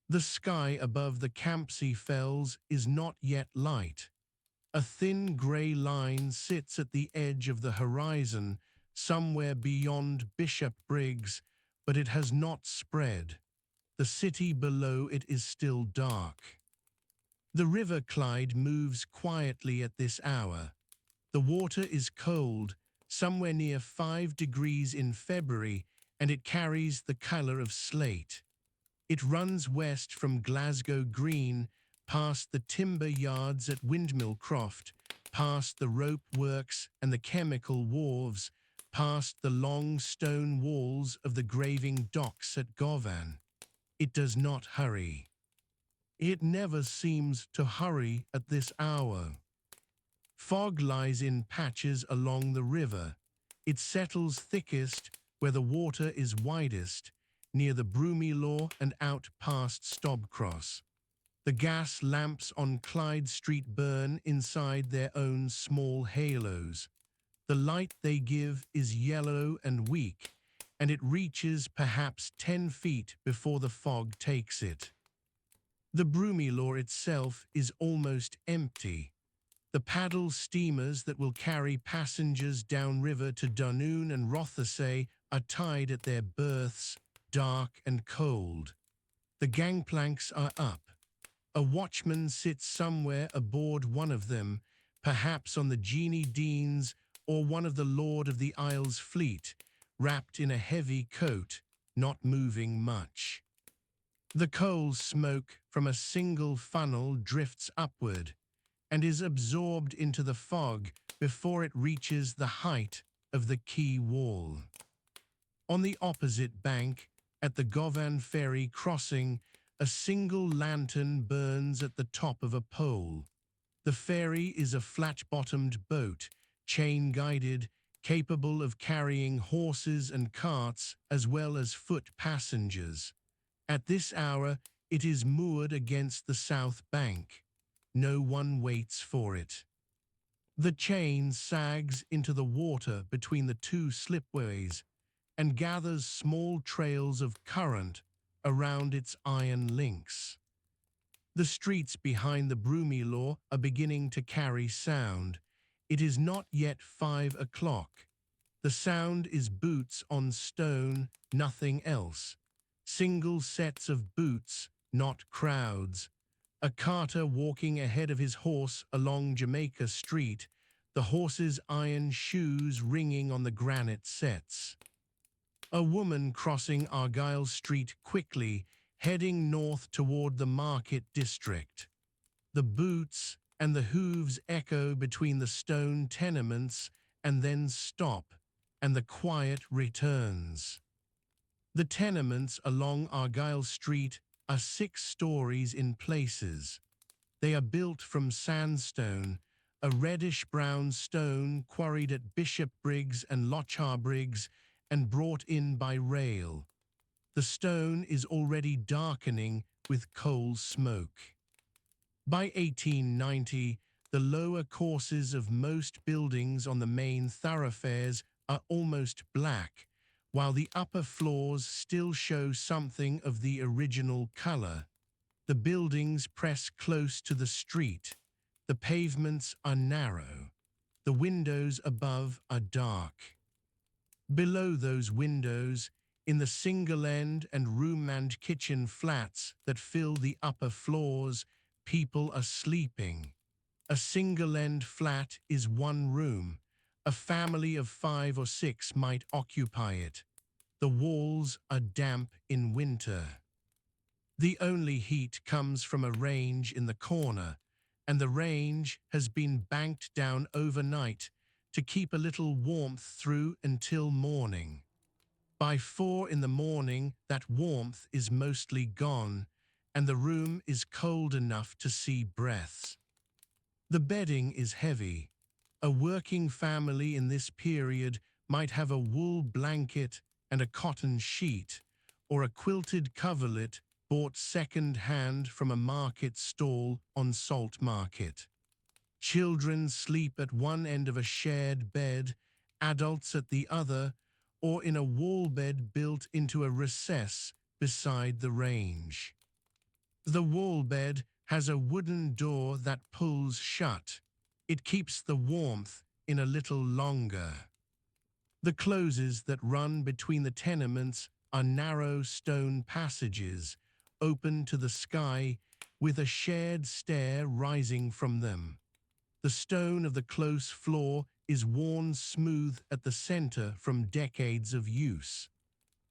The sky above the Campsie Fells is not yet light. A thin grey line sits at the edge of the horizon, somewhere beyond Bishopbriggs, but it has not spread. The city below it is still dark. The River Clyde moves quietly at this hour. The water is cold, somewhere near 5 degrees in February, and it carries the colour of slate. It runs west from Glasgow Green, past the timber yards at Windmill Croft, past the rope works and the chemical wharves, past the long stone walls of the graving docks at Govan. It does not hurry. It never seems to hurry at this hour. Fog lies in patches along the river. It settles thickest where the water is widest, near the Broomielaw and out past Stobcross. The gas lamps on Clyde Street burn inside their own small halos. The light they give is yellow and weak, and it reaches perhaps 10 feet before the fog takes it. The Broomielaw itself is almost empty. The paddle steamers that will carry passengers downriver to Dunoon and Rothesay are tied at their berths, dark and cold. The gangplanks are up. A watchman sits somewhere aboard one of them, perhaps on the Jeanie Deans or one of the Lord of the Isles fleet, wrapped in a heavy coat, not moving much. The coal smoke from a single funnel drifts upward and is absorbed into the fog before it reaches the height of the quay wall. On the opposite bank, at the Govan ferry crossing, a single lantern burns at the top of a pole. The ferry is a flat-bottomed boat, chain-guided, capable of carrying horses and carts as well as foot passengers. At this hour, it is moored against the south bank. No one waits for it. The chain sags into the water between the two slipways and gathers small trails of current around its iron links. The streets behind the Broomielaw are beginning to carry sound. It is not yet 5 o'clock. The sound is boots on stone, nothing else. Single sets of boots, not crowds. A carter walking ahead of his horse along Jamaica Street, the horse's iron shoes ringing on the granite setts. A woman crossing Argyle Street quickly, heading north toward the market district. The boots and the hooves echo between the stone tenements and then stop, and the quiet returns. The tenements along Argyle Street are 6 stories in places. They are built from sandstone, a reddish-brown stone quarried at Bishopbriggs and Lochabriggs and brought in by rail. The stone is already darkening with coal smoke. By 1890, the lower courses of most buildings on the main thoroughfares are almost black, while the upper floors still show something of the original color. The buildings press close to the street. The pavements are narrow. The windows above are dark. Below those windows, in the single-end and room and kitchen flats that fill the upper floors, people are sleeping. A single-end flat is 1 room. A family of 5 or 6 might occupy it. The walls are damp in winter. The only heat comes from a range in the corner, and the range has been banked down overnight to keep a little warmth through until morning. By 4 in the morning, that warmth is mostly gone, and the room is cold enough to see breaths. The bedding is heavy. A working family in this period might have a wool blanket and a cotton sheet, or a quilted coverlet bought second-hand from a market stall on Salt Market. Children sleep at one end of a shared bed, adults at the other, or in a wall bed built into a recess beside the range. The wall bed has a wooden door that pulls shut. It keeps the warmth in a little longer. The closes that run between the tenements are narrow stone passages, open to the sky, with a shared stair rising from them. The stone of the close floor is worn smooth at the center from decades of use.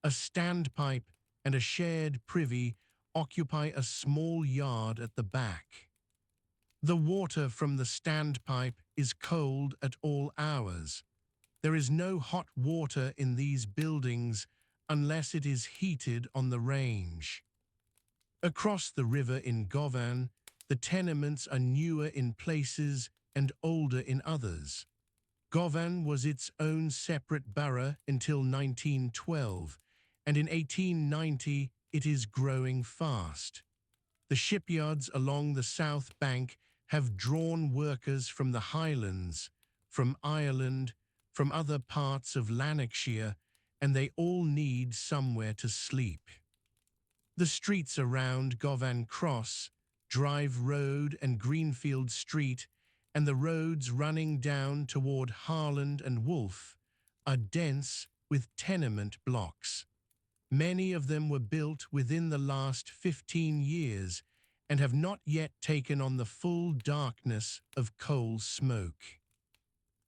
A standpipe and a shared privy occupy a small yard at the back. The water from the standpipe is cold at all hours. There is no hot water in these buildings unless it is heated on the range. Across the river in Govan, the tenements are newer in places and older in others. Govan was its own separate borough until 1912, and in 1890 it is growing fast. The shipyards along the south bank have drawn workers from the Highlands, from Ireland, from other parts of Lanarkshire, and they all need somewhere to sleep. The streets around Govan Cross, Drive Road and Greenfield Street, and the roads running down toward Harland and Wolfe are dense with tenement blocks. Many of them were built within the last 15 years and have not yet taken on the full darkness of coal smoke.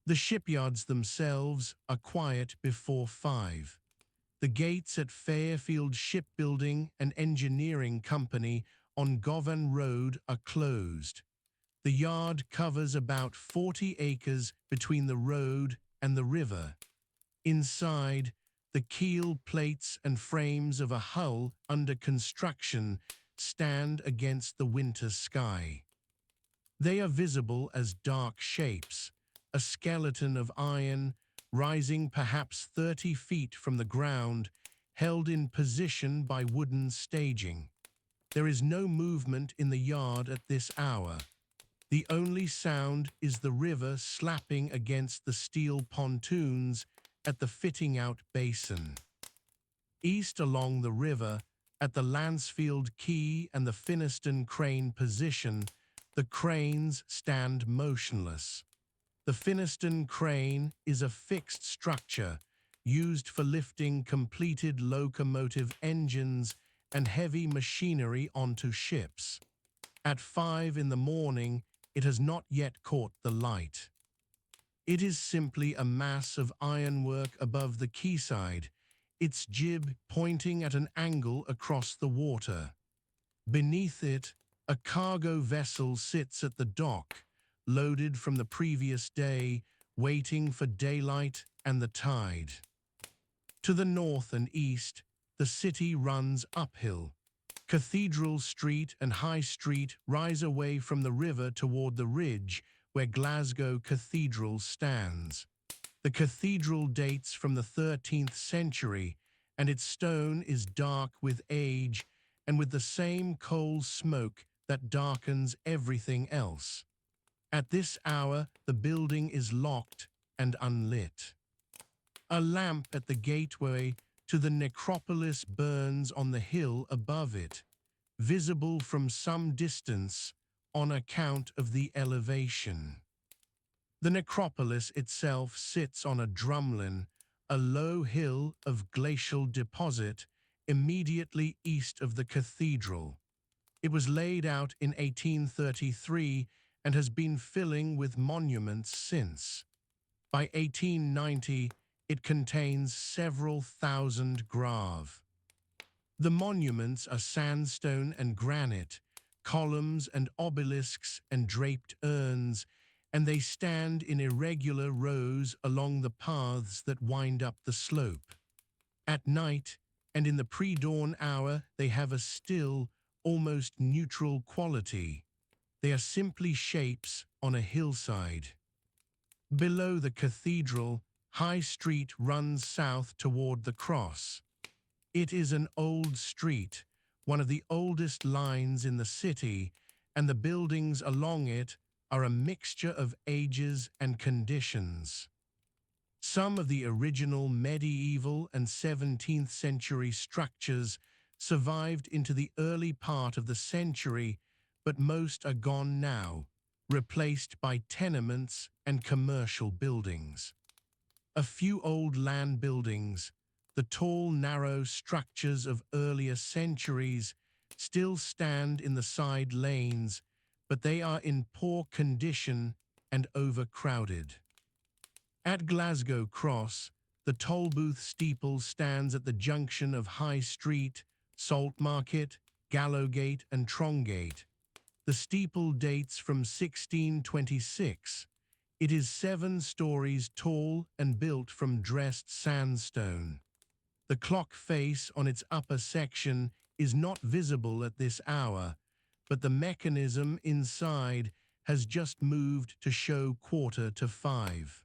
The shipyards themselves are quiet before 5. The gates at Fairfield Shipbuilding and Engineering Company on Govan Road are closed. The yard covers about 40 acres between the road and the river. Inside, the keel plates and frames of a hull under construction stand against the winter sky. They are visible as dark shapes, a skeleton of iron rising perhaps 30 feet from the ground, held in position by wooden staging. There is no movement in the yard at this hour. The only sound is the river slapping against the steel pontoons at the fitting-out basin. East along the river, at the Lansfield Quay and the Finniston Crane position, the cranes stand motionless. The Finniston Crane is a fixed structure used for lifting completed locomotive engines and heavy machinery onto ships. At 5 in the morning, it has not yet caught the light. It is simply a mass of ironwork above the quayside, its jib pointing at an angle across the water. Beneath it, a cargo vessel sits at the dock, loaded from the previous day, waiting for daylight and the tide. To the north and east, the city runs uphill. Cathedral Street and High Street rise away from the river toward the ridge where Glasgow Cathedral stands. The cathedral dates from the 13th century, and its stone is dark with age and with the same coal smoke that darkens everything else. At this hour, the building is locked and unlit. A lamp at the gateway to the necropolis burns on the hill above it, visible from some distance on account of the elevation. The necropolis itself sits on a drumlin, a low hill of glacial deposit immediately east of the cathedral. It was laid out in 1833 and has been filling with monuments since. By 1890, it contains several thousand graves. The monuments are sandstone and granite, columns and obelisks and draped urns, and they stand in irregular rows along the paths that wind up the slope. At night, and in the pre-dawn hour, they have a still, almost neutral quality. They are simply shapes on a hillside. Below the cathedral, High Street runs south toward the cross. It is an old street, one of the oldest lines in the city, and the buildings along it are a mixture of ages and conditions. Some of the original medieval and 17th century structures survived into the early part of the century, but most are gone now, replaced by tenements and commercial buildings. A few old land buildings, the tall, narrow structures of earlier centuries, still stand in the side lanes, but they are in poor condition and overcrowded. At Glasgow Cross, the Tollbooth steeple stands at the junction of High Street, Salt Market, Gallowgate and Trongate. The steeple dates from 1626. It is 7 stories tall and built from dressed sandstone. The clock face on its upper section is not visible at this hour, but the mechanism inside has just moved to show 4:45.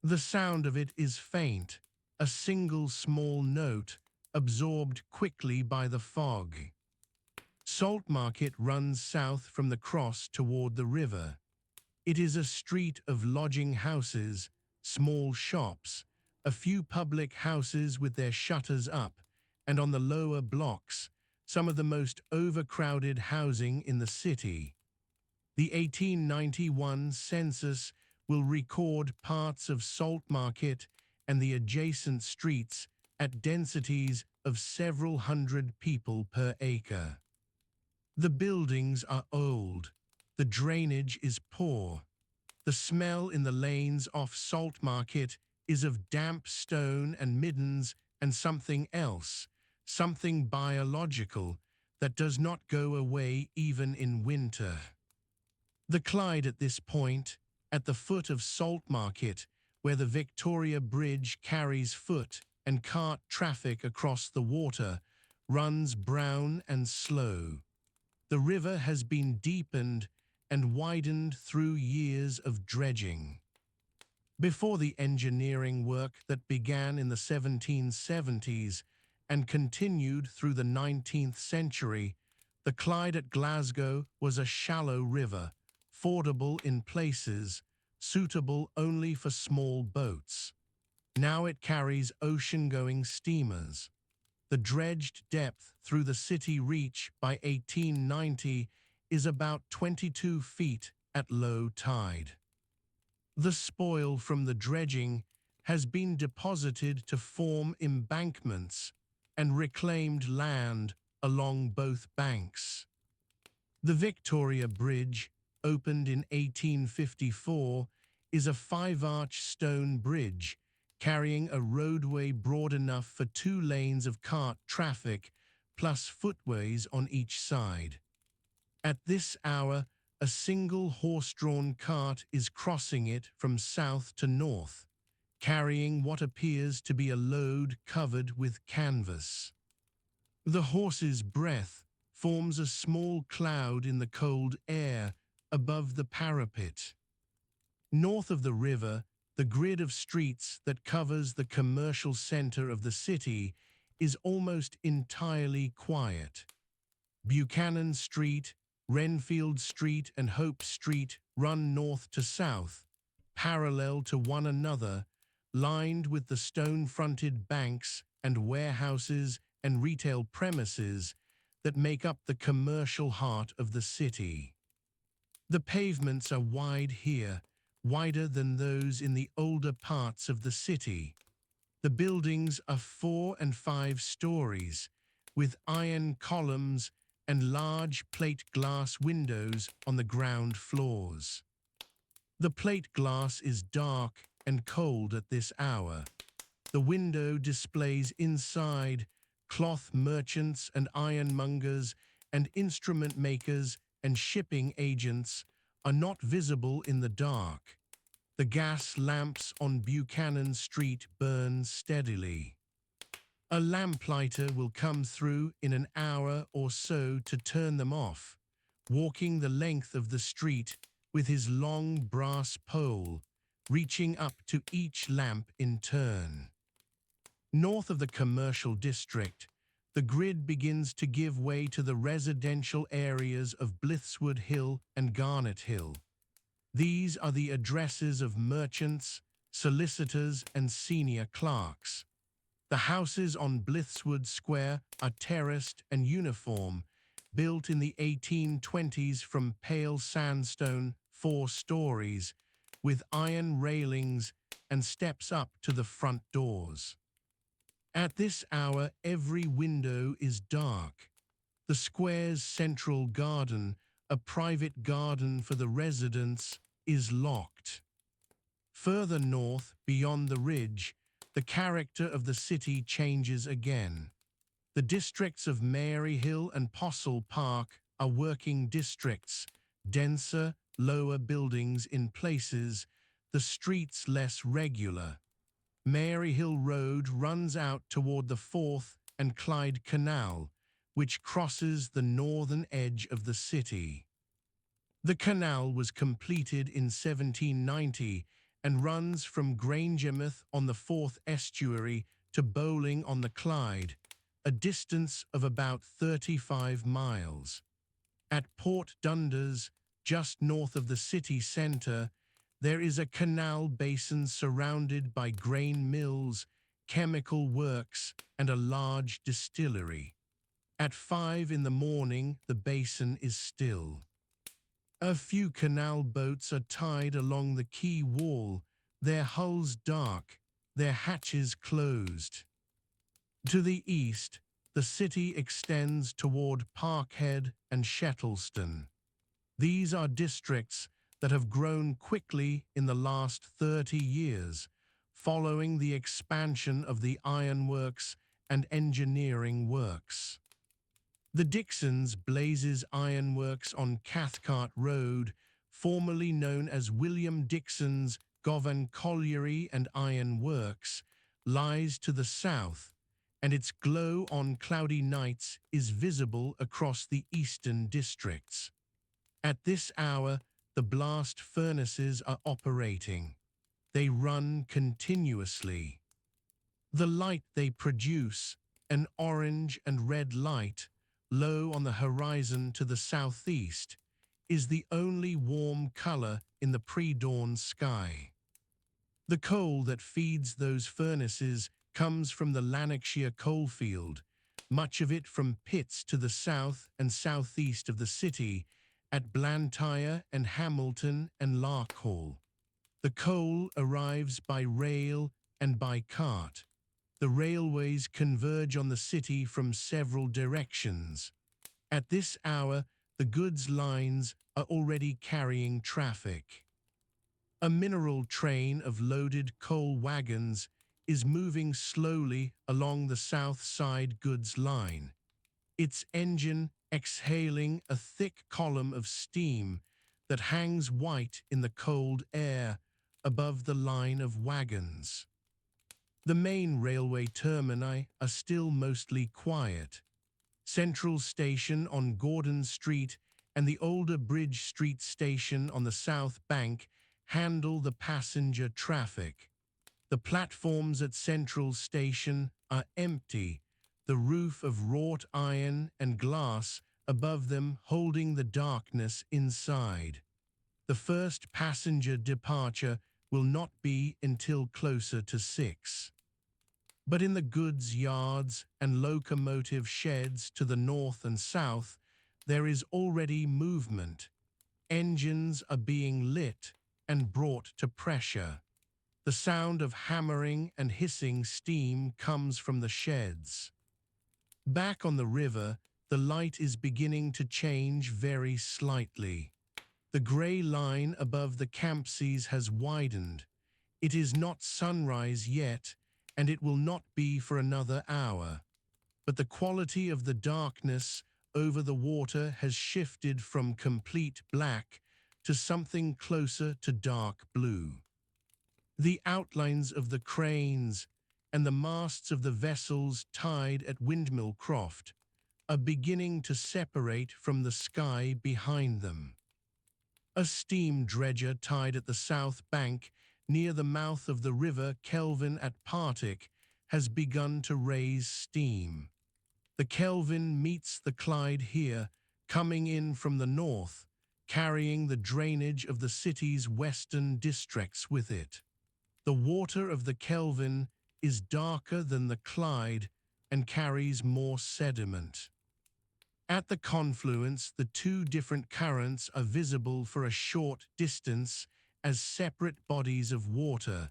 The sound of it is faint, a single small note, absorbed quickly by the fog. Salt Market runs south from the cross toward the river. It is a street of lodging houses, small shops, a few public houses with their shutters up, and on the lower blocks, some of the most overcrowded housing in the city. The 1891 census will record parts of Salt Market and the adjacent streets at densities of several hundred people per acre. The buildings are old. The drainage is poor. The smell in the lanes off Salt Market is of damp stone and middens and something else, something biological that does not go away even in winter. The Clyde at this point, at the foot of Salt Market, where the Victoria Bridge carries foot and cart traffic across the water, runs brown and slow. The river has been deepened and widened through years of dredging. Before the engineering work that began in the 1770s and continued through the 19th century, the Clyde at Glasgow was a shallow river, fordable in places, suitable only for small boats. Now it carries ocean-going steamers. The dredged depth through the city reach by 1890 is about 22 feet at low tide. The spoil from the dredging has been deposited to form embankments and reclaimed land along both banks. The Victoria Bridge, opened in 1854, is a 5-arch stone bridge carrying a roadway broad enough for 2 lanes of cart traffic plus footways on each side. At this hour, a single horse-drawn cart is crossing it from south to north, carrying what appears to be a load covered with canvas. The horse's breath forms a small cloud in the cold air above the parapet. North of the river, the grid of streets that covers the commercial center of the city is almost entirely quiet. Buchanan Street, Renfield Street and Hope Street run north to south, parallel to one another, lined with the stone-fronted banks and warehouses and retail premises that make up the commercial heart of the city. The pavements are wide here, wider than those in the older parts of the city. The buildings are 4 and 5 stories, with iron columns and large plate glass windows on the ground floors. The plate glass is dark and cold at this hour. The window displays inside cloth merchants and ironmongers and instrument makers and shipping agents are not visible in the dark. The gas lamps on Buchanan Street burn steadily. A lamplighter will come through in an hour or so to turn them off, walking the length of the street with his long brass pole, reaching up to each lamp in turn. North of the commercial district, the grid begins to give way to the residential areas of Blithswood Hill and Garnet Hill. These are the addresses of merchants, solicitors, and senior clerks. The houses on Blithswood Square are terraced and uniform, built in the 1820s from pale sandstone, 4 stories, with iron railings and steps up to the front doors. At this hour, every window is dark. The square's central garden, a private garden for the residents, is locked. Further north, beyond the ridge, the character of the city changes again. The districts of Maryhill and Postle Park are working districts, denser, lower buildings in places, the streets less regular. Maryhill Road runs out toward the Forth and Clyde Canal, which crosses the northern edge of the city. The canal was completed in 1790 and runs from Grangemouth on the Forth estuary to Bowling on the Clyde, a distance of about 35 miles. At Port Dundas, just north of the city centre, there is a canal basin surrounded by grain mills, chemical works, and a large distillery. At 5 in the morning, the basin is still. A few canal boats are tied along the quay wall, their hulls dark, their hatches closed. To the east, the city extends toward Parkhead and Shettleston. These are districts that have grown quickly in the last 30 years, following the expansion of the ironworks and engineering works. The Dixons Blazes Ironworks on Cathcart Road, formerly known as William Dixon's Govan Colliery and Iron Works, lies to the south, and its glow on cloudy nights is visible across the eastern districts. At this hour, the blast furnaces are operating. They run continuously. The light they produce, an orange and red light, low on the horizon to the southeast, is the only warm color in the pre-dawn sky. The coal that feeds those furnaces comes from the Lanarkshire coalfield, much of it from pits to the south and southeast of the city, at Blantyre and Hamilton and Larkhall. The coal arrives by rail and by cart. The railways converge on the city from several directions. At this hour, the goods lines are already carrying traffic. A mineral train of loaded coal wagons is moving slowly along the south side goods line, its engine exhaling a thick column of steam that hangs white in the cold air above the line of wagons. The main railway termini are still mostly quiet. Central Station on Gordon Street and the older Bridge Street Station on the South Bank handle the passenger traffic. The platforms at Central Station are empty, the roof of wrought iron and glass above them holding the darkness inside. The first passenger departure will not be until closer to 6. But in the goods yards and locomotive sheds to the north and south, there is already movement. Engines are being lit and brought to pressure. The sound of hammering and hissing steam comes from the sheds. Back on the river, the light is beginning to change very slightly. The grey line above the Campsies has widened. It is not sunrise yet, and it will not be for another hour. But the quality of the darkness over the water has shifted from complete black to something closer to dark blue. The outlines of the cranes and the masts of the vessels tied at Windmill Croft are beginning to separate from the sky behind them. A steam dredger tied at the south bank near the mouth of the River Kelvin at Partick has begun to raise steam. The Kelvin meets the Clyde here, coming in from the north, carrying the drainage of the city's western districts with it. The water of the Kelvin is darker than the Clyde and carries more sediment. At the confluence, the two different currents are visible for a short distance as separate bodies of water,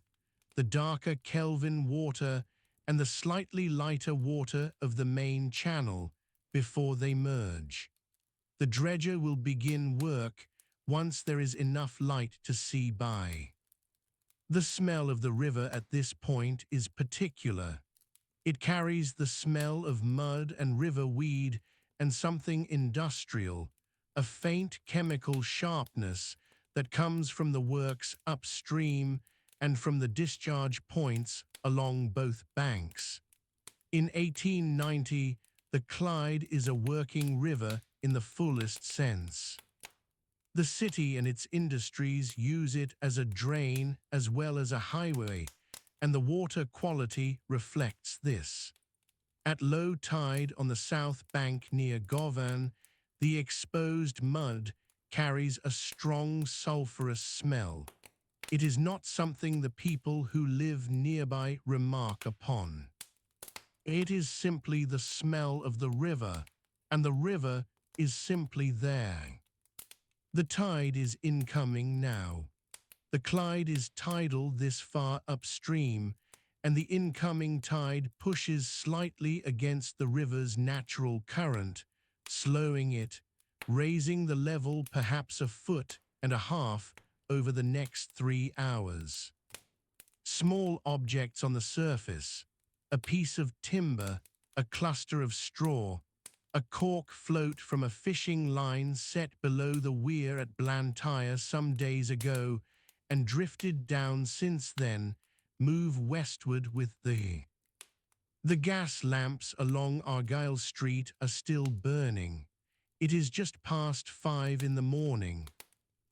the darker Kelvin water and the slightly lighter water of the main channel, before they merge. The dredger will begin work once there is enough light to see by. The smell of the river at this point is particular. It carries the smell of mud and river weed and something industrial, a faint chemical sharpness that comes from the works upstream and from the discharge points along both banks. In 1890, the Clyde is a working river in the fullest sense. The city and its industries use it as a drain as well as a highway, and the water quality reflects this. At low tide on the south bank near Govan, the exposed mud carries a strong sulphurous smell. It is not something the people who live nearby remark upon. It is simply the smell of the river, and the river is simply there. The tide is incoming now. The Clyde is tidal this far upstream, and the incoming tide pushes slightly against the river's natural current, slowing it, raising the level perhaps 1.5 feet over the next 3 hours. Small objects on the surface, a piece of timber, a cluster of straw, a cork float from a fishing line set below the weir at Blantyre some days ago and drifted down since then, move westward with the gas lamps along Argyle Street are still burning. It is just past 5 in the morning.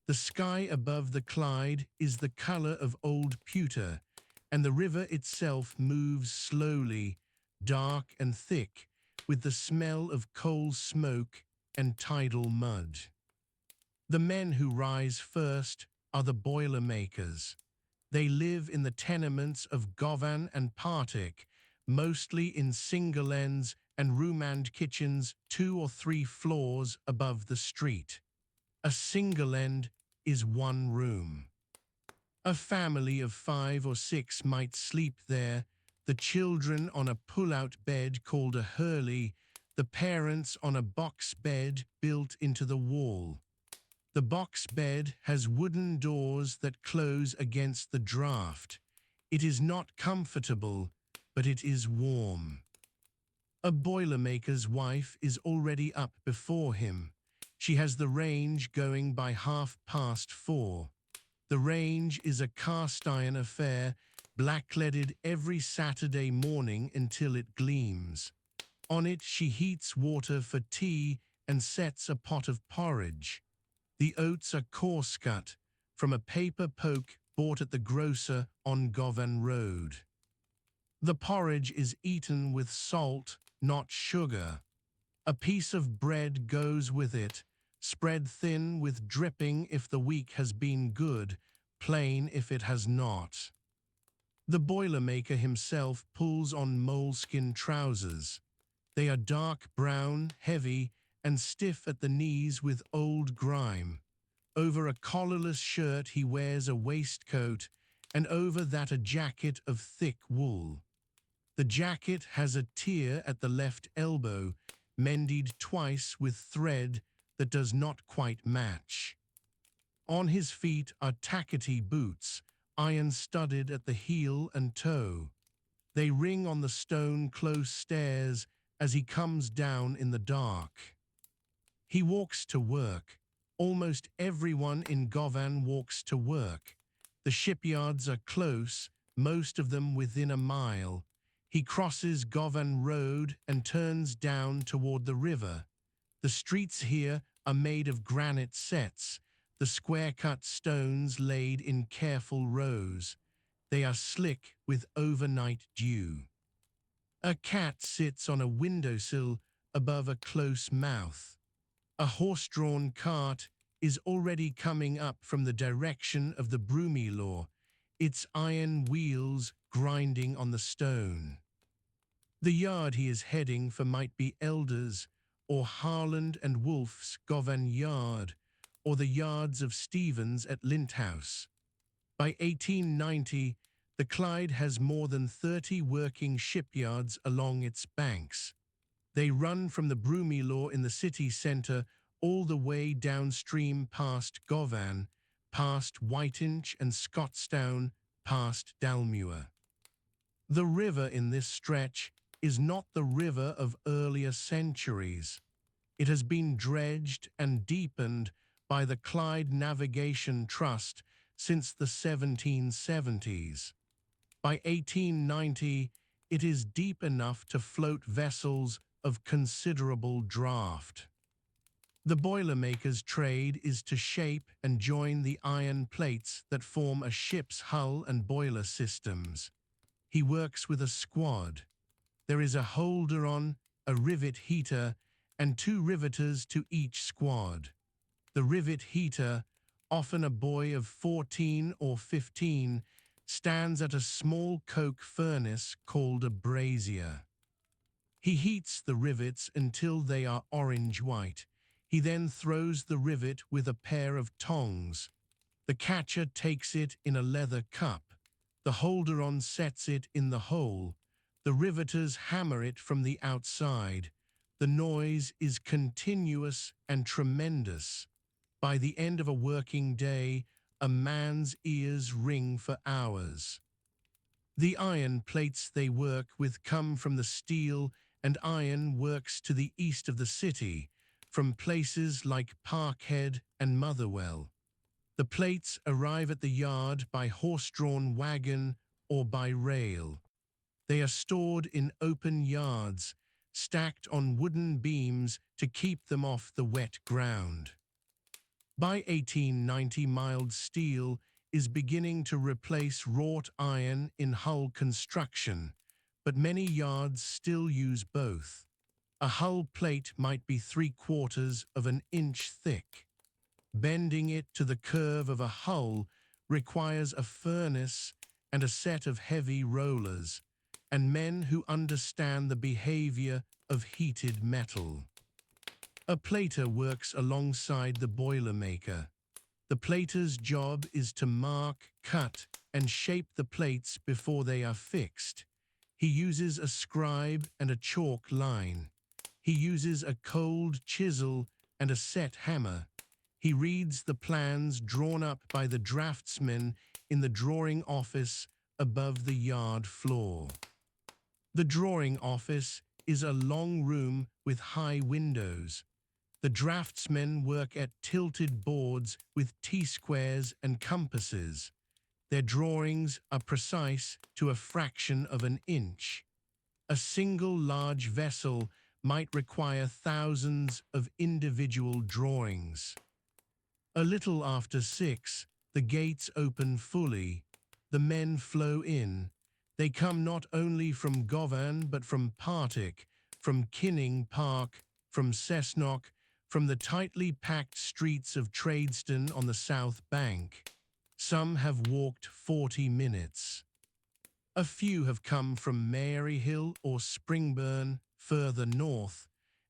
The sky above the Clyde is the colour of old pewter, and the river itself moves slowly, dark and thick, with the smell of coal smoke and tidal mud. The men who rise first are the boiler makers. They live in the tenements of Govan and Partick, mostly in single ends and room-and kitchens 2 or 3 floors above the street. A single end is 1 room. A family of 5 or 6 might sleep there, the children on a pull-out bed called a hurley, the parents on a box bed built into the wall. The box bed has wooden doors that close against the draught. It is not comfortable, but it is warm. A boilermaker's wife is already up before him. She has the range going by 4:30. The range is a cast-iron affair, blackleaded every Saturday morning until it gleams. On it she heats water for tea and sets a pot of porridge. The oats are coarse cut from a paper poke bought at the grocer on Govan Road. The porridge is eaten with salt, not sugar. A piece of bread goes with it, spread thin with dripping if the week has been good, plain if it has not. The boilermaker himself pulls on moleskin trousers. They are dark brown, heavy, and stiff at the knees with old grime. Over a collarless shirt he wears a waistcoat, and over that a jacket of thick wool. The jacket has a tear at the left elbow, mended twice with thread that does not quite match. On his feet are tackety boots, iron-studded at the heel and toe. They ring on the stone-close stairs as he comes down in the dark. He walks to work. Almost everyone in Govan walks to work. The shipyards are close, most of them within a mile. He crosses Govan Road and turns down toward the river. The streets here are made of granite sets, the square-cut stones laid in careful rows. They are slick with overnight dew. A cat sits on a windowsill above a close mouth. A horse-drawn cart is already coming up from the direction of the Broomielaw, its iron wheels grinding on the stone. The yard he is heading for might be Elders, or Harland and Wolff's Govan Yard, or the yards of Stevens at Linthouse. By 1890, the Clyde has more than 30 working shipyards along its banks. They run from the Broomielaw in the city centre all the way downstream past Govan, past Whitinch and Scottstown, past Dalmuir. The river in this stretch is not the river of earlier centuries. It has been dredged and deepened by the Clyde Navigation Trust since the 1770s. By 1890, it is deep enough to float vessels of considerable draught. The boilermaker's trade is to shape and join the iron plates that form a ship's hull and boiler systems. He works with a squad. There is a holder-on, a rivet heater, and 2 riveters to each squad. The rivet heater, often a boy of 14 or 15, stands at a small coke furnace called a brazier. He heats the rivets until they are orange-white. He then throws the rivet with a pair of tongs. The catcher takes it in a leather cup. The holder-on sets it in the hole. The riveters hammer it from the outside. The noise is continuous and tremendous. By the end of a working day, a man's ears ring for hours. The iron plates they work with come from the steel and iron works to the east of the city, from places like Parkhead and Motherwell. The plates arrive at the yard by horse-drawn wagon or by rail. They are stored in open yards, stacked on wooden beams to keep them off the wet ground. By 1890, mild steel is beginning to replace wrought iron in hull construction, but many yards still use both. A hull plate might be 3/4 of an inch thick. Bending it to the curve of a hull requires a furnace and a set of heavy rollers, and men who understand the behavior of heated metal. A plater works alongside the boilermaker. The plater's job is to mark, cut, and shape the plates before they are fixed. He uses a scribe and a chalk line. He uses a cold chisel and a set hammer. He reads the plans drawn up by the draftsmen in the drawing office above the yard floor. The drawing office is a long room with high windows. The draftsmen work at tilted boards with T-squares and compasses. Their drawings are precise to a fraction of an inch. A single large vessel might require thousands of individual drawings. A little after 6, the gates open fully. The men flow in. They come not only from Govan but from Partick, from Kinning Park, from Cessnock, from the tightly packed streets of Tradeston on the south bank. Some have walked 40 minutes. A few have come from Maryhill or Springburn, further north,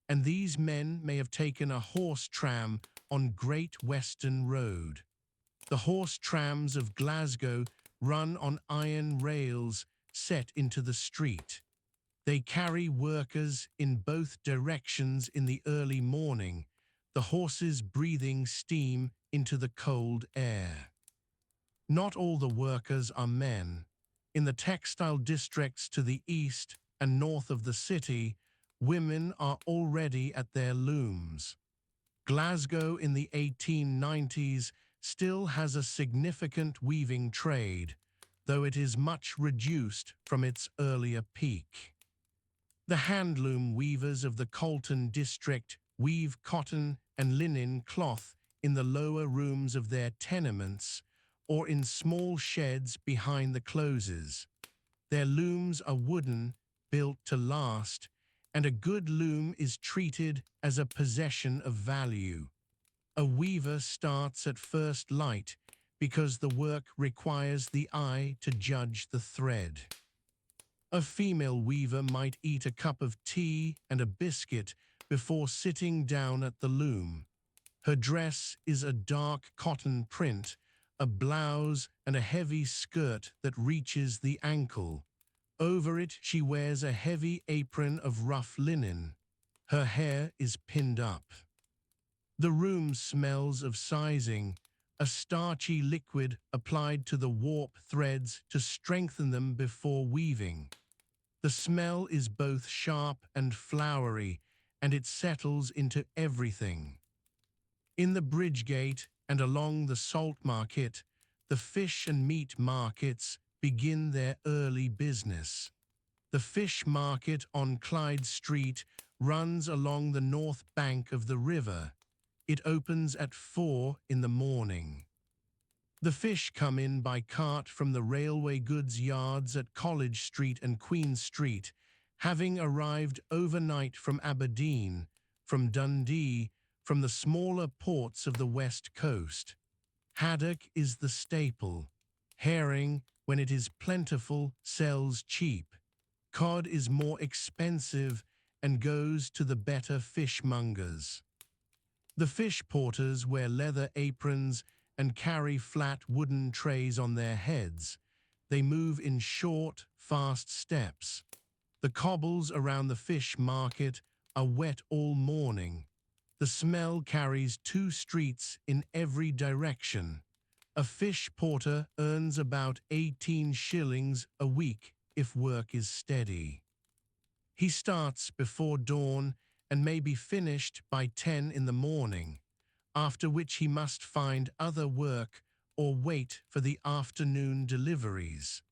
and these men may have taken a horse tram on Great Western Road. The horse trams of Glasgow run on iron rails set into the street. They carry workers in both directions in the early morning, the horses breathing steam into the cold air. Not all the workers are men. In the textile districts to the east and north of the city, women are already at their looms. Glasgow in the 1890s still has a significant weaving trade, though it is much reduced from its earlier peak. The handloom weavers of the Colton district weave cotton and linen cloth in the lower rooms of their tenements or in small sheds behind the closes. Their looms are wooden, built to last, and a good loom is treated as a possession of value. A weaver starts at first light, because the work requires the eye to judge the thread. A female weaver might eat a cup of tea and a biscuit before sitting down at the loom. Her dress is a dark cotton print, a blouse and a heavy skirt that reaches the ankle. Over it she wears a heavy apron of rough linen. Her hair is pinned up. The room smells of sizing, a starchy liquid applied to the warp threads to strengthen them before weaving. The smell is both sharp and flowery, and it settles into everything. In the Bridgegate and along the Salt Market, the fish and meat markets begin their early business. The fish market on Clyde Street runs along the north bank of the river. It opens at 4 in the morning. The fish come in by cart from the railway goods yards at College Street and Queen Street, having arrived overnight from Aberdeen, from Dundee, from the smaller ports of the west coast. Haddock is the staple. Herring, when it is plentiful, sells cheap. Cod is more expensive and goes to the better fishmongers. The fish porters wear leather aprons and carry flat wooden trays on their heads. They move in short, fast steps. The cobbles around the fish market are wet all morning. The smell carries 2 streets in every direction. A fish porter earns about 18 shillings a week if work is steady. He starts before dawn and may be finished by 10 in the morning, after which he must find other work or wait for the afternoon deliveries.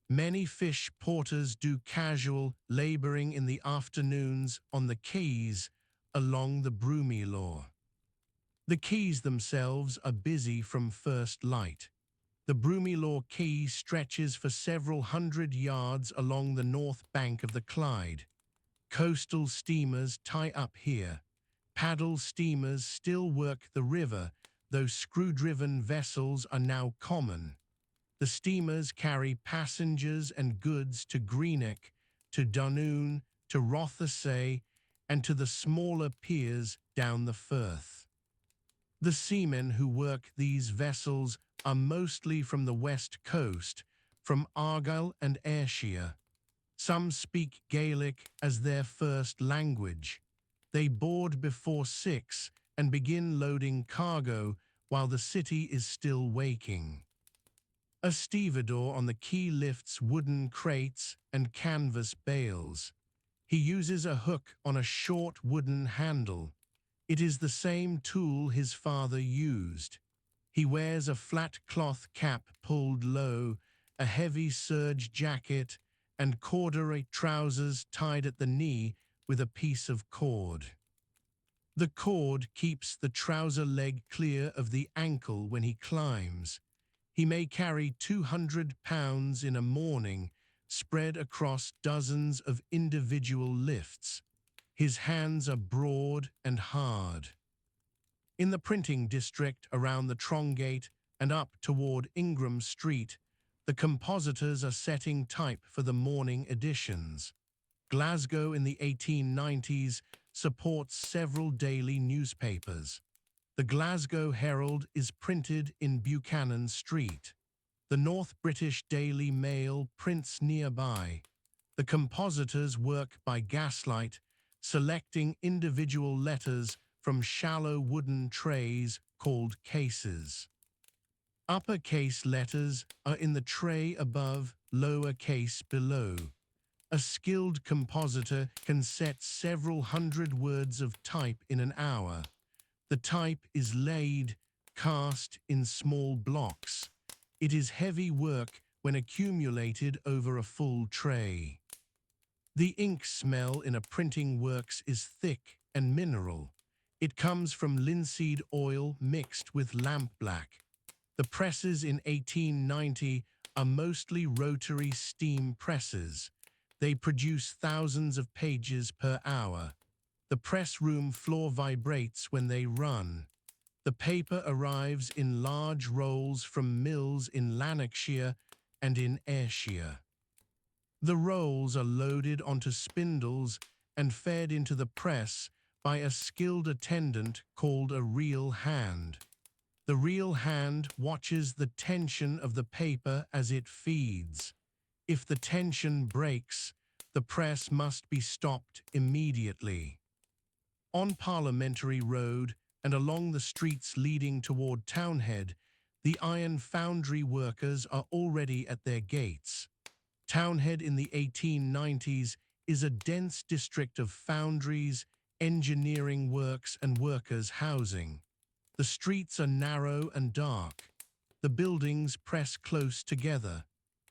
Many fish porters do casual laboring in the afternoons on the quays along the Broomielaw. The quays themselves are busy from first light. The Broomielaw quay stretches for several hundred yards along the north bank of the Clyde. Coastal steamers tie up here. Paddle steamers still work the river, though screw-driven vessels are now common. The steamers carry passengers and goods to Greenock, to Dunoon, to Rothesay, and to the smaller piers down the Firth. The seamen who work these vessels are mostly from the west coast, from Argyll and Ayrshire. Some speak Gaelic as their first language. They board before 6 and begin loading cargo while the city is still waking. A stevedore on the quay lifts wooden crates and canvas bales. He uses a hook on a short wooden handle. It is the same tool his father used. He wears a flat cloth cap pulled low, a heavy serge jacket, and corduroy trousers tied at the knee with a piece of cord. The cord keeps the trouser leg clear of the ankle when he climbs. He may carry 200 pounds in a morning, spread across dozens of individual lifts. His hands are broad and hard. In the printing district around the Trongate and up toward Ingram Street, the compositors are setting type for the morning editions. Glasgow in the 1890s supports several daily newspapers. The Glasgow Herald is printed in Buchanan Street. The North British Daily Mail prints nearby. The compositors work by gaslight, selecting individual letters from shallow wooden trays called cases. Uppercase letters are in the tray above, lowercase below. A skilled compositor can set several hundred words of type in an hour. The type is laid, cast in small blocks. It is heavy work when accumulated over a full tray. The ink smell in a printing works is thick and mineral. It comes from linseed oil mixed with lampblack. The presses in 1890 are mostly rotary steam presses. They produce thousands of pages per hour. The press room floor vibrates when they run. The paper arrives in large rolls from mills in Lanarkshire and in Ayrshire. The rolls are loaded onto spindles and fed into the press by a skilled attendant called a reel hand. The reel hand watches the tension of the paper as it feeds. If the tension breaks, the press must be stopped immediately. On Parliamentary Road and along the streets leading toward Townhead, the iron foundry workers are already at their gates. Townhead in the 1890s is a dense district of foundries, engineering works and workers' housing. The streets are narrow and dark. The buildings press close together.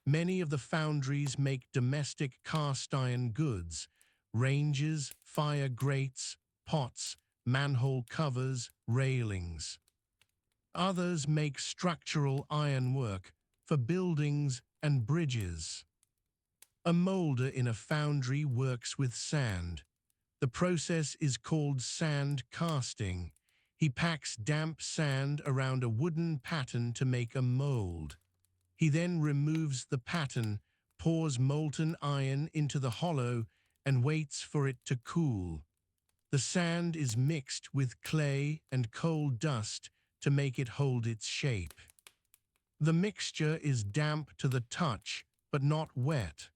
Many of the foundries make domestic cast iron goods, ranges, fire grates, pots, manhole covers, railings. Others make structural ironwork for buildings and bridges. A moulder in a foundry works with sand. The process is called sand casting. He packs damp sand around a wooden pattern to make a mold. He then removes the pattern, pours molten iron into the hollow, and waits for it to cool. The sand is mixed with clay and coal dust to make it hold its shape. The mixture is damp to the touch, but not wet.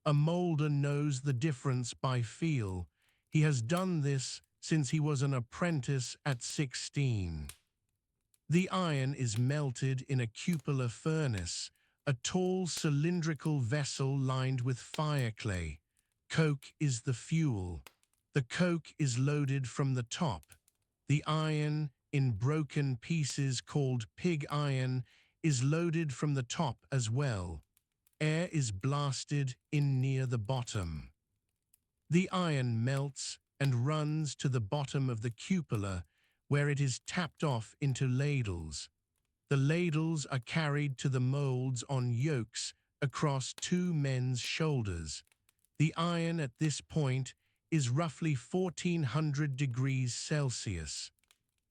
A moulder knows the difference by feel. He has done this since he was an apprentice at 16. The iron is melted in a cupola furnace, a tall cylindrical vessel lined with fire clay. Coke is the fuel. The coke is loaded from the top. The iron, in broken pieces called pig iron, is loaded from the top as well. Air is blasted in near the bottom. The iron melts and runs to the bottom of the cupola, where it is tapped off into ladles. The ladles are carried to the molds on yokes across two men's shoulders. The iron at this point is roughly 1400 degrees Celsius.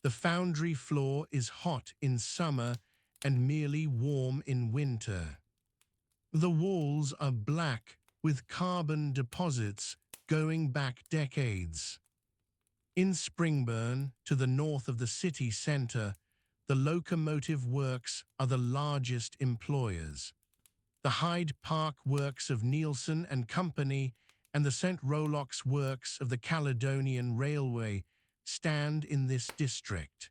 The foundry floor is hot in summer and merely warm in winter. The walls are black with carbon deposits going back decades. In Springburn, to the north of the city centre, the locomotive works are the largest employers. The Hyde Park works of Neilson and Company and the St. Rolox works of the Caledonian Railway stand in this district.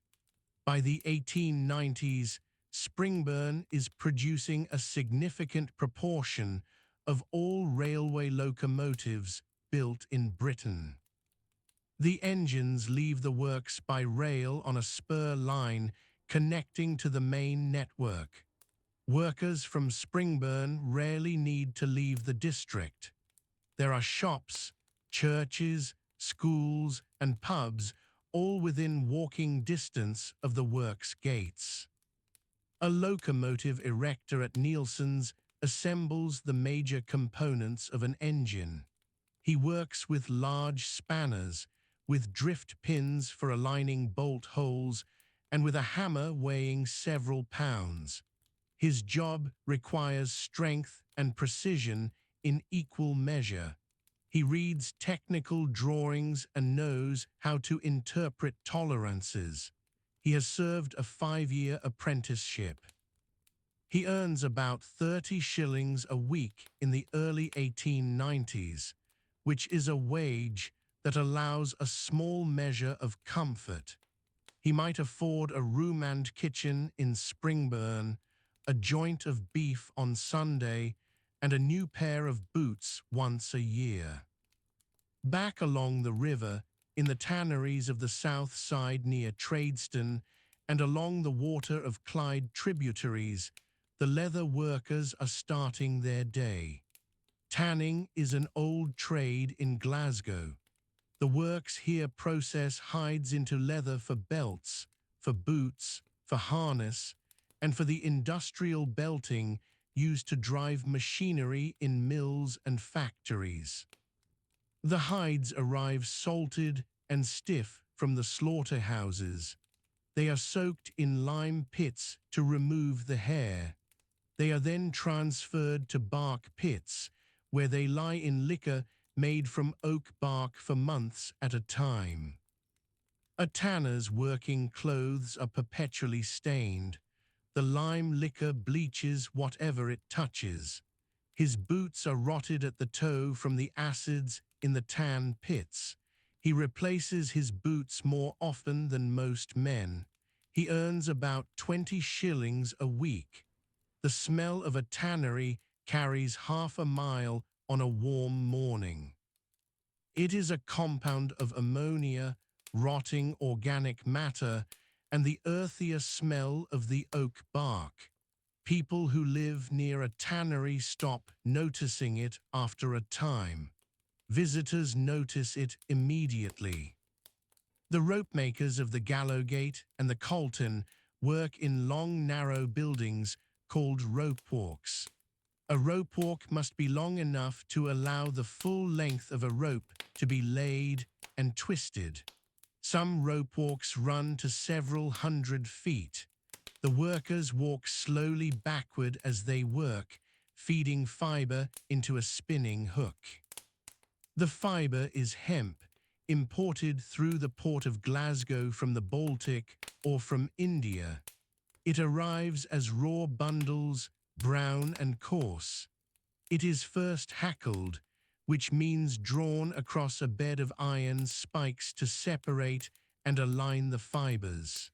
By the 1890s, Springburn is producing a significant proportion of all railway locomotives built in Britain. The engines leave the works by rail on a spur line connecting to the main network. Workers from Springburn rarely need to leave the district. There are shops, churches, schools, and pubs all within walking distance of the works gates. A locomotive erector at Neilson's assembles the major components of an engine. He works with large spanners, with drift pins for aligning bolt holes, and with a hammer weighing several pounds. His job requires strength and precision in equal measure. He reads technical drawings and knows how to interpret tolerances. He has served a 5-year apprenticeship. He earns about 30 shillings a week in the early 1890s, which is a wage that allows a small measure of comfort. He might afford a room and kitchen in Springburn, a joint of beef on Sunday, and a new pair of boots once a year. Back along the river, in the tanneries of the south side near Tradeston, and along the water of Clyde tributaries, the leather workers are starting their day. Tanning is an old trade in Glasgow. The works here process hides into leather for belts, for boots, for harness, and for the industrial belting used to drive machinery in mills and factories. The hides arrive salted and stiff from the slaughterhouses. They are soaked in lime pits to remove the hair. They are then transferred to bark pits, where they lie in liquor made from oak bark for months at a time. A tanner's working clothes are perpetually stained. The lime liquor bleaches whatever it touches. His boots are rotted at the toe from the acids in the tan pits. He replaces his boots more often than most men. He earns about 20 shillings a week. The smell of a tannery carries half a mile on a warm morning. It is a compound of ammonia, rotting organic matter, and the earthier smell of the oak bark. People who live near a tannery stop noticing it after a time. Visitors notice it immediately. The rope makers of the Gallowgate and the Colton work in long, narrow buildings called rope walks. A rope walk must be long enough to allow the full length of a rope to be laid and twisted. Some rope walks run to several hundred feet. The workers walk slowly backward as they work, feeding fiber into a spinning hook. The fiber is hemp, imported through the port of Glasgow from the Baltic or from India. It arrives as raw bundles, brown and coarse. It is first hackled, which means drawn across a bed of iron spikes to separate and align the fibers.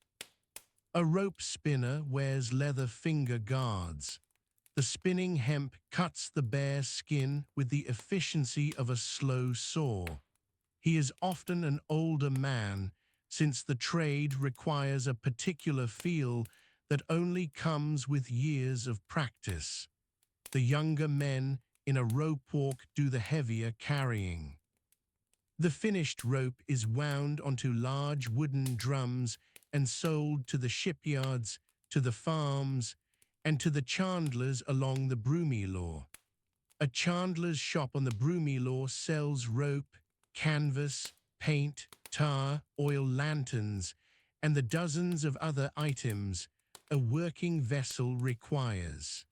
A rope spinner wears leather finger guards. The spinning hemp cuts the bare skin with the efficiency of a slow saw. He is often an older man, since the trade requires a particular feel that only comes with years of practice. The younger men in a rope walk do the heavier carrying. The finished rope is wound onto large wooden drums and sold to the shipyards, to the farms, and to the chandlers along the Broomielaw. A chandler's shop on the Broomielaw sells rope, canvas, paint, tar, oil lanterns, and the dozens of other items a working vessel requires.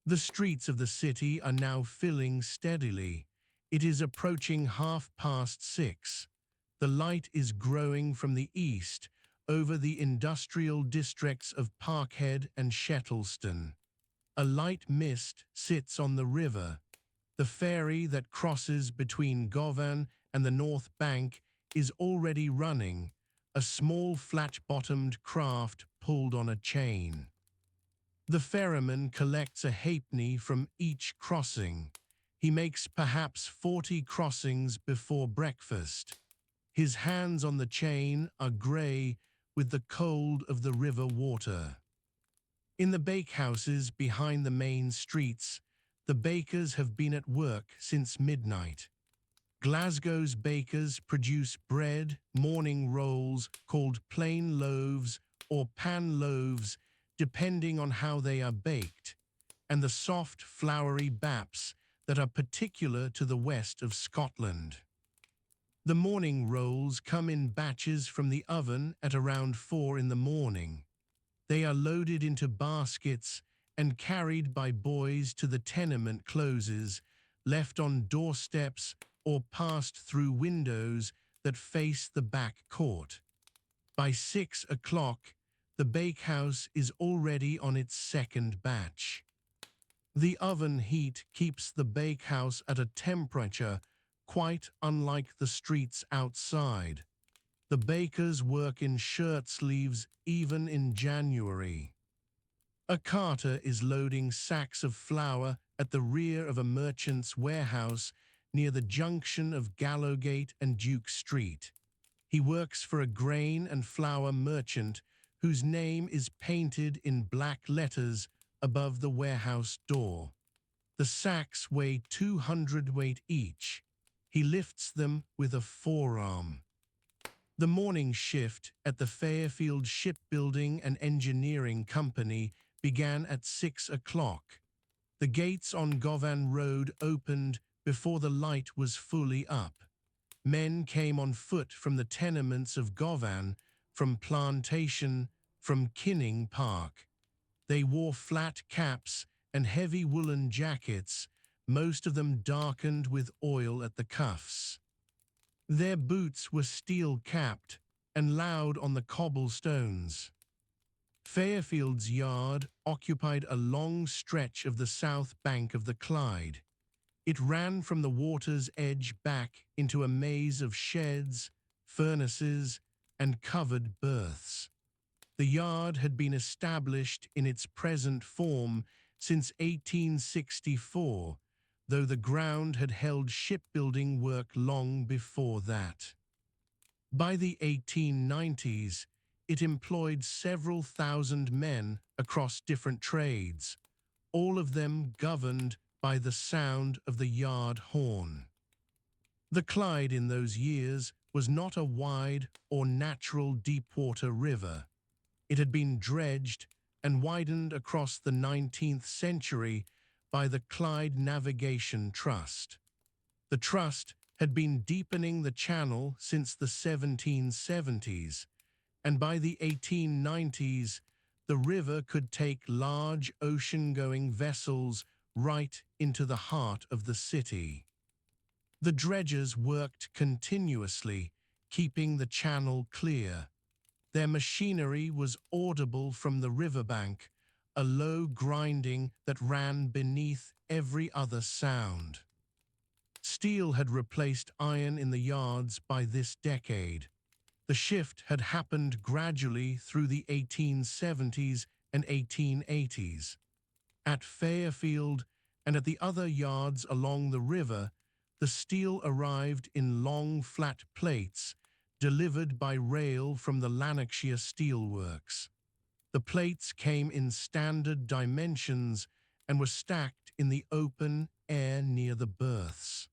The streets of the city are now filling steadily. It is approaching 6:30. The light is growing from the east over the industrial districts of Parkhead and Shettleston. A light mist sits on the river. The ferry that crosses between Govan and the North Bank is already running, a small flat-bottomed craft pulled on a chain. The ferryman collects a halfpenny from each crossing. He makes perhaps 40 crossings before breakfast. His hands on the chain are grey with the cold of the river water. In the bakehouses behind the main streets, the bakers have been at work since midnight. Glasgow's bakers produce bread, morning rolls called plain loaves or pan loaves, depending on how they are baked, and the soft, floury baps that are particular to the west of Scotland. The morning rolls come in batches from the oven at around 4 in the morning. They are loaded into baskets and carried by boys to the tenement closes, left on doorsteps or passed through windows that face the back court. By 6 o'clock, the bakehouse is already on its second batch. The oven heat keeps the bakehouse at a temperature quite unlike the streets outside. The bakers work in shirt sleeves even in January. A carter is loading sacks of flour at the rear of a merchant's warehouse near the junction of Gallowgate and Duke Street. He works for a grain and flour merchant whose name is painted in black letters above the warehouse door. The sacks weigh 200 weight each. He lifts them with a forearm. The morning shift at the Fairfield Shipbuilding and Engineering Company began at 6 o'clock. The gates on Govan Road opened before the light was fully up. Men came on foot from the tenements of Govan, from Plantation, from Kinning Park. They wore flat caps and heavy woolen jackets, most of them darkened with oil at the cuffs. Their boots were steel-capped and loud on the cobblestones. Fairfield's yard occupied a long stretch of the south bank of the Clyde. It ran from the water's edge back into a maze of sheds, furnaces, and covered berths. The yard had been established in its present form since 1864, though the ground had held shipbuilding work long before that. By the 1890s, it employed several thousand men across different trades, all of them governed by the sound of the yard horn. The Clyde in those years was not a wide or natural deep-water river. It had been dredged and widened across the 19th century by the Clyde Navigation Trust. The trust had been deepening the channel since the 1770s, and by the 1890s, the river could take large ocean-going vessels right into the heart of the city. The dredgers worked continuously, keeping the channel clear. Their machinery was audible from the riverbank, a low grinding that ran beneath every other sound. Steel had replaced iron in the yards by this decade. The shift had happened gradually through the 1870s and 1880s. At Fairfield and at the other yards along the river, the steel arrived in long flat plates delivered by rail from the Lanarkshire Steelworks. The plates came in standard dimensions and were stacked in the open air near the berths.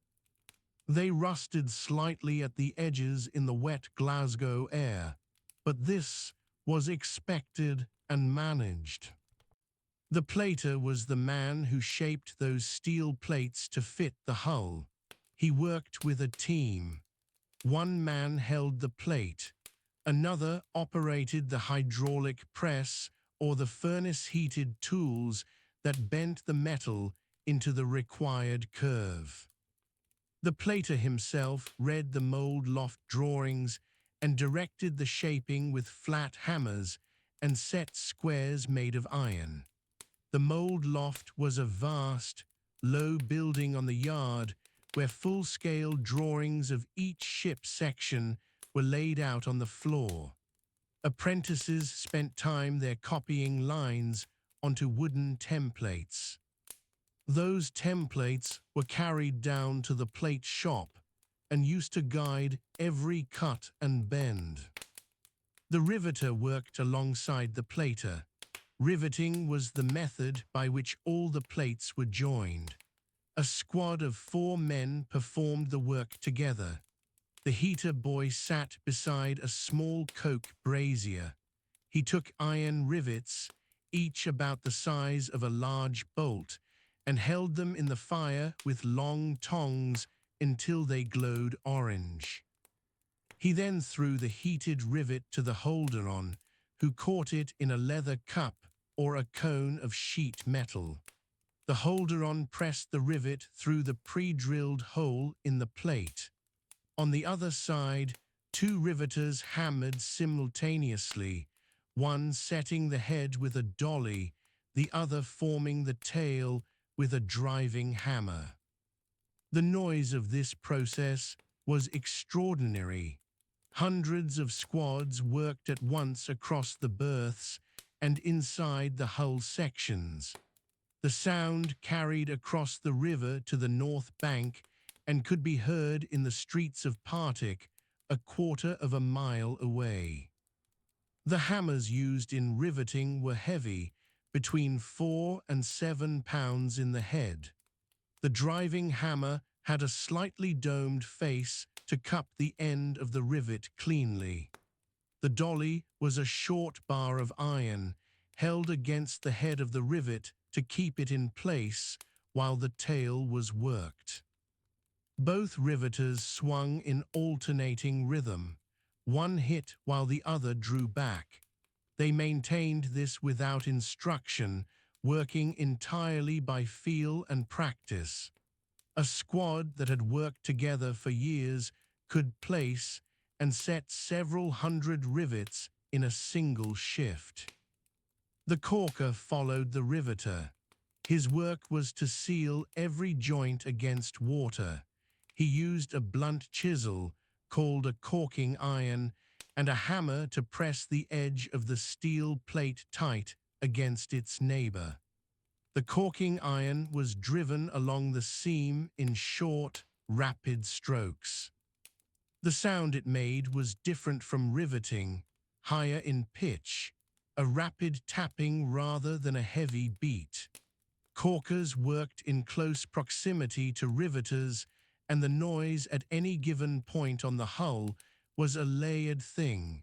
They rusted slightly at the edges in the wet Glasgow air, but this was expected and managed. The plater was the man who shaped those steel plates to fit the hull. He worked with a team. One man held the plate, another operated the hydraulic press or the furnace-heated tools that bent the metal into the required curve. The plater himself read the mold loft drawings and directed the shaping with flat hammers and set squares made of iron. The mold loft was a vast, low building on the yard where full-scale drawings of each ship section were laid out on the floor. Apprentices spent time there copying lines onto wooden templates. Those templates were carried down to the plate shop and used to guide every cut and bend. The riveter worked alongside the plater. Riveting was the method by which all the plates were joined. A squad of 4 men performed the work together. The heater boy sat beside a small coke brazier. He took iron rivets, each about the size of a large bolt, and held them in the fire with long tongs until they glowed orange. He then threw the heated rivet to the holder-on, who caught it in a leather cup or a cone of sheet metal. The holder-on pressed the rivet through the pre-drilled hole in the plate. On the other side, 2 riveters hammered simultaneously, one setting the head with a dolly, the other forming the tail with a driving hammer. The noise of this process was extraordinary. Hundreds of squads worked at once across the berths and inside the hull sections. The sound carried across the river to the north bank and could be heard in the streets of Partick, a quarter of a mile away. The hammers used in riveting were heavy, between 4 and 7 pounds in the head. The driving hammer had a slightly domed face to cup the end of the rivet cleanly. The dolly was a short bar of iron, held against the head of the rivet to keep it in place while the tail was worked. Both riveters swung in alternating rhythm. One hit while the other drew back. They maintained this without instruction, working entirely by feel and practice. A squad that had worked together for years could place and set several hundred rivets in a single shift. The caulker followed the riveter. His work was to seal every joint against water. He used a blunt chisel, called a caulking iron, and a hammer to press the edge of the steel plate tight against its neighbor. The caulking iron was driven along the seam in short, rapid strokes. The sound it made was different from riveting, higher in pitch, a rapid tapping rather than a heavy beat. Caulkers worked in close proximity to riveters, and the noise at any given point on the hull was a layered thing,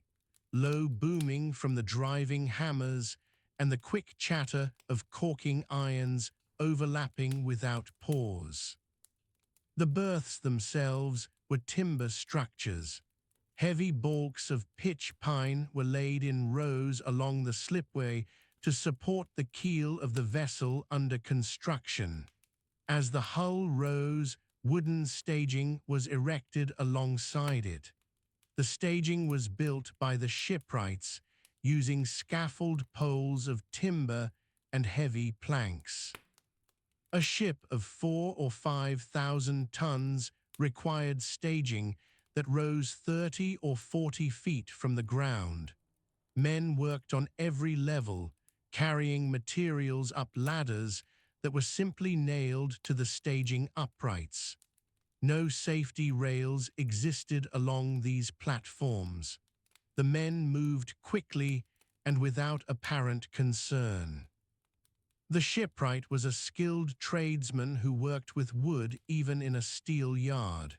low booming from the driving hammers and the quick chatter of caulking irons overlapping without pause. The berths themselves were timber structures. Heavy balks of pitch pine were laid in rows along the slipway to support the keel of the vessel under construction. As the hull rose, wooden staging was erected alongside it. The staging was built by the shipwrights using scaffold poles of timber and heavy planks. A ship of 4,000 or 5,000 tons required staging that rose 30 or 40 feet from the ground. Men worked on every level, carrying materials up ladders that were simply nailed to the staging uprights. No safety rails existed along these platforms. The men moved quickly and without apparent concern. The shipwright was a skilled tradesman who worked with wood even in a steel yard.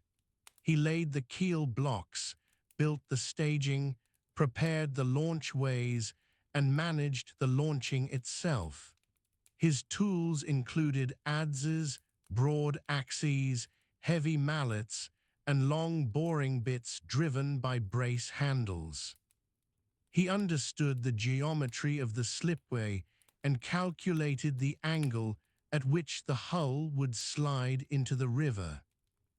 He laid the keel blocks, built the staging, prepared the launchways, and managed the launching itself. His tools included adzes, broad axes, heavy mallets, and long boring bits driven by brace handles. He understood the geometry of the slipway and calculated the angle at which the hull would slide into the river.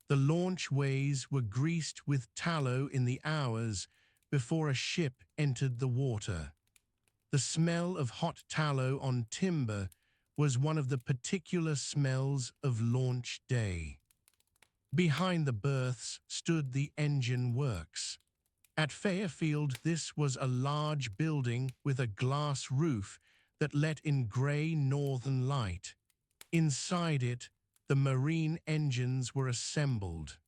The launchways were greased with tallow in the hours before a ship entered the water. The smell of hot tallow on timber was one of the particular smells of launch day. Behind the berths stood the engine works. At Fairfield, this was a large building with a glass roof that let in grey northern light. Inside it, the marine engines were assembled.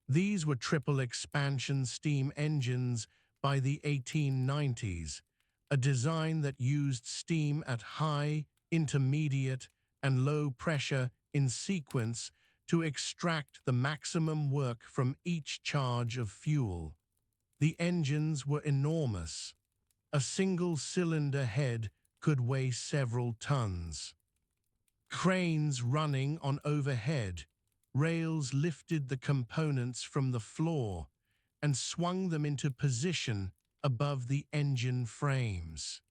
These were triple expansion steam engines by the 1890s, a design that used steam at high, intermediate, and low pressure in sequence to extract the maximum work from each charge of fuel. The engines were enormous. A single cylinder head could weigh several tons. Cranes running on overhead, rails lifted the components from the floor and swung them into position above the engine frames.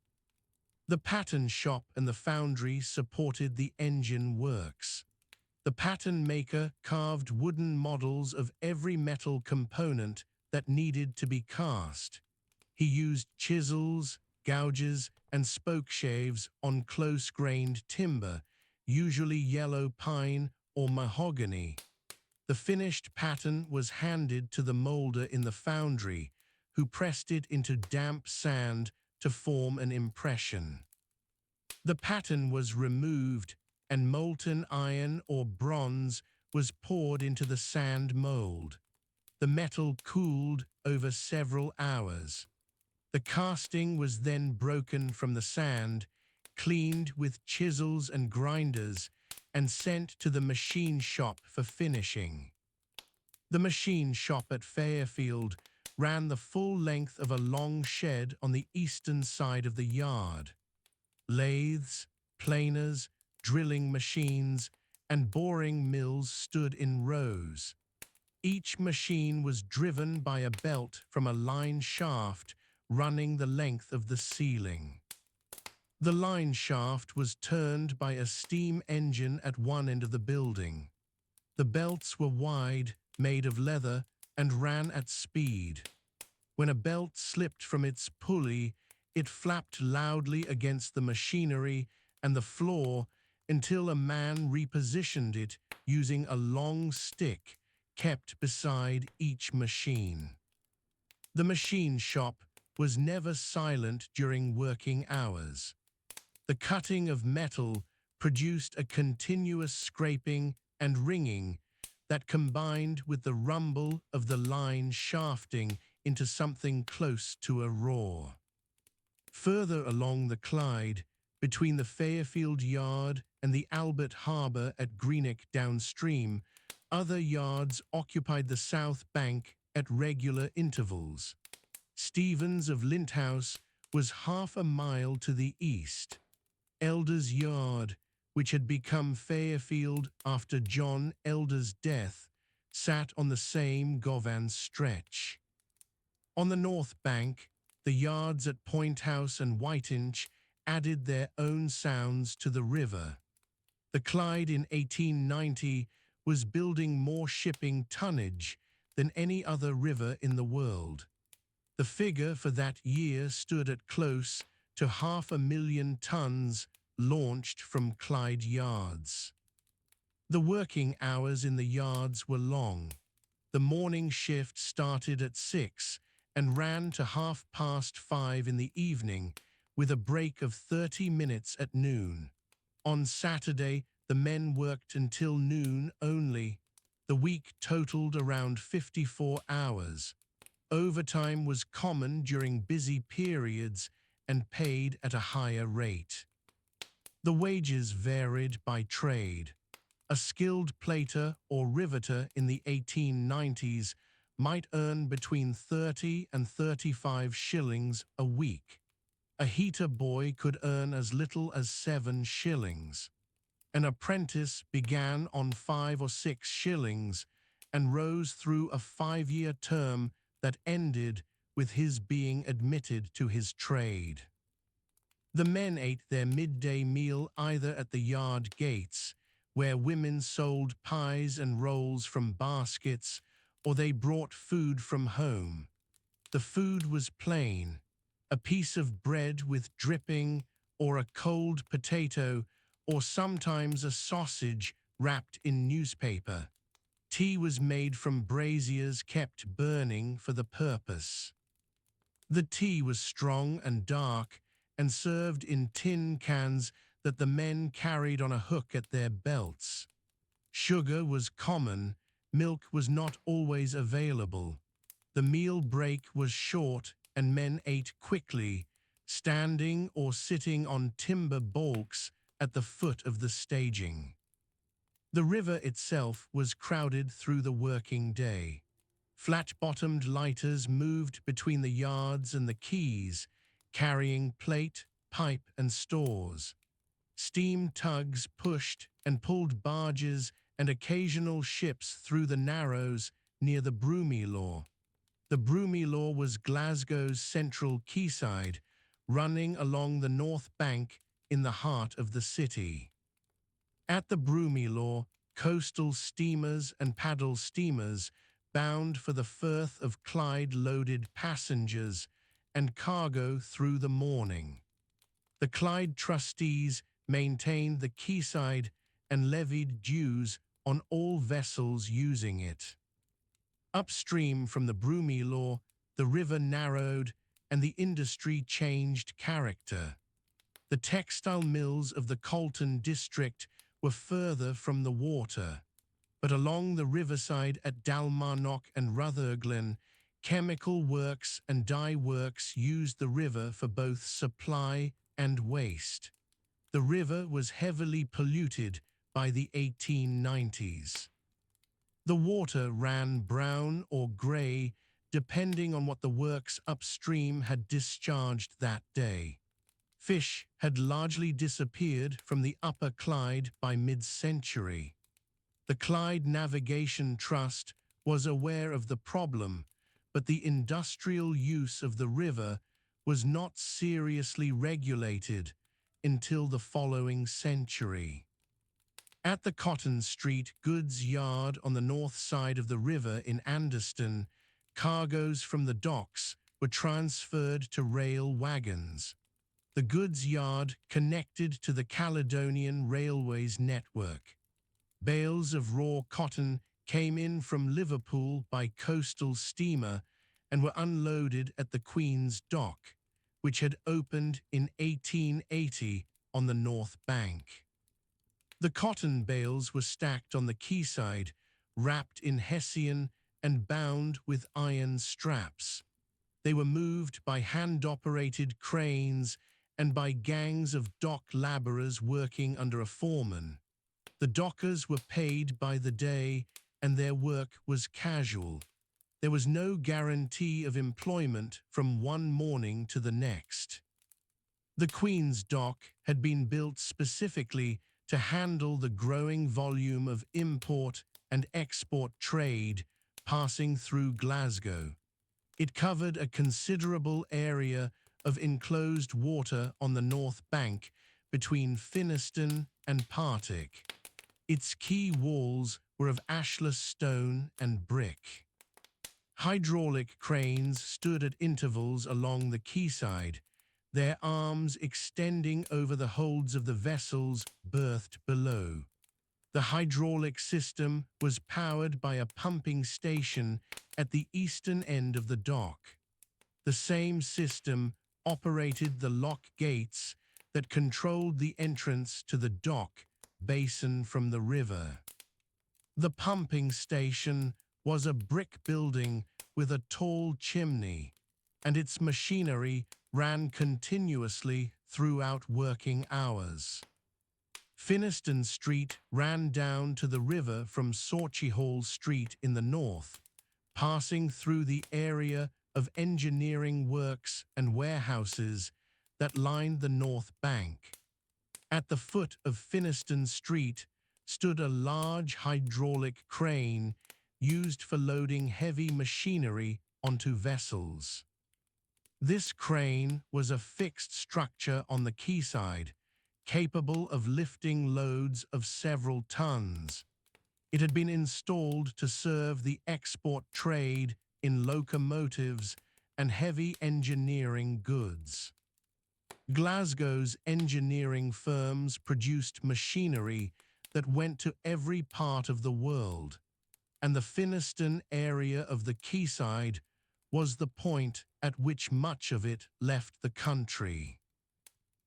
The pattern shop and the foundry supported the engine works. The pattern maker carved wooden models of every metal component that needed to be cast. He used chisels, gouges, and spokeshaves on close-grained timber, usually yellow pine or mahogany. The finished pattern was handed to the molder in the foundry, who pressed it into damp sand to form an impression. The pattern was removed, and molten iron or bronze was poured into the sand mold. The metal cooled over several hours. The casting was then broken from the sand, cleaned with chisels and grinders, and sent to the machine shop for finishing. The machine shop at Fairfield ran the full length of a long shed on the eastern side of the yard. Lathes, planers, drilling machines, and boring mills stood in rows. Each machine was driven by a belt from a line shaft running the length of the ceiling. The line shaft was turned by a steam engine at one end of the building. The belts were wide, made of leather, and ran at speed. When a belt slipped from its pulley, it flapped loudly against the machinery and the floor until a man repositioned it using a long stick kept beside each machine. The machine shop was never silent during working hours. The cutting of metal produced a continuous scraping and ringing that combined with the rumble of the line shafting into something close to a roar. Further along the Clyde, between the Fairfield Yard and the Albert Harbour at Greenock downstream, other yards occupied the south bank at regular intervals. Stevens of Linthouse was half a mile to the east. Elder's Yard, which had become Fairfield after John Elder's death, sat on the same Govan stretch. On the north bank, the yards at Point House and Whiteinch added their own sounds to the river. The Clyde in 1890 was building more shipping tonnage than any other river in the world. The figure for that year stood at close to 500,000 tons launched from Clyde yards. The working hours in the yards were long. The morning shift started at 6 and ran to 5:30 in the evening, with a break of 30 minutes at noon. On Saturday, the men worked until noon only. The week totaled around 54 hours. Overtime was common during busy periods and paid at a higher rate. The wages varied by trade. A skilled plater or riveter in the 1890s might earn between 30 and 35 shillings a week. A heater boy could earn as little as 7 shillings. An apprentice began on 5 or 6 shillings and rose through a 5-year term that ended with his being admitted to his trade. The men ate their midday meal either at the yard gates, where women sold pies and rolls from baskets, or they brought food from home. The food was plain: a piece of bread with dripping, or a cold potato, or sometimes a sausage wrapped in newspaper. Tea was made from braziers kept burning for the purpose. The tea was strong and dark and served in tin cans that the men carried on a hook at their belts. Sugar was common, milk was not always available. The meal break was short and men ate quickly, standing or sitting on timber balks at the foot of the staging. The river itself was crowded through the working day. Flat-bottomed lighters moved between the yards and the quays, carrying plate, pipe, and stores. Steam tugs pushed and pulled barges and occasional ships through the narrows near the Broomielaw. The Broomielaw was Glasgow's central quayside, running along the north bank in the heart of the city. At the Broomielaw, coastal steamers and paddle steamers bound for the Firth of Clyde loaded passengers and cargo through the morning. The Clyde trustees maintained the quayside and levied dues on all vessels using it. Upstream from the Broomielaw, the river narrowed and the industry changed character. The textile mills of the Colton district were further from the water, but along the riverside at Dalmarnock and Rutherglen, chemical works and dye works used the river for both supply and waste. The river was heavily polluted by the 1890s. The water ran brown or grey, depending on what the works upstream had discharged that day. Fish had largely disappeared from the Upper Clyde by mid-century. The Clyde Navigation Trust was aware of the problem, but the industrial use of the river was not seriously regulated until the following century. At the Cotton Street goods yard on the north side of the river in Anderston, cargoes from the docks were transferred to rail wagons. The goods yard connected to the Caledonian Railways network. Bales of raw cotton came in from Liverpool by coastal steamer and were unloaded at the Queen's Dock, which had opened in 1880 on the north bank. The cotton bales were stacked on the quayside, wrapped in hessian and bound with iron straps. They were moved by hand-operated cranes and by gangs of dock labourers working under a foreman. The dockers were paid by the day, and their work was casual. There was no guarantee of employment from one morning to the next. The Queen's Dock had been built specifically to handle the growing volume of import and export trade passing through Glasgow. It covered a considerable area of enclosed water on the north bank between Finnieston and Partick. Its quay walls were of ashless stone and brick. Hydraulic cranes stood at intervals along the quayside, their arms extending over the holds of the vessels berthed below. The hydraulic system was powered by a pumping station at the eastern end of the dock. The same system operated the lock gates that controlled the entrance to the dock basin from the river. The pumping station was a brick building with a tall chimney, and its machinery ran continuously throughout working hours. Finnieston Street ran down to the river from Sauchiehall Street in the north, passing through the area of engineering works and warehouses that lined the north bank. At the foot of Finnieston Street stood a large hydraulic crane used for loading heavy machinery onto vessels. This crane was a fixed structure on the quayside, capable of lifting loads of several tons. It had been installed to serve the export trade in locomotives and heavy engineering goods. Glasgow's engineering firms produced machinery that went to every part of the world, and the Finnieston area of the quayside was the point at which much of it left the country.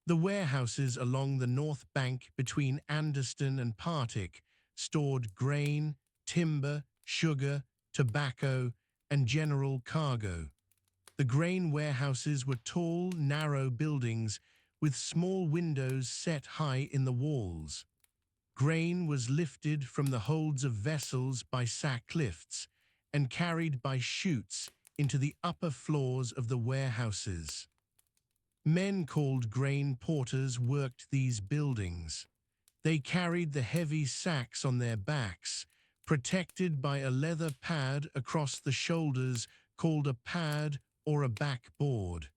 The warehouses along the north bank between Anderston and Partick stored grain, timber, sugar, tobacco, and general cargo. The grain warehouses were tall, narrow buildings with small windows set high in the walls. Grain was lifted from the holds of vessels by sack lifts and carried by chutes into the upper floors of the warehouses. Men called grain porters worked these buildings. They carried the heavy sacks on their backs, protected by a leather pad across the shoulders called a pad or a backboard.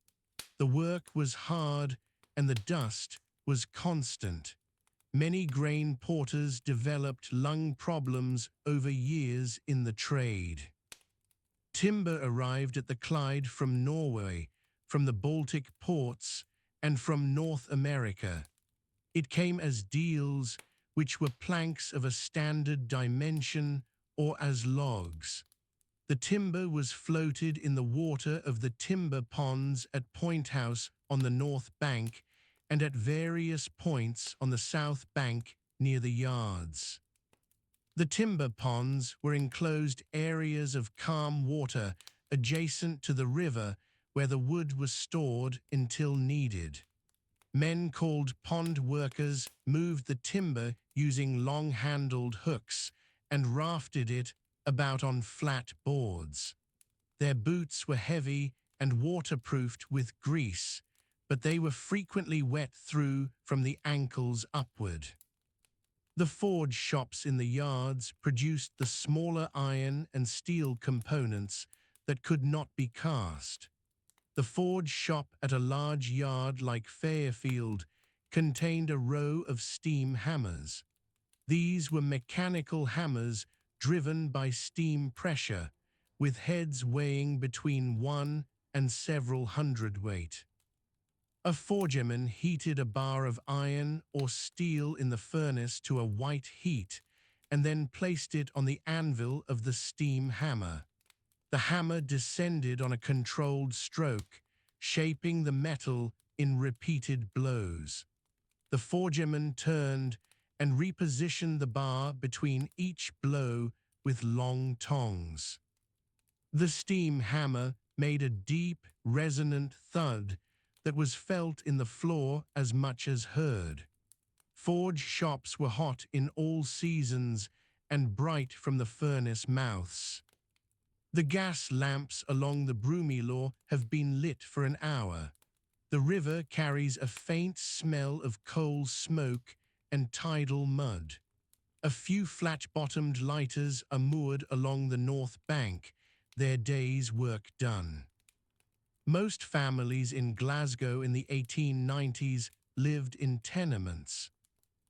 The work was hard and the dust was constant. Many grain porters developed lung problems over years in the trade. Timber arrived at the Clyde from Norway, from the Baltic ports, and from North America. It came as deals, which were planks of a standard dimension, or as logs. The timber was floated in the water of the timber ponds at Point House on the north bank and at various points on the south bank near the yards. The timber ponds were enclosed areas of calm water adjacent to the river where the wood was stored until needed. Men called pond workers moved the timber using long-handled hooks and rafted it about on flat boards. Their boots were heavy and waterproofed with grease, but they were frequently wet through from the ankles upward. The forge shops in the yards produced the smaller iron and steel components that could not be cast. The forge shop at a large yard like Fairfield contained a row of steam hammers. These were mechanical hammers driven by steam pressure, with heads weighing between 1 and several hundredweight. A forgeman heated a bar of iron or steel in the furnace to a white heat and then placed it on the anvil of the steam hammer. The hammer descended on a controlled stroke, shaping the metal in repeated blows. The forgeman turned and repositioned the bar between each blow with long tongs. The steam hammer made a deep, resonant thud that was felt in the floor as much as heard. Forge shops were hot in all seasons and bright from the furnace mouths. The gas lamps along the Broomielaw have been lit for an hour. The river carries a faint smell of coal smoke and tidal mud. A few flat-bottomed lighters are moored along the north bank, their day's work done. Most families in Glasgow in the 1890s lived in tenements.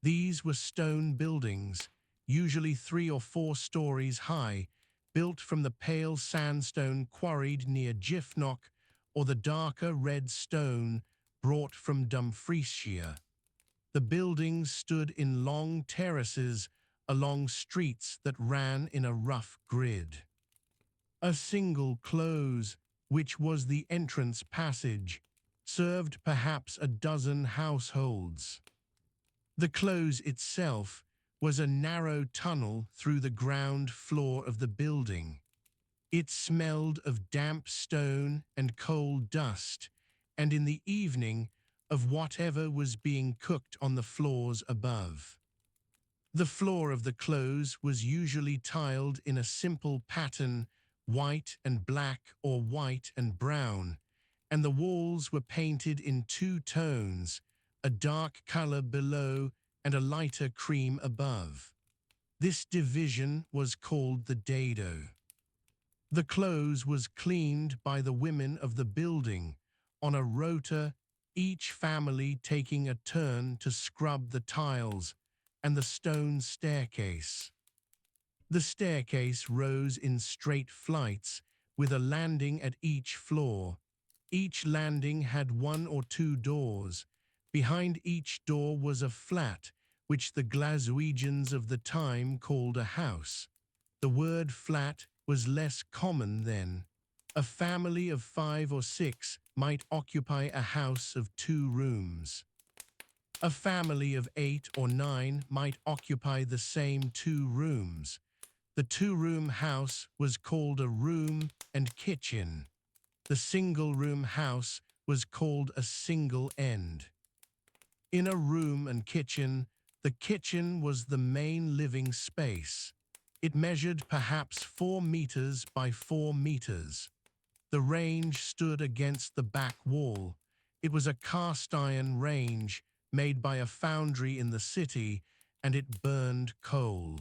These were stone buildings, usually 3 or 4 stories high, built from the pale sandstone quarried near Giffnock or the darker red stone brought from Dumfriesshire. The buildings stood in long terraces along streets that ran in a rough grid. A single close, which was the entrance passage, served perhaps a dozen households. The close itself was a narrow tunnel through the ground floor of the building. It smelled of damp stone and coal dust, and in the evening of whatever was being cooked on the floors above. The floor of the close was usually tiled in a simple pattern, white and black or white and brown, and the walls were painted in 2 tones, a dark color below and a lighter cream above. This division was called the dado. The close was cleaned by the women of the building on a rota, each family taking a turn to scrub the tiles and the stone staircase. The staircase rose in straight flights with a landing at each floor. Each landing had 1 or 2 doors. Behind each door was a flat, which the Glaswegians of the time called a house. The word flat was less common then. A family of 5 or 6 might occupy a house of 2 rooms. A family of 8 or 9 might occupy the same 2 rooms. The 2-room house was called a room and kitchen. The single-room house was called a single end. In a room and kitchen, the kitchen was the main living space. It measured perhaps 4 meters by 4 meters. The range stood against the back wall. It was a cast-iron range made by a foundry in the city, and it burned coal.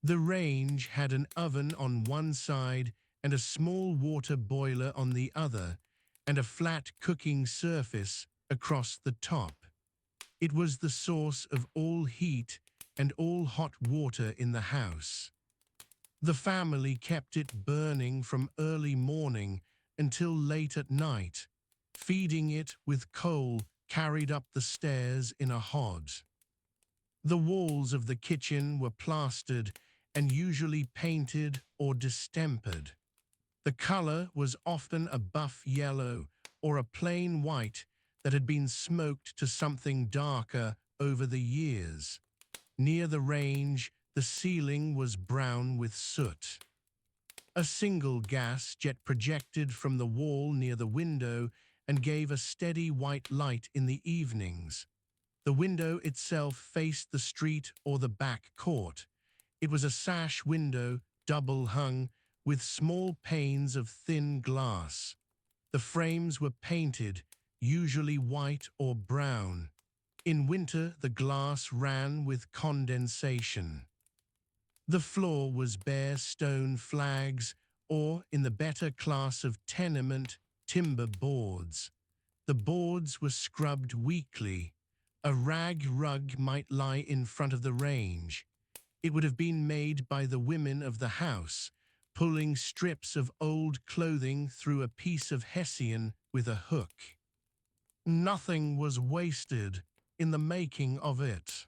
The range had an oven on one side and a small water boiler on the other, and a flat cooking surface across the top. It was the source of all heat and all hot water in the house. The family kept it burning from early morning until late at night, feeding it with coal carried up the stairs in a hod. The walls of the kitchen were plastered and usually painted or distempered. The color was often a buff yellow or a plain white that had been smoked to something darker over the years. Near the range, the ceiling was brown with soot. A single gas jet projected from the wall near the window and gave a steady white light in the evenings. The window itself faced the street or the back court. It was a sash window, double-hung, with small panes of thin glass. The frames were painted, usually white or brown. In winter, the glass ran with condensation. The floor was bare stone flags, or, in the better class of tenement, timber boards. The boards were scrubbed weekly. A rag rug might lie in front of the range. It would have been made by the women of the house, pulling strips of old clothing through a piece of hessian with a hook. Nothing was wasted in the making of it.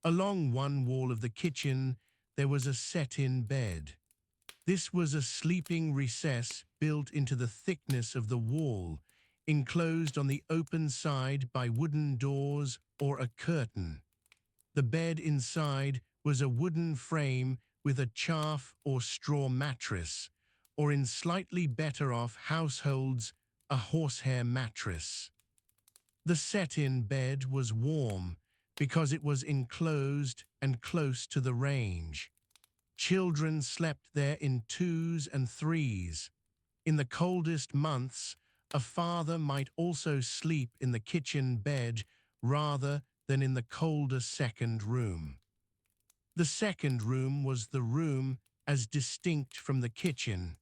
Along one wall of the kitchen, there was a set-in bed. This was a sleeping recess built into the thickness of the wall, enclosed on the open side by wooden doors or a curtain. The bed inside was a wooden frame with a chaff or straw mattress, or in slightly better off households, a horsehair mattress. The set-in bed was warm because it was enclosed and close to the range. Children slept there in twos and threes. In the coldest months, a father might also sleep in the kitchen bed rather than in the colder second room. The second room was the room as distinct from the kitchen.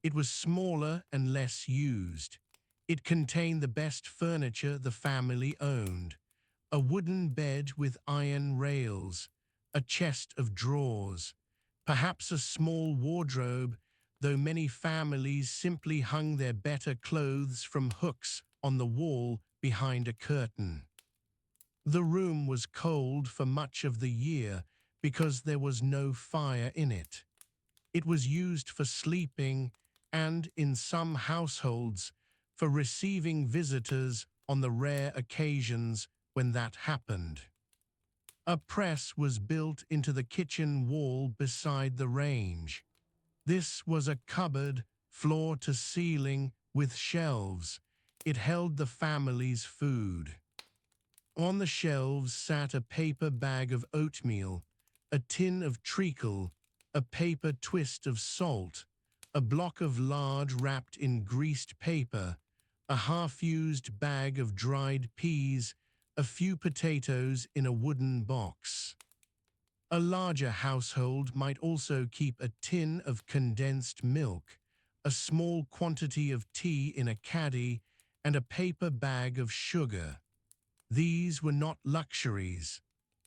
It was smaller and less used. It contained the best furniture the family owned: a wooden bed with iron rails, a chest of drawers, perhaps a small wardrobe, though many families simply hung their better clothes from hooks on the wall behind a curtain. The room was cold for much of the year because there was no fire in it. It was used for sleeping and, in some households, for receiving visitors on the rare occasions when that happened. A press was built into the kitchen wall beside the range. This was a cupboard, floor to ceiling, with shelves. It held the family's food. On the shelves sat a paper bag of oatmeal, a tin of treacle, a paper twist of salt, a block of lard wrapped in greased paper, a half-used bag of dried peas, a few potatoes in a wooden box. A larger household might also keep a tin of condensed milk, a small quantity of tea in a caddy, and a paper bag of sugar. These were not luxuries.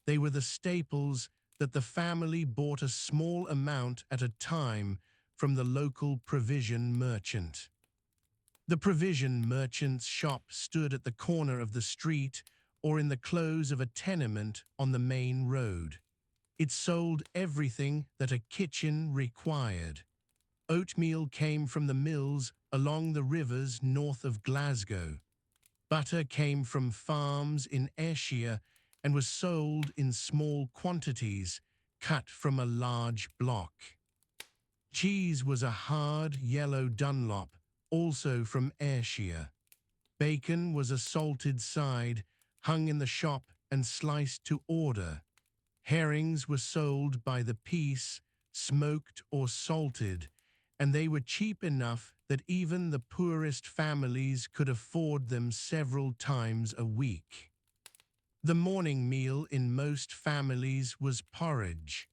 They were the staples that the family bought a small amount at a time from the local provision merchant. The provision merchant's shop stood at the corner of the street or in the close of a tenement on the main road. It sold everything that a kitchen required. Oatmeal came from the mills along the rivers north of Glasgow. Butter came from farms in Ayrshire and was sold in small quantities, cut from a large block. Cheese was a hard yellow Dunlop, also from Ayrshire. Bacon was a salted side, hung in the shop and sliced to order. Herrings were sold by the piece, smoked or salted, and they were cheap enough that even the poorest families could afford them several times a week. The morning meal in most families was porridge.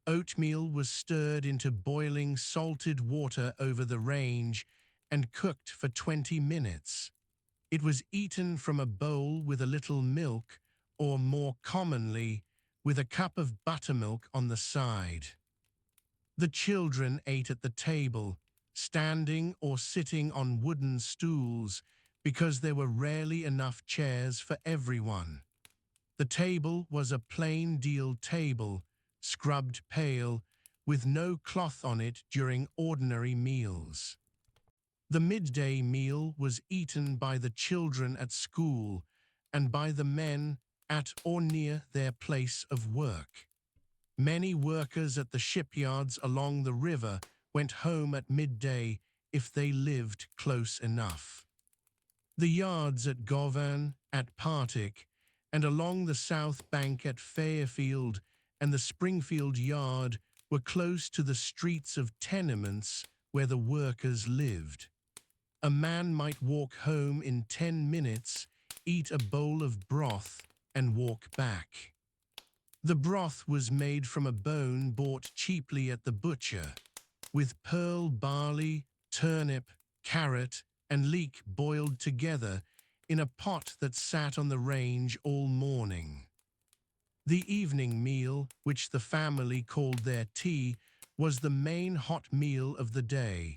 Oatmeal was stirred into boiling salted water over the range and cooked for 20 minutes. It was eaten from a bowl with a little milk, or more commonly, with a cup of buttermilk on the side. The children ate at the table, standing or sitting on wooden stools, because there were rarely enough chairs for everyone. The table was a plain deal table, scrubbed pale, with no cloth on it during ordinary meals. The midday meal was eaten by the children at school and by the men at or near their place of work. Many workers at the shipyards along the river went home at midday if they lived close enough. The yards at Govan, at Partick, and along the south bank at Fairfield and the Springfield Yard were close to the streets of tenements where the workers lived. A man might walk home in 10 minutes, eat a bowl of broth, and walk back. The broth was made from a bone bought cheaply at the butcher, with pearl barley, turnip, carrot, and leek boiled together in a pot that sat on the range all morning. The evening meal, which the family called their tea, was the main hot meal of the day.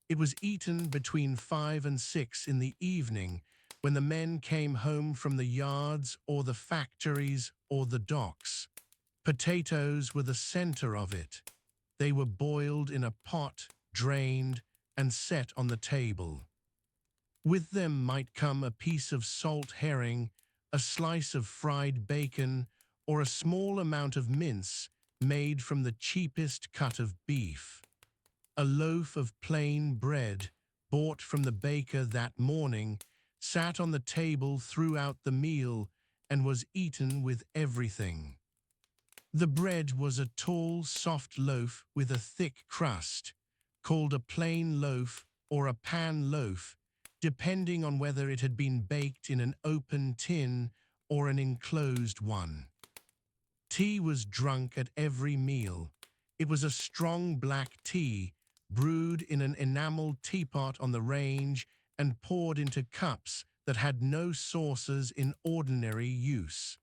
It was eaten between 5 and 6 in the evening, when the men came home from the yards or the factories or the docks. Potatoes were the center of it. They were boiled in a pot, drained, and set on the table. With them might come a piece of salt herring, a slice of fried bacon, or a small amount of mince made from the cheapest cut of beef. A loaf of plain bread, bought from the baker that morning, sat on the table throughout the meal and was eaten with everything. The bread was a tall, soft loaf with a thick crust, called a plain loaf or a pan loaf, depending on whether it had been baked in an open tin or an enclosed one. Tea was drunk at every meal. It was a strong black tea, brewed in an enameled teapot on the range and poured into cups that had no saucers in ordinary use.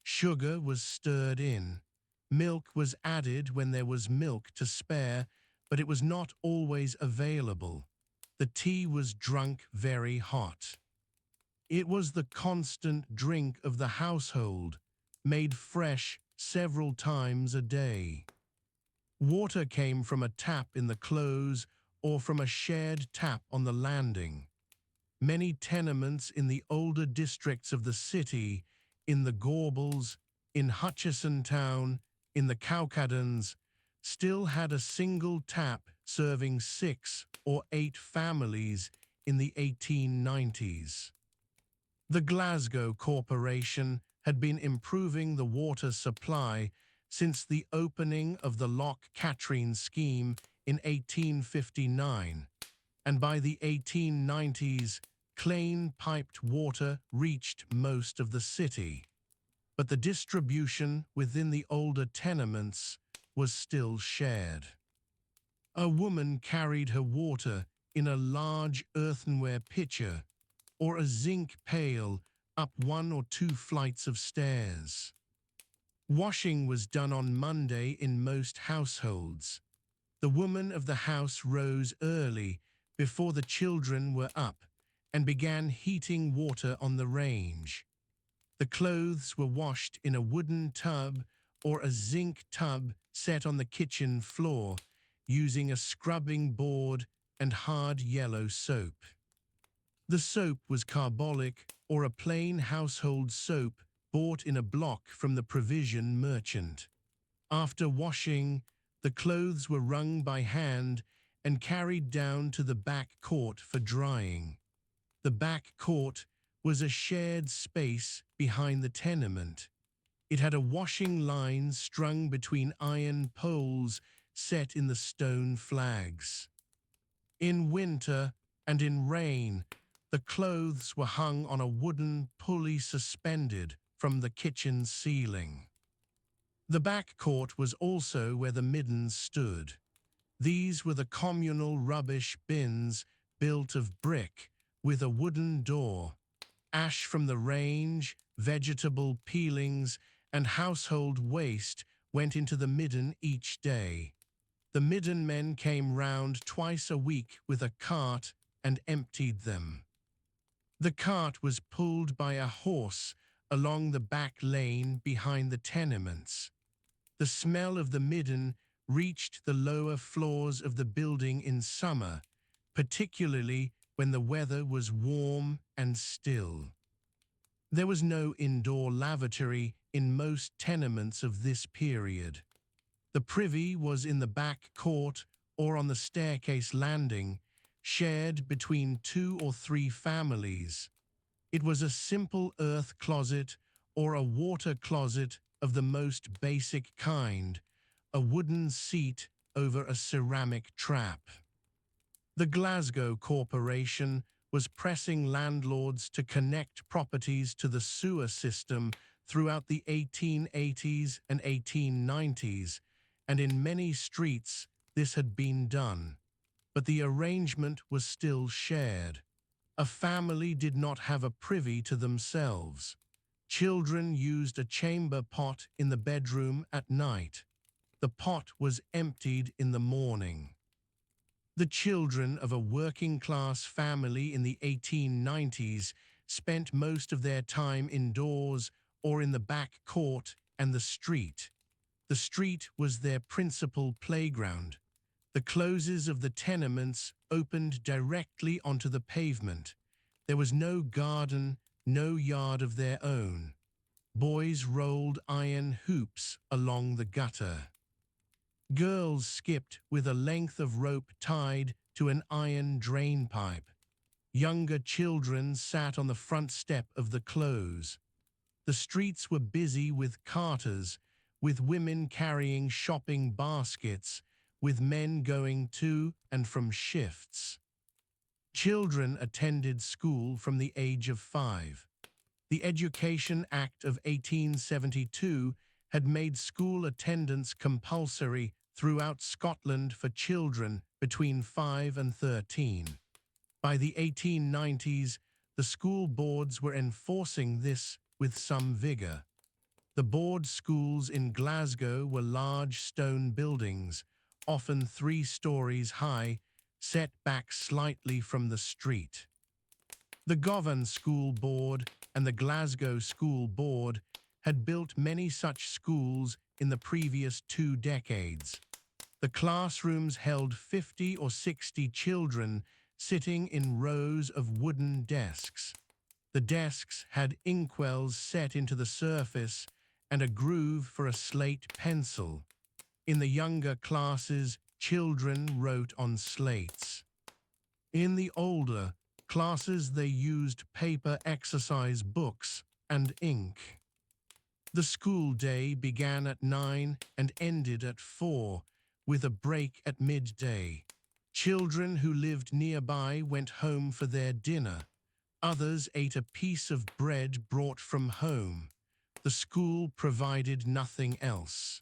Sugar was stirred in. Milk was added when there was milk to spare, but it was not always available. The tea was drunk very hot. It was the constant drink of the household, made fresh several times a day. Water came from a tap in the close or from a shared tap on the landing. Many tenements in the older districts of the city, in the Gorbals, in Hutchison Town, in the Cowcaddens, still had a single tap serving 6 or 8 families in the 1890s. The Glasgow Corporation had been improving the water supply since the opening of the Loch Katrine scheme in 1859, and by the 1890s, clean piped water reached most of the city. But the distribution within the older tenements was still shared. A woman carried her water in a large earthenware pitcher or a zinc pail up 1 or 2 flights of stairs. Washing was done on Monday in most households. The woman of the house rose early, before the children were up, and began heating water on the range. The clothes were washed in a wooden tub or a zinc tub set on the kitchen floor, using a scrubbing board and hard yellow soap. The soap was carbolic or a plain household soap bought in a block from the provision merchant. After washing, the clothes were wrung by hand and carried down to the back court for drying. The back court was a shared space behind the tenement. It had a washing line strung between iron poles set in the stone flags. In winter and in rain, the clothes were hung on a wooden pulley suspended from the kitchen ceiling. The back court was also where the middens stood. These were the communal rubbish bins built of brick with a wooden door. Ash from the range, vegetable peelings, and household waste went into the midden each day. The midden men came round twice a week with a cart and emptied them. The cart was pulled by a horse along the back lane behind the tenements. The smell of the midden reached the lower floors of the building in summer, particularly when the weather was warm and still. There was no indoor lavatory in most tenements of this period. The privy was in the back court or on the staircase landing, shared between 2 or 3 families. It was a simple earth closet or a water closet of the most basic kind, a wooden seat over a ceramic trap. The Glasgow Corporation was pressing landlords to connect properties to the sewer system throughout the 1880s and 1890s, and in many streets this had been done. But the arrangement was still shared. A family did not have a privy to themselves. Children used a chamber pot in the bedroom at night. The pot was emptied in the morning. The children of a working-class family in the 1890s spent most of their time indoors or in the back court and the street. The street was their principal playground. The closes of the tenements opened directly onto the pavement. There was no garden, no yard of their own. Boys rolled iron hoops along the gutter. Girls skipped with a length of rope tied to an iron drain pipe. Younger children sat on the front step of the close. The streets were busy with carters, with women carrying shopping baskets, with men going to and from shifts. Children attended school from the age of 5. The Education Act of 1872 had made school attendance compulsory throughout Scotland for children between 5 and 13. By the 1890s, the school boards were enforcing this with some vigour. The board schools in Glasgow were large stone buildings, often 3 stories high, set back slightly from the street. The Govan School Board and the Glasgow School Board had built many such schools in the previous 2 decades. The classrooms held 50 or 60 children sitting in rows of wooden desks. The desks had inkwells set into the surface and a groove for a slate pencil. In the younger classes, children wrote on slates. In the older classes, they used paper exercise books and ink. The school day began at 9 and ended at 4, with a break at midday. Children who lived nearby went home for their dinner. Others ate a piece of bread brought from home. The school provided nothing else.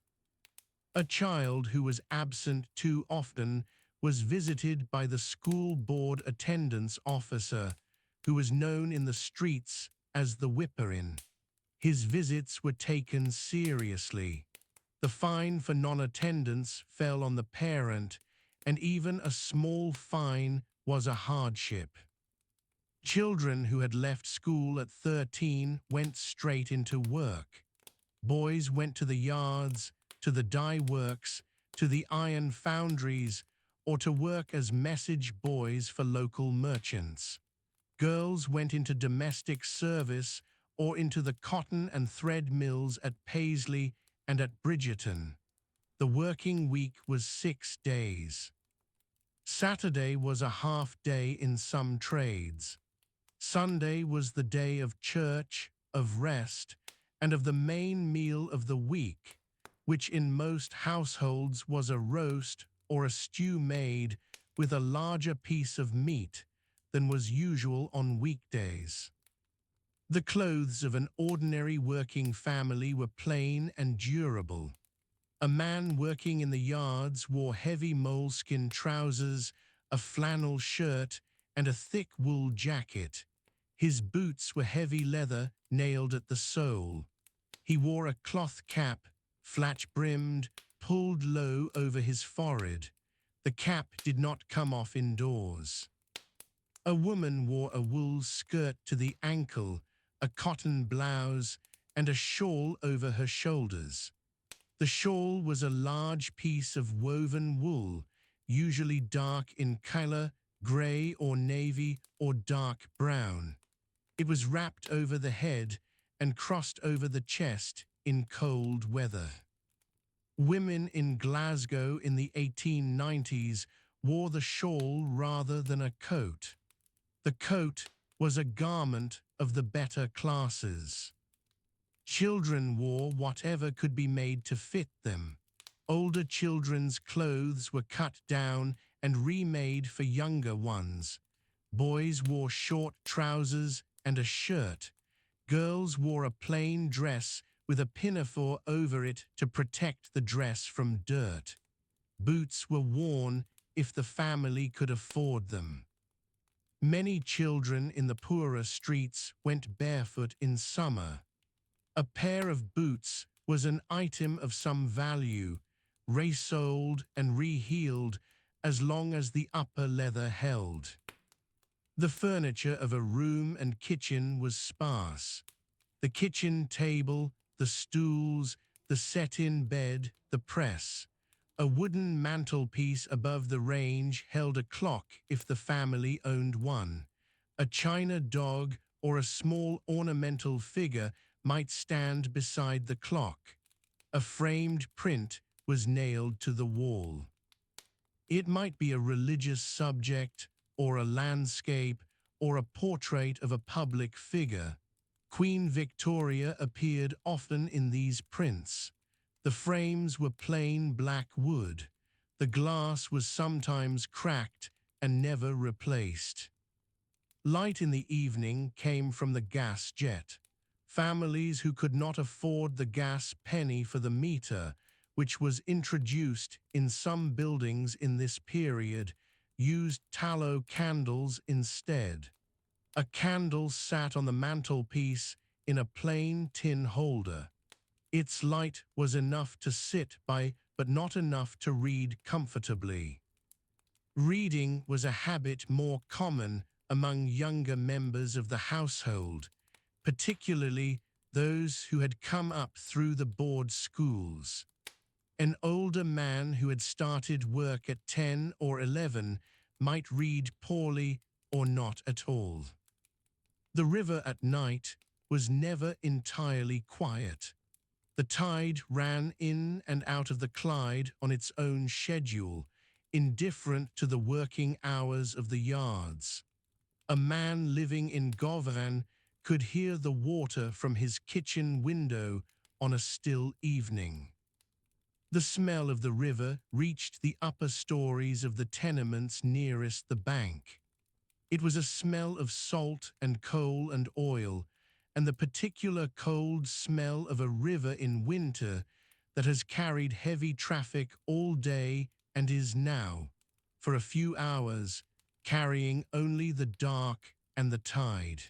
A child who was absent too often was visited by the school board attendance officer, who was known in the streets as the whipper-in. His visits were taken seriously. The fine for non-attendance fell on the parent, and even a small fine was a hardship. Children who had left school at 13 went straight into work. Boys went to the yards, to the dye works, to the iron foundries, or to work as message boys for local merchants. Girls went into domestic service or into the cotton and thread mills at Paisley and at Bridgerton. The working week was 6 days. Saturday was a half day in some trades. Sunday was the day of church, of rest, and of the main meal of the week, which in most households was a roast or a stew made with a larger piece of meat than was usual on weekdays. The clothes of an ordinary working family were plain and durable. A man working in the yards wore heavy moleskin trousers, a flannel shirt, and a thick wool jacket. His boots were heavy leather, nailed at the sole. He wore a cloth cap, flat-brimmed, pulled low over his forehead. The cap did not come off indoors. A woman wore a wool skirt to the ankle, a cotton blouse, and a shawl over her shoulders. The shawl was a large piece of woven wool, usually dark in color, gray or navy or dark brown. It was wrapped over the head and crossed over the chest in cold weather. Women in Glasgow in the 1890s wore the shawl rather than a coat. The coat was a garment of the better classes. Children wore whatever could be made to fit them. Older children's clothes were cut down and remade for younger ones. Boys wore short trousers and a shirt. Girls wore a plain dress with a pinafore over it to protect the dress from dirt. Boots were worn if the family could afford them. Many children in the poorer streets went barefoot in summer. A pair of boots was an item of some value, resoled and reheeled as long as the upper leather held. The furniture of a room and kitchen was sparse. The kitchen table, the stools, the set-in bed, the press. A wooden mantelpiece above the range held a clock if the family owned one. A china dog or a small ornamental figure might stand beside the clock. A framed print was nailed to the wall. It might be a religious subject, or a landscape, or a portrait of a public figure. Queen Victoria appeared often in these prints. The frames were plain black wood. The glass was sometimes cracked and never replaced. Light in the evening came from the gas jet. Families who could not afford the gas penny for the meter, which was introduced in some buildings in this period, used tallow candles instead. A candle sat on the mantelpiece in a plain tin holder. Its light was enough to sit by, but not enough to read comfortably. Reading was a habit more common among younger members of the household, particularly those who had come up through the board schools. An older man who had started work at 10 or 11 might read poorly or not at all. The river at night was never entirely quiet. The tide ran in and out of the Clyde on its own schedule, indifferent to the working hours of the yards. A man living in Glasgow could hear the water from his kitchen window on a still evening. The smell of the river reached the upper stories of the tenements nearest the bank. It was a smell of salt and coal and oil, and the particular cold smell of a river in winter that has carried heavy traffic all day and is now, for a few hours, carrying only the dark and the tide.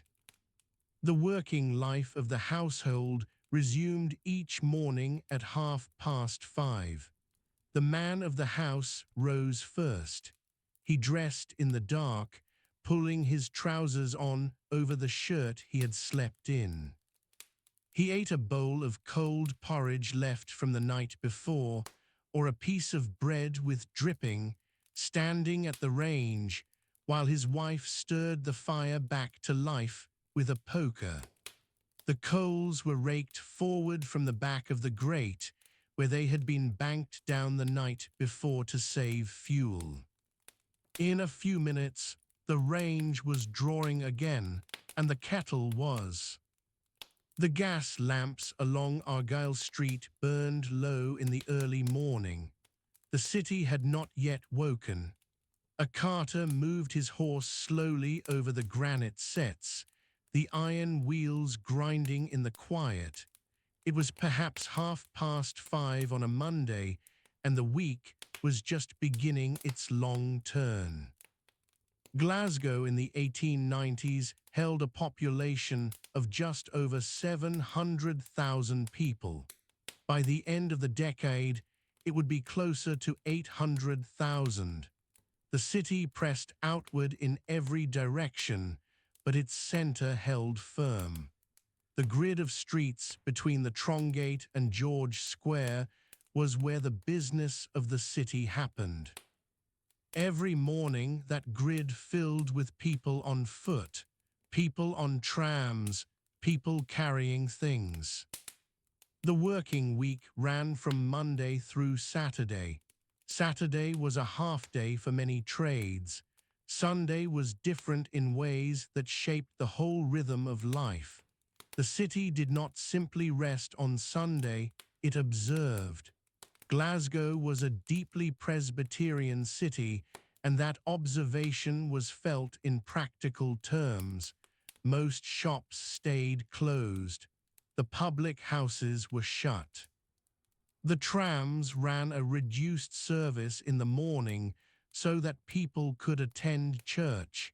The working life of the household resumed each morning at 5:30. The man of the house rose first. He dressed in the dark, pulling his trousers on over the shirt he had slept in. He ate a bowl of cold porridge left from the night before, or a piece of bread with dripping, standing at the range, while his wife stirred the fire back to life with a poker. The coals were raked forward from the back of the grate, where they had been banked down the night before to save fuel. In a few minutes, the range was drawing again, and the kettle was. The gas lamps along Argyle Street burned low in the early morning. The city had not yet woken. A carter moved his horse slowly over the granite setts, the iron wheels grinding in the quiet. It was perhaps 5:30 on a Monday, and the week was just beginning its long turn. Glasgow in the 1890s held a population of just over 700,000 people. By the end of the decade, it would be closer to 800,000. The city pressed outward in every direction, but its center held firm. The grid of streets between the Trongate and George Square was where the business of the city happened. Every morning that grid filled with people on foot, people on trams, people carrying things. The working week ran from Monday through Saturday. Saturday was a half day for many trades. Sunday was different in ways that shaped the whole rhythm of life. The city did not simply rest on Sunday, it observed. Glasgow was a deeply Presbyterian city, and that observation was felt in practical terms. Most shops stayed closed. The public houses were shut. The trams ran a reduced service in the morning so that people could attend church,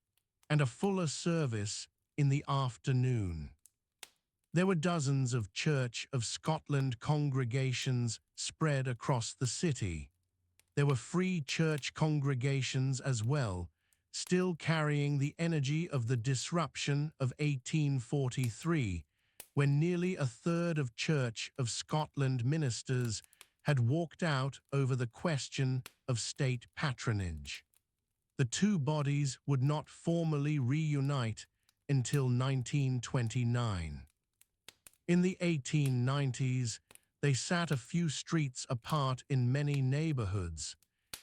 and a fuller service in the afternoon. There were dozens of Church of Scotland congregations spread across the city. There were free church congregations as well, still carrying the energy of the disruption of 1843, when nearly a third of Church of Scotland ministers had walked out over the question of state patronage. The two bodies would not formally reunite until 1929. In the 1890s, they sat a few streets apart in many neighborhoods,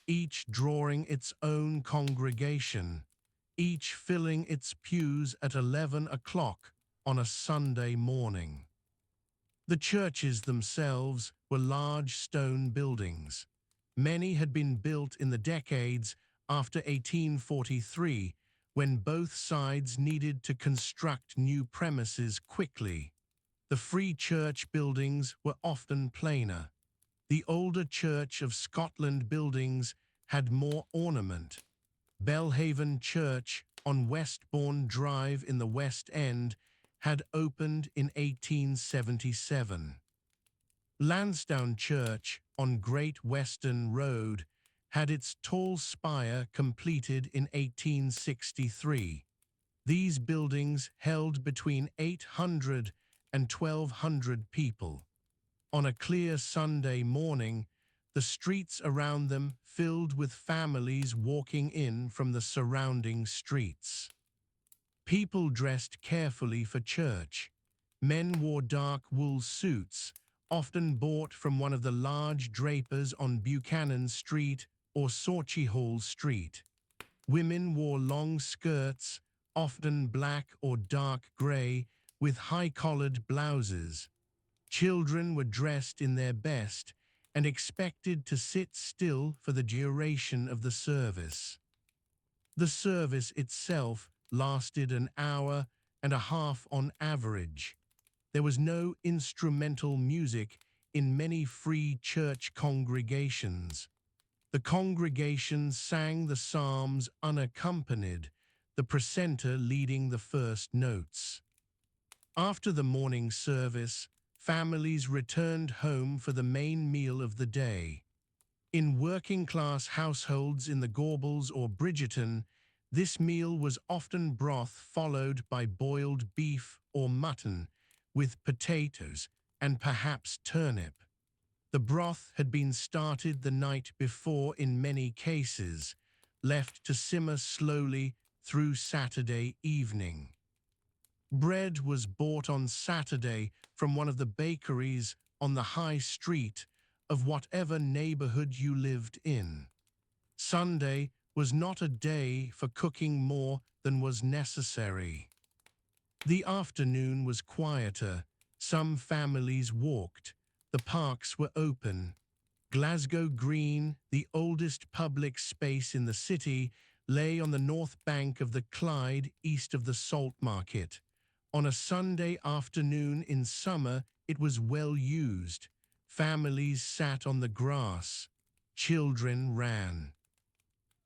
each drawing its own congregation, each filling its pews at 11 o'clock on a Sunday morning. The churches themselves were large stone buildings. Many had been built in the decades after 1843, when both sides needed to construct new premises quickly. The free church buildings were often plainer. The older Church of Scotland buildings had more ornament. Belhaven Church on Westbourne Drive in the West End had opened in 1877. Lansdowne Church on Great Western Road had its tall spire completed in 1863. These buildings held between 800 and 1,200 people. On a clear Sunday morning, the streets around them filled with families walking in from the surrounding streets. People dressed carefully for church. Men wore dark wool suits, often bought from one of the large drapers on Buchanan Street or Sauchiehall Street. Women wore long skirts, often black or dark grey, with high-collared blouses. Children were dressed in their best and expected to sit still for the duration of the service. The service itself lasted an hour and a half on average. There was no instrumental music in many free church congregations. The congregation sang the psalms unaccompanied, the precentor leading the first notes. After the morning service, families returned home for the main meal of the day. In working-class households in the Gorbals or Bridgerton, this meal was often broth followed by boiled beef or mutton, with potatoes and perhaps turnip. The broth had been started the night before in many cases, left to simmer slowly through Saturday evening. Bread was bought on Saturday from one of the bakeries on the high street of whatever neighborhood you lived in. Sunday was not a day for cooking more than was necessary. The afternoon was quieter. Some families walked. The parks were open. Glasgow Green, the oldest public space in the city, lay on the north bank of the Clyde east of the Salt Market. On a Sunday afternoon in summer, it was well used. Families sat on the grass. Children ran.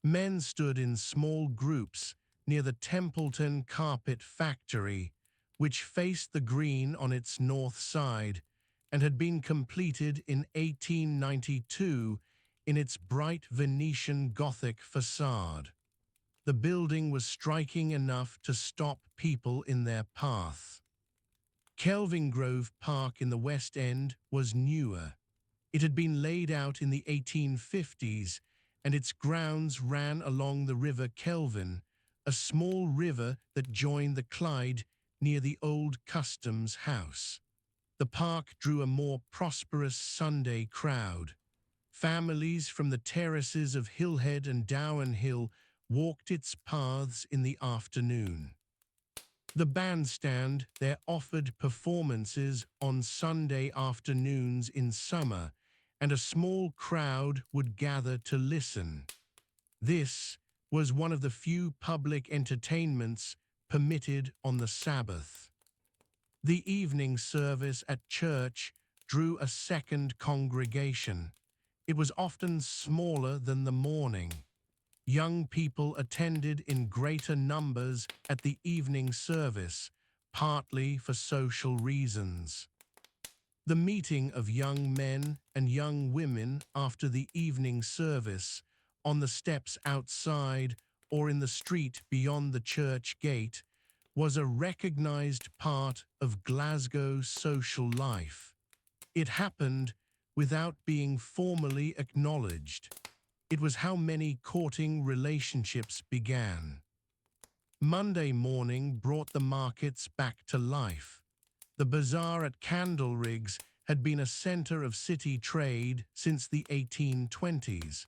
Men stood in small groups near the Templeton Carpet Factory, which faced the green on its north side and had been completed in 1892 in its bright Venetian Gothic facade. The building was striking enough to stop people in their path. Kelvingrove Park in the West End was newer. It had been laid out in the 1850s, and its grounds ran along the River Kelvin, a small river that joined the Clyde near the old Customs House. The park drew a more prosperous Sunday crowd. Families from the terraces of Hillhead and Dowen Hill walked its paths in the afternoon. The bandstand there offered performances on Sunday afternoons in summer, and a small crowd would gather to listen. This was one of the few public entertainments permitted on the Sabbath. The evening service at church drew a second congregation. It was often smaller than the morning. Young people attended in greater numbers at the evening service, partly for social reasons. The meeting of young men and young women after the evening service, on the steps outside or in the street beyond the church gate, was a recognized part of Glasgow's social life. It happened without being formally acknowledged. It was how many courting relationships began. Monday morning brought the markets back to life. The bazaar at Candleriggs had been a centre of city trade since the 1820s.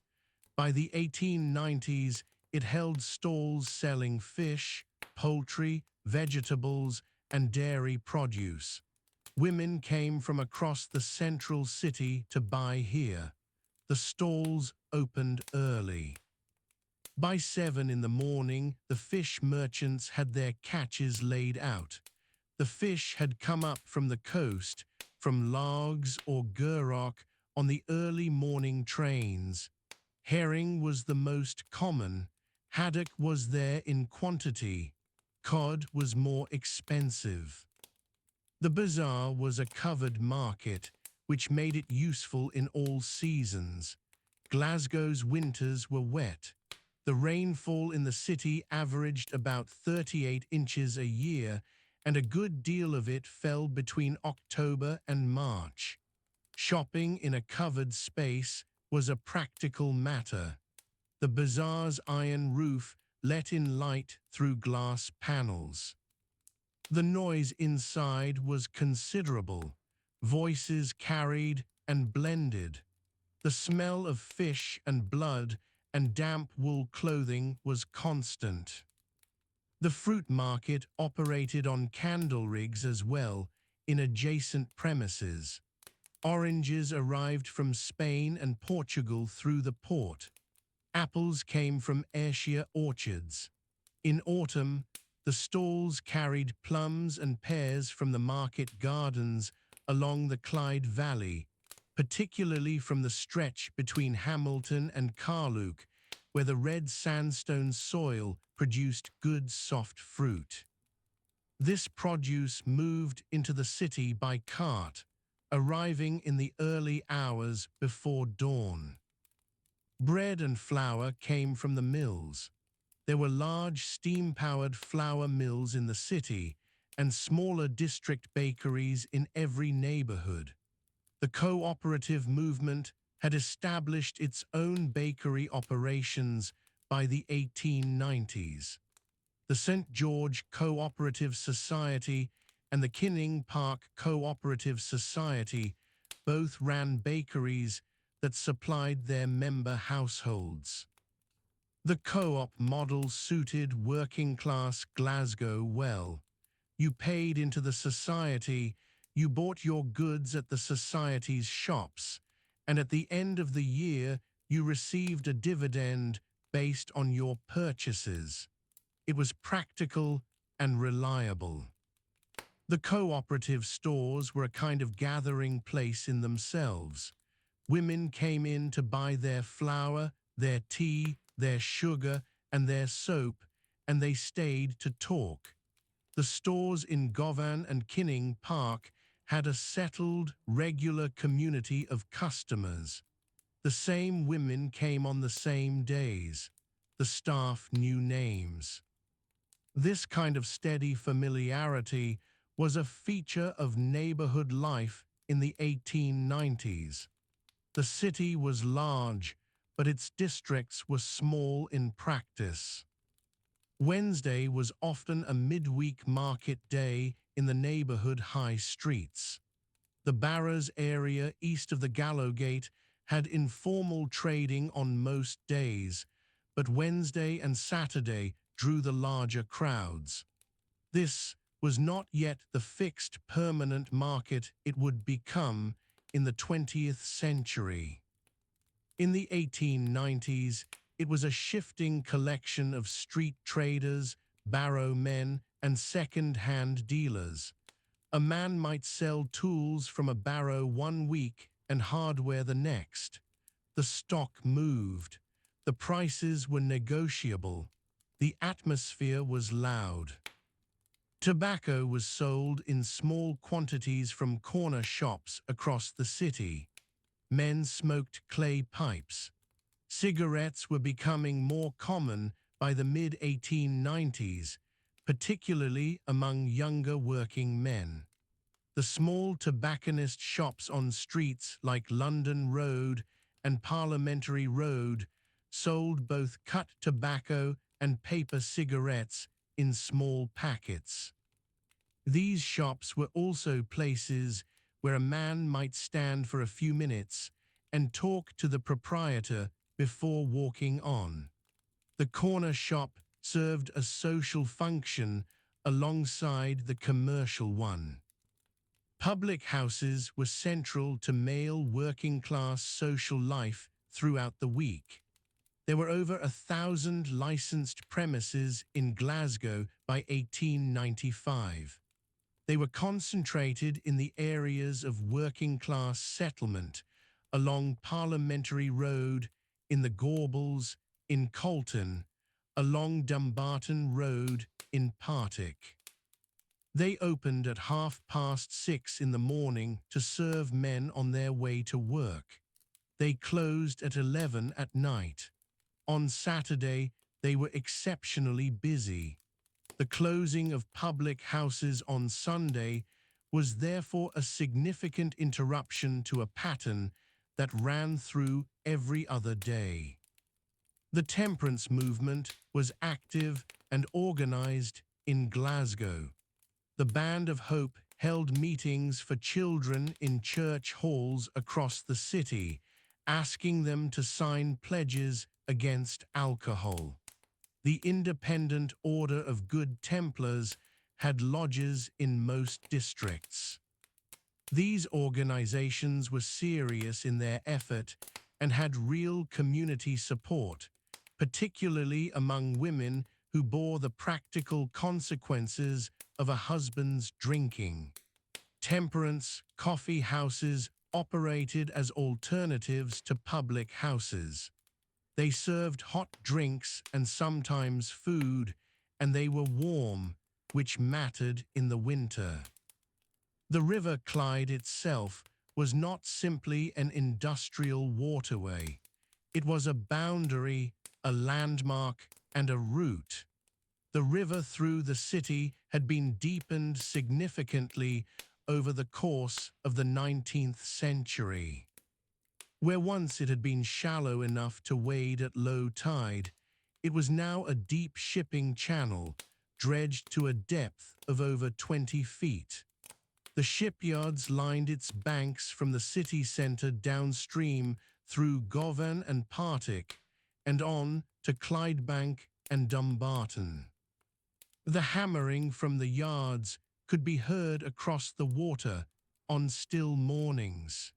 By the 1890s, it held stalls selling fish, poultry, vegetables, and dairy produce. Women came from across the central city to buy here. The stalls opened early. By 7 in the morning, the fish merchants had their catches laid out. The fish had come up from the coast, from Largs or Gurrock on the early morning trains. Herring was the most common. Haddock was there in quantity. Cod was more expensive. The bazaar was a covered market, which made it useful in all seasons. Glasgow's winters were wet. The rainfall in the city averaged about 38 inches a year, and a good deal of it fell between October and March. Shopping in a covered space was a practical matter. The bazaar's iron roof let in light through glass panels. The noise inside was considerable. Voices carried and blended. The smell of fish and blood and damp wool clothing was constant. The fruit market operated on Candleriggs as well, in adjacent premises. Oranges arrived from Spain and Portugal through the port. Apples came from Ayrshire orchards. In autumn, the stalls carried plums and pears from the market gardens along the Clyde Valley, particularly from the stretch between Hamilton and Carluke, where the red sandstone soil produced good soft fruit. This produce moved into the city by cart, arriving in the early hours before dawn. Bread and flour came from the mills. There were large steam-powered flour mills in the city and smaller district bakeries in every neighborhood. The cooperative movement had established its own bakery operations by the 1890s. The St. George Cooperative Society and the Kinning Park Cooperative Society both ran bakeries that supplied their member households. The co-op model suited working-class Glasgow well. You paid into the society, you bought your goods at the society's shops, and at the end of the year you received a dividend based on your purchases. It was practical and reliable. The cooperative stores were a kind of gathering place in themselves. Women came in to buy their flour, their tea, their sugar, and their soap, and they stayed to talk. The stores in Govan and Kinning Park had a settled, regular community of customers. The same women came on the same days. The staff knew names. This kind of steady familiarity was a feature of neighborhood life in the 1890s. The city was large, but its districts were small in practice. Wednesday was often a midweek market day in the neighborhood high streets. The Barras area east of the Gallowgate had informal trading on most days, but Wednesday and Saturday drew the larger crowds. This was not yet the fixed permanent market it would become in the 20th century. In the 1890s, it was a shifting collection of street traders, barrow men, and second-hand dealers. A man might sell tools from a barrow one week and hardware the next. The stock moved. The prices were negotiable. The atmosphere was loud. Tobacco was sold in small quantities from corner shops across the city. Men smoked clay pipes. Cigarettes were becoming more common by the mid-1890s, particularly among younger working men. The small tobacconist shops on streets like London Road and Parliamentary Road sold both cut tobacco and paper cigarettes in small packets. These shops were also places where a man might stand for a few minutes and talk to the proprietor before walking on. The corner shop served a social function alongside the commercial one. Public houses were central to male working-class social life throughout the week. There were over 1,000 licensed premises in Glasgow by 1895. They were concentrated in the areas of working-class settlement, along Parliamentary Road, in the Gorbals, in Colton, along Dumbarton Road, in Partick. They opened at 6:30 in the morning to serve men on their way to work. They closed at 11 at night. On Saturday, they were exceptionally busy. The closing of public houses on Sunday was therefore a significant interruption to a pattern that ran through every other day. The temperance movement was active and organized in Glasgow. The Band of Hope held meetings for children in church halls across the city, asking them to sign pledges against alcohol. The Independent Order of Good Templars had lodges in most districts. These organizations were serious in their effort and had real community support, particularly among women who bore the practical consequences of a husband's drinking. Temperance coffee houses operated as alternatives to public houses. They served hot drinks and sometimes food, and they were warm, which mattered in the winter. The River Clyde itself was not simply an industrial waterway. It was a boundary, a landmark, and a route. The river through the city had been deepened significantly over the course of the 19th century. Where once it had been shallow enough to wade at low tide, it was now a deep shipping channel, dredged to a depth of over 20 feet. The shipyards lined its banks from the city centre downstream through Govan and Partick, and on to Clydebank and Dumbarton. The hammering from the yards could be heard across the water on still mornings.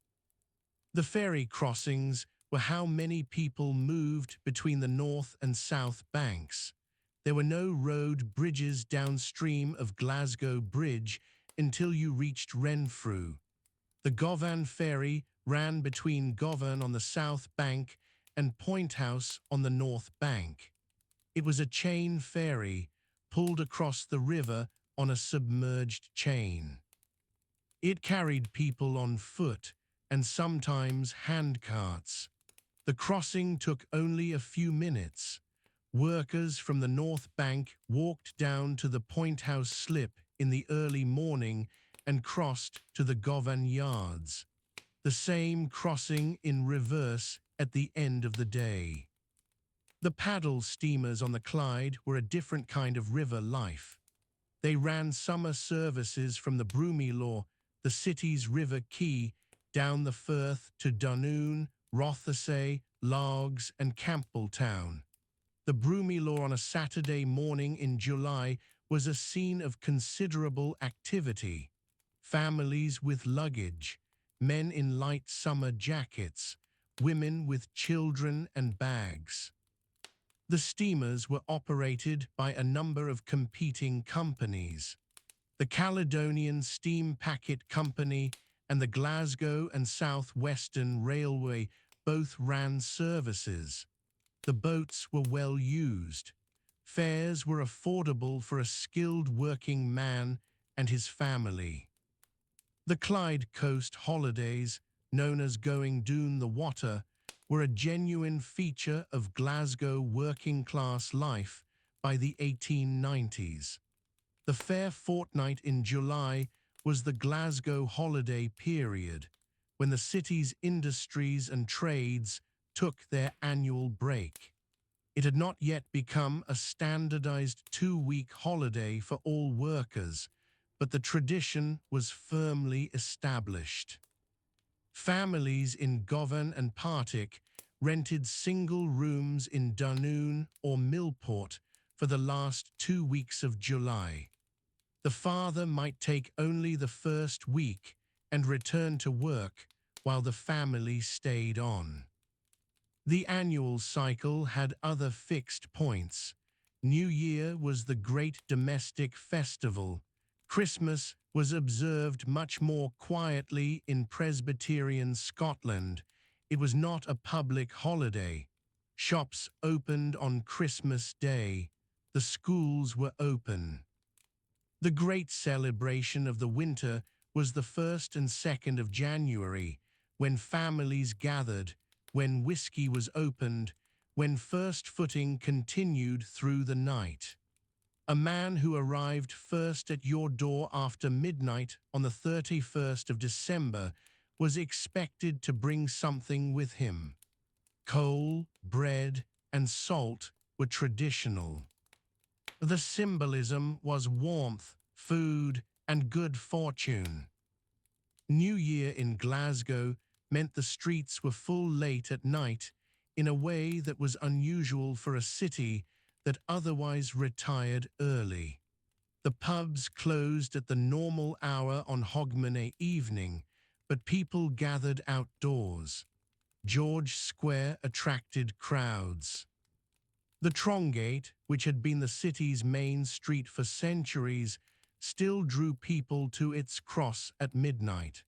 The ferry crossings were how many people moved between the north and south banks. There were no road bridges downstream of Glasgow Bridge until you reached Renfrew. The Govan ferry ran between Govan on the south bank and Point House on the north bank. It was a chain ferry pulled across the river on a submerged chain. It carried people on foot and sometimes handcarts. The crossing took only a few minutes. Workers from the North Bank walked down to the Point House slip in the early morning and crossed to the Govan yards. The same crossing in reverse at the end of the day. The paddle steamers on the Clyde were a different kind of river life. They ran summer services from the Broomielaw, the city's river quay, down the Firth to Dunoon, Rothesay, Largs and Campbelltown. The Broomielaw on a Saturday morning in July was a scene of considerable activity. Families with luggage, men in light summer jackets, women with children and bags. The steamers were operated by a number of competing companies. The Caledonian Steam Packet Company and the Glasgow and South Western Railway both ran services. The boats were well used. Fares were affordable for a skilled working man and his family. The Clyde Coast holidays, known as going doon the water, were a genuine feature of Glasgow working-class life by the 1890s. The fair fortnight in July was the Glasgow holiday period, when the city's industries and trades took their annual break. It had not yet become a standardized 2-week holiday for all workers, but the tradition was firmly established. Families in Govan and Partick rented single rooms in Dunoon or Millport for the last 2 weeks of July. The father might take only the first week and return to work while the family stayed on. The annual cycle had other fixed points. New Year was the great domestic festival. Christmas was observed much more quietly in Presbyterian Scotland. It was not a public holiday. Shops opened on Christmas Day. The schools were open. The great celebration of the winter was the 1st and 2nd of January, when families gathered, when whiskey was opened, when first footing continued through the night. A man who arrived first at your door after midnight on the 31st of December was expected to bring something with him. Coal, bread, and salt were traditional. The symbolism was warmth, food, and good fortune. New Year in Glasgow meant the streets were full late at night in a way that was unusual for a city that otherwise retired early. The pubs closed at the normal hour on Hogmanay evening, but people gathered outdoors. George Square attracted crowds. The Trongate, which had been the city's main street for centuries, still drew people to its cross at midnight.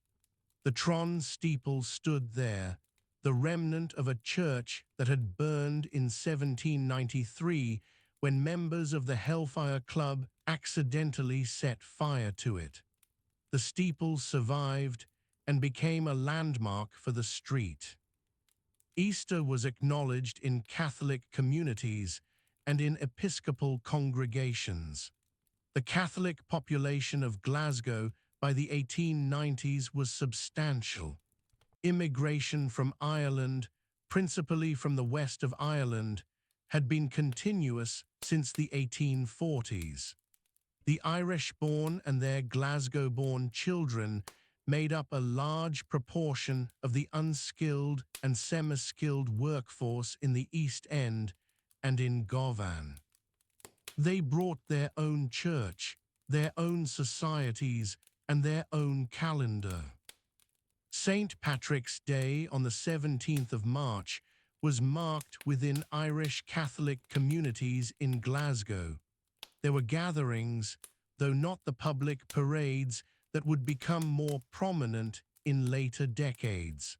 The Tron steeple stood there, the remnant of a church that had burned in 1793 when members of the Hellfire Club accidentally set fire to it. The steeple survived and became a landmark for the street. Easter was acknowledged in Catholic communities and in Episcopal congregations. The Catholic population of Glasgow by the 1890s was substantial. Immigration from Ireland, principally from the west of Ireland, had been continuous since the 1840s. The Irish-born and their Glasgow-born children made up a large proportion of the unskilled and semi-skilled workforce in the East End and in Govan. They brought their own church, their own societies, and their own calendar. St. Patrick's Day on the 17th of March was marked within Irish Catholic communities in Glasgow. There were gatherings, though not the public parades, that would become more prominent in later decades.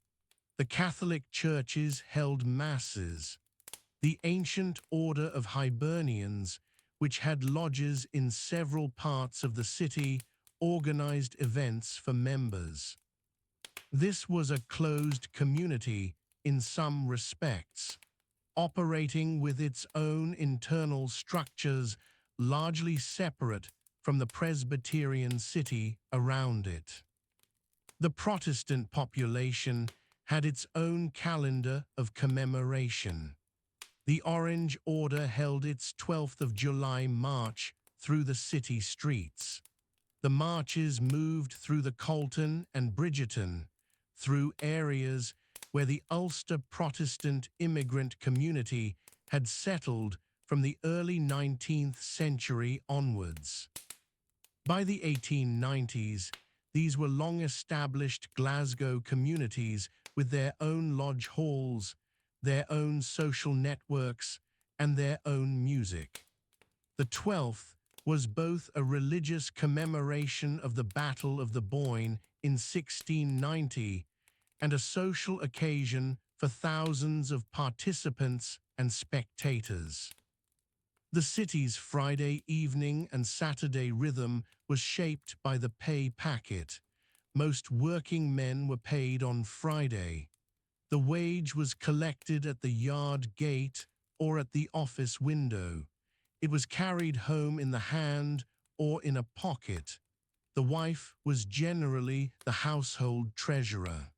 The Catholic churches held masses. The ancient order of Hibernians, which had lodges in several parts of the city, organized events for members. This was a closed community in some respects, operating with its own internal structures, largely separate from the Presbyterian city around it. The Protestant population had its own calendar of commemoration. The Orange Order held its 12th of July march through the city streets. The marches moved through the Colton and Bridgerton, through areas where the Ulster Protestant immigrant community had settled from the early 19th century onwards. By the 1890s, these were long-established Glasgow communities with their own lodge halls, their own social networks, and their own music. The 12th was both a religious commemoration of the Battle of the Boyne in 1690 and a social occasion for thousands of participants and spectators. The city's Friday evening and Saturday rhythm was shaped by the pay packet. Most working men were paid on Friday. The wage was collected at the yard gate or at the office window. It was carried home in the hand or in a pocket. The wife was generally the household treasurer.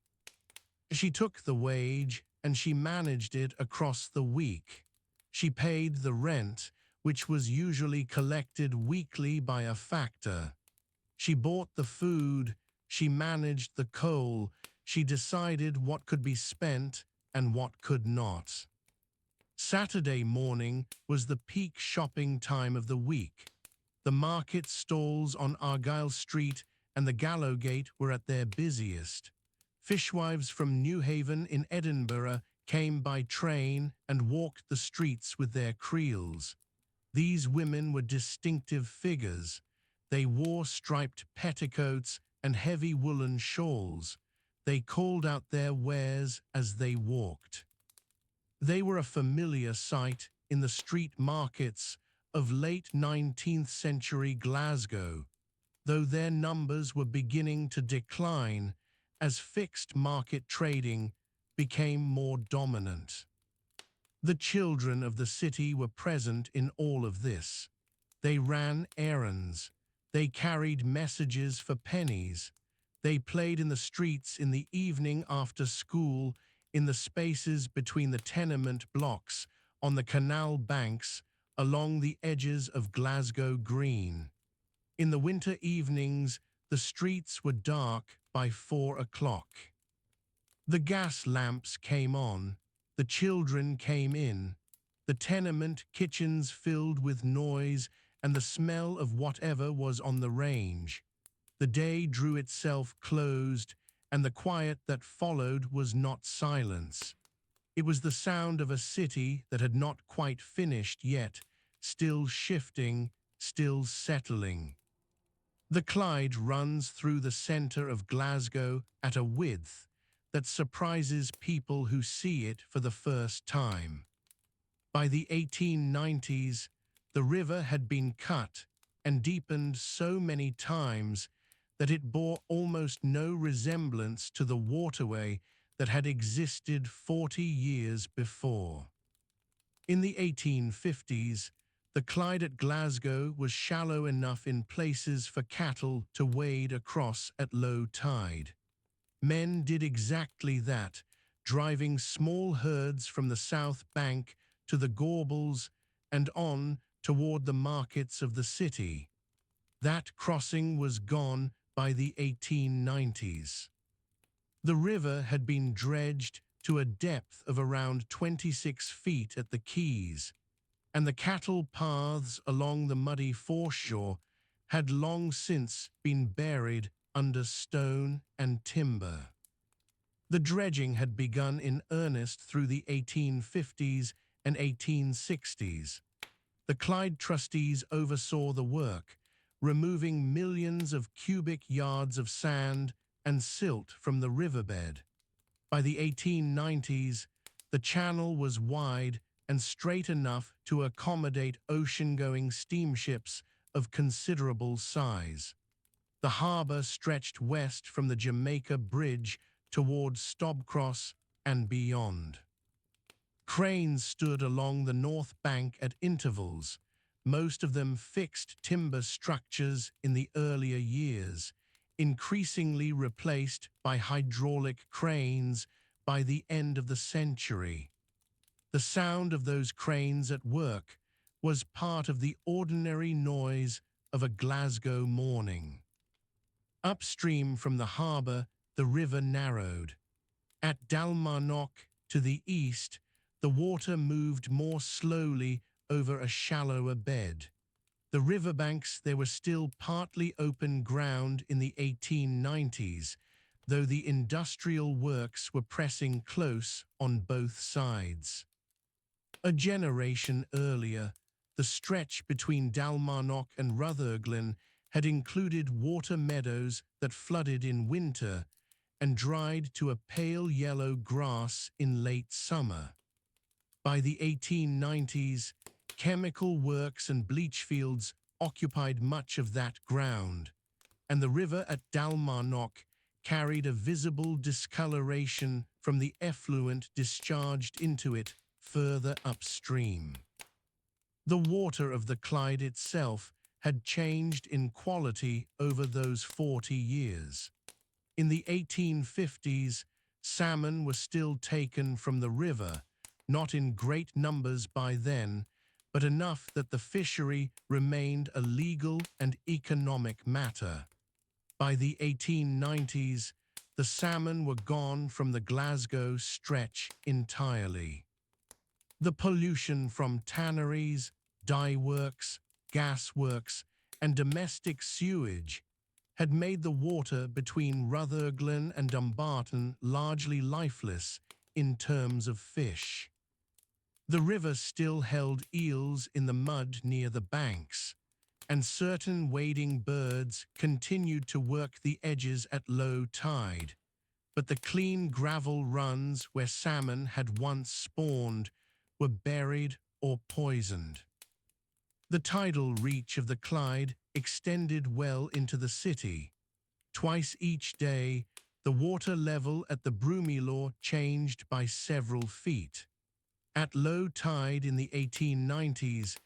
She took the wage and she managed it across the week. She paid the rent, which was usually collected weekly by a factor. She bought the food, she managed the coal, she decided what could be spent and what could not. Saturday morning was the peak shopping time of the week. The market stalls on Argyle Street and the Gallowgate were at their busiest. Fishwives from Newhaven in Edinburgh came by train and walked the streets with their creels. These women were distinctive figures. They wore striped petticoats and heavy woolen shawls. They called out their wares as they walked. They were a familiar sight in the street markets of late 19th century Glasgow, though their numbers were beginning to decline as fixed market trading became more dominant. The children of the city were present in all of this. They ran errands. They carried messages for pennies. They played in the streets in the evening after school, in the spaces between the tenement blocks, on the canal banks, along the edges of Glasgow Green. In the winter evenings, the streets were dark by 4 o'clock. The gas lamps came on, the children came in, the tenement kitchens filled with noise and the smell of whatever was on the range. The day drew itself closed, and the quiet that followed was not silence. It was the sound of a city that had not quite finished yet, still shifting, still settling. The Clyde runs through the centre of Glasgow at a width that surprises people who see it for the first time. By the 1890s, the river had been cut and deepened so many times that it bore almost no resemblance to the waterway that had existed 40 years before. In the 1850s, the Clyde at Glasgow was shallow enough in places for cattle to wade across at low tide. Men did exactly that, driving small herds from the south bank to the Gorbals and on toward the markets of the city. That crossing was gone by the 1890s. The river had been dredged to a depth of around 26 feet at the quays, and the cattle paths along the muddy foreshore had long since been buried under stone and timber. The dredging had begun in earnest through the 1850s and 1860s. The Clyde trustees oversaw the work, removing millions of cubic yards of sand and silt from the riverbed. By the 1890s, the channel was wide and straight enough to accommodate ocean-going steamships of considerable size. The harbour stretched west from the Jamaica Bridge towards Stobcross and beyond. Cranes stood along the north bank at intervals, most of them fixed timber structures in the earlier years, increasingly replaced by hydraulic cranes by the end of the century. The sound of those cranes at work was part of the ordinary noise of a Glasgow morning. Upstream from the harbour, the river narrowed. At Dalmarnock, to the east, the water moved more slowly over a shallower bed. The riverbanks there were still partly open ground in the 1890s, though the industrial works were pressing close on both sides. A generation earlier, the stretch between Dalmarnock and Rutherglen had included water meadows that flooded in winter and dried to a pale yellow grass in late summer. By the 1890s, chemical works and bleach fields occupied much of that ground, and the river at Dalmarnock carried a visible discoloration from the effluent discharged into it further upstream. The water of the Clyde itself had changed in quality over those 40 years. In the 1850s, salmon were still taken from the river, not in great numbers by then, but enough that the fishery remained a legal and economic matter. By the 1890s, the salmon were gone from the Glasgow stretch entirely. The pollution from tanneries, dye works, gas works, and domestic sewage had made the water between Rutherglen and Dumbarton largely lifeless in terms of fish. The river still held eels in the mud near the banks, and certain wading birds continued to work the edges at low tide, but the clean gravel runs where salmon had once spawned were buried or poisoned. The tidal reach of the Clyde extended well into the city. Twice each day, the water level at the Broomielaw changed by several feet. At low tide in the 1890s,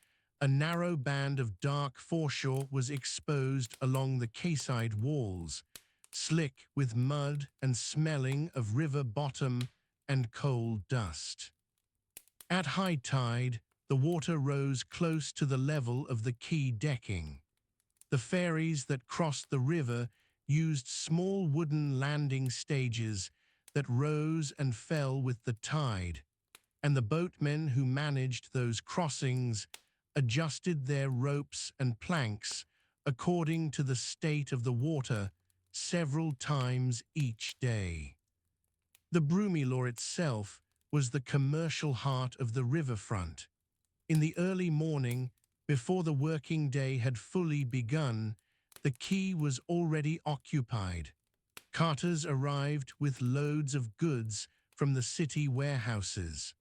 a narrow band of dark foreshore was exposed along the quayside walls, slick with mud and smelling of river bottom and coal dust. At high tide, the water rose close to the level of the quay decking. The ferries that crossed the river used small wooden landing stages that rose and fell with the tide, and the boatmen who managed those crossings adjusted their ropes and planks according to the state of the water several times each day. The Broomielaw itself was the commercial heart of the riverfront. In the early morning, before the working day had fully begun, the quay was already occupied. Carters arrived with loads of goods from the city warehouses.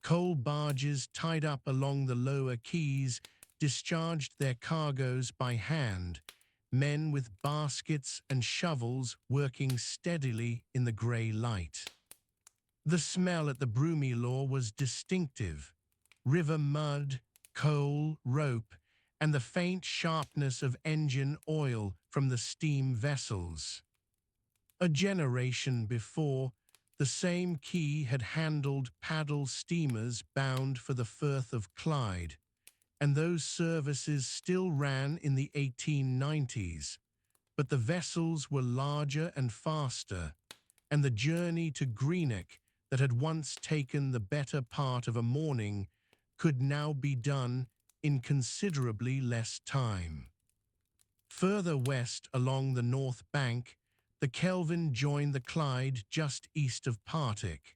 Coal barges tied up along the lower quays discharged their cargoes by hand, men with baskets and shovels working steadily in the grey light. The smell at the Broomielaw was distinctive: river mud, coal, rope, and the faint sharpness of engine oil from the steam vessels. A generation before, the same quay had handled paddle steamers bound for the Firth of Clyde, and those services still ran in the 1890s, but the vessels were larger and faster, and the journey to Greenock that had once taken the better part of a morning could now be done in considerably less time. Further west along the north bank, the Kelvin joined the Clyde just east of Partick.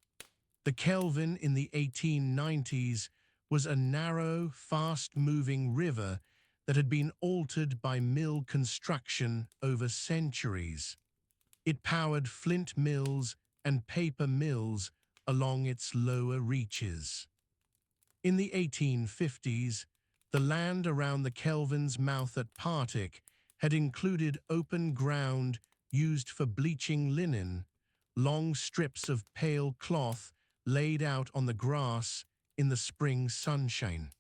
The Kelvin in the 1890s was a narrow, fast-moving river that had been altered by mill construction over centuries. It powered flint mills and paper mills along its lower reaches. In the 1850s, the land around the Kelvin's mouth at Partick had included open ground used for bleaching linen, long strips of pale cloth laid out on the grass in the spring sunshine.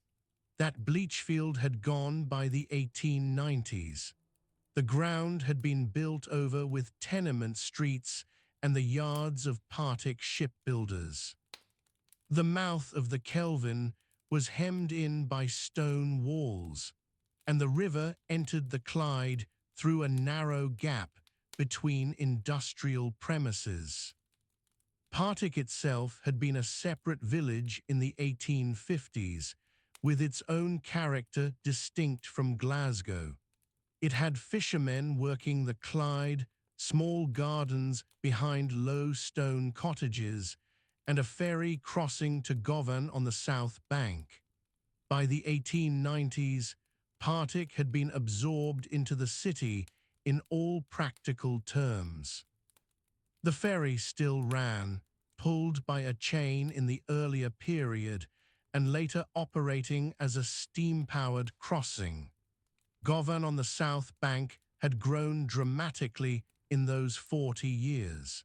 That bleach field had gone by the 1890s. The ground had been built over with tenement streets and the yards of Partick shipbuilders. The mouth of the Kelvin was hemmed in by stone walls, and the river entered the Clyde through a narrow gap between industrial premises. Partick itself had been a separate village in the 1850s, with its own character distinct from Glasgow. It had fishermen working the Clyde, small gardens behind low stone cottages, and a ferry crossing to Govan on the south bank. By the 1890s, Partick had been absorbed into the city in all practical terms. The ferry still ran, pulled by a chain in the earlier period and later operating as a steam-powered crossing. Govan on the south bank had grown dramatically in those 40 years.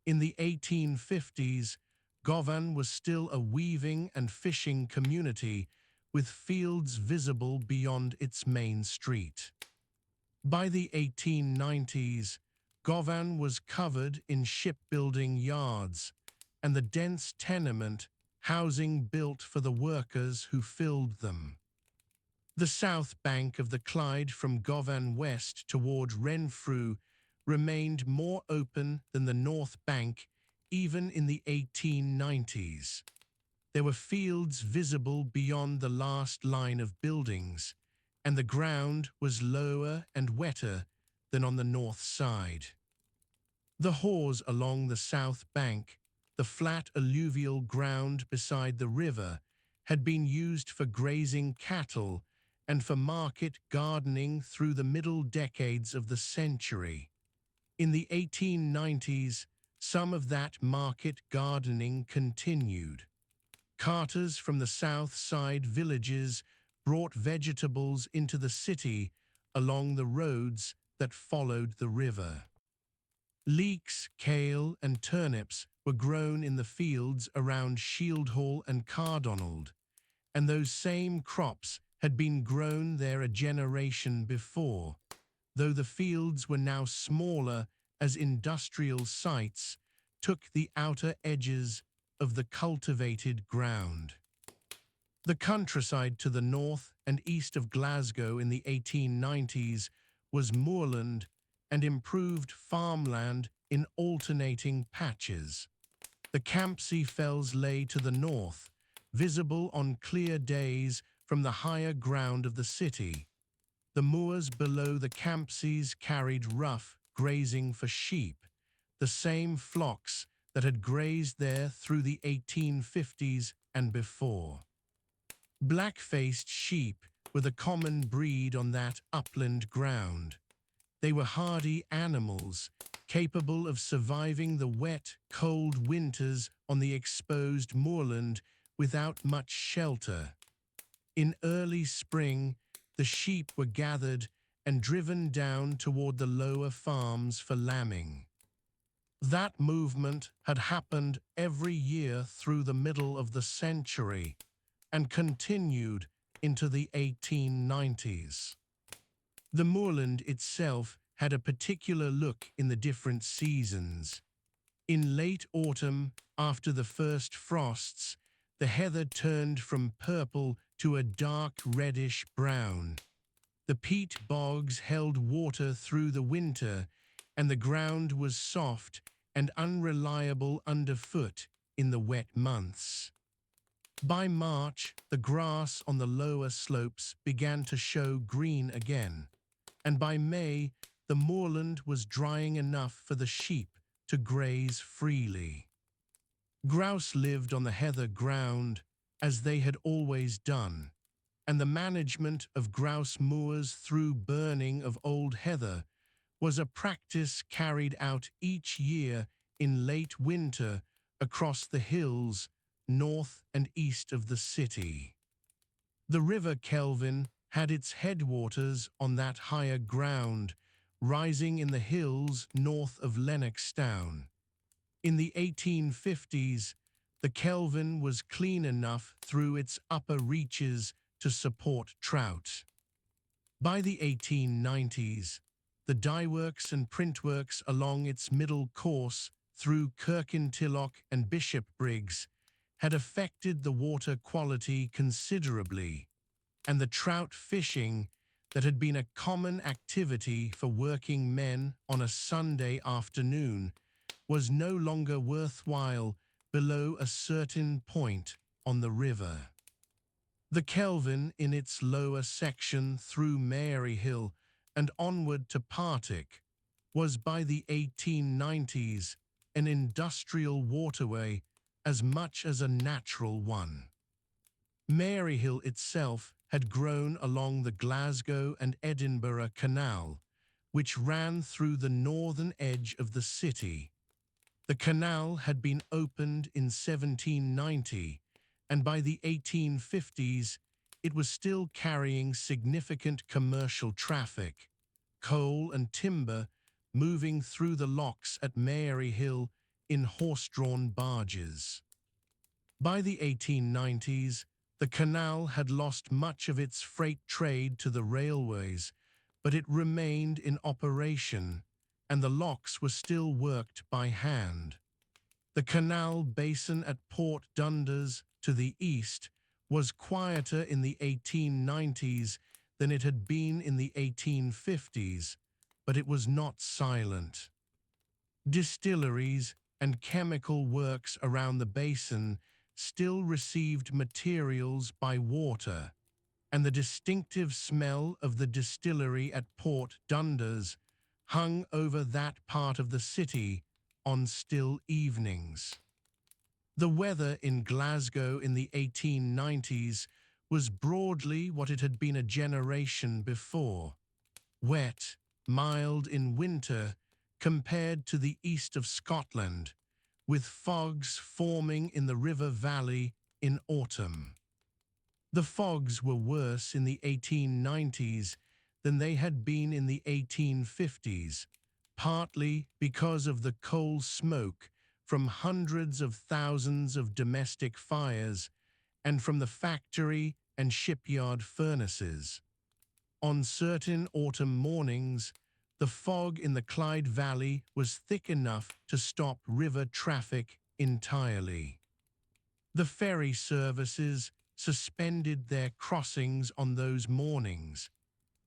In the 1850s, Govan was still a weaving and fishing community with fields visible beyond its main street. By the 1890s, Govan was covered in shipbuilding yards and the dense tenement housing built for the workers who filled them. The south bank of the Clyde from Govan west toward Renfrew remained more open than the north bank even in the 1890s. There were fields visible beyond the last line of buildings, and the ground was lower and wetter than on the north side. The hawse along the south bank, the flat alluvial ground beside the river, had been used for grazing cattle and for market gardening through the middle decades of the century. In the 1890s, some of that market gardening continued. Carters from the south side villages brought vegetables into the city along the roads that followed the river. Leeks, kale, and turnips were grown in the fields around Shieldhall and Cardonald, and those same crops had been grown there a generation before, though the fields were now smaller as industrial sites took the outer edges of the cultivated ground. The countryside to the north and east of Glasgow in the 1890s was moorland and improved farmland in alternating patches. The Campsie Fells lay to the north, visible on clear days from the higher ground of the city. The moors below the Campsies carried rough grazing for sheep, the same flocks that had grazed there through the 1850s and before. Black-faced sheep were the common breed on that upland ground. They were hardy animals, capable of surviving the wet, cold winters on the exposed moorland without much shelter. In early spring, the sheep were gathered and driven down toward the lower farms for lambing. That movement had happened every year through the middle of the century and continued into the 1890s. The moorland itself had a particular look in the different seasons. In late autumn, after the first frosts, the heather turned from purple to a dark reddish brown. The peat bogs held water through the winter, and the ground was soft and unreliable underfoot in the wet months. By March, the grass on the lower slopes began to show green again, and by May, the moorland was drying enough for the sheep to graze freely. Grouse lived on the heather ground, as they had always done, and the management of grouse moors through burning of old heather was a practice carried out each year in late winter across the hills north and east of the city. The River Kelvin had its headwaters on that higher ground, rising in the hills north of Lennoxtown. In the 1850s, the Kelvin was clean enough through its upper reaches to support trout. By the 1890s, the dyeworks and printworks along its middle course through Kirkintilloch and Bishopbriggs had affected the water quality considerably, and the trout fishing that had been a common activity for working men on a Sunday afternoon was no longer worthwhile below a certain point on the river. The Kelvin in its lower section through Maryhill and onward to Partick was by the 1890s an industrial waterway as much as a natural one. Maryhill itself had grown along the Glasgow and Edinburgh Canal, which ran through the northern edge of the city. The canal had been opened in 1790, and by the 1850s, it was still carrying significant commercial traffic, coal and timber moving through the locks at Maryhill in horse-drawn barges. By the 1890s, the canal had lost much of its freight trade to the railways, but it remained in operation, and the locks were still worked by hand. The canal basin at Port Dundas to the east was quieter in the 1890s than it had been in the 1850s, but it was not silent. Distilleries and chemical works around the basin still received materials by water, and the distinctive smell of the distillery at Port Dundas hung over that part of the city on still evenings. The weather in Glasgow in the 1890s was broadly what it had been a generation before: wet, mild in winter compared to the east of Scotland, with fogs forming in the river valley in autumn. The fogs were worse in the 1890s than they had been in the 1850s, partly because of the coal smoke from hundreds of thousands of domestic fires and from the factory and shipyard furnaces. On certain autumn mornings, the fog in the Clyde Valley was thick enough to stop river traffic entirely. The ferry services suspended their crossings on those mornings,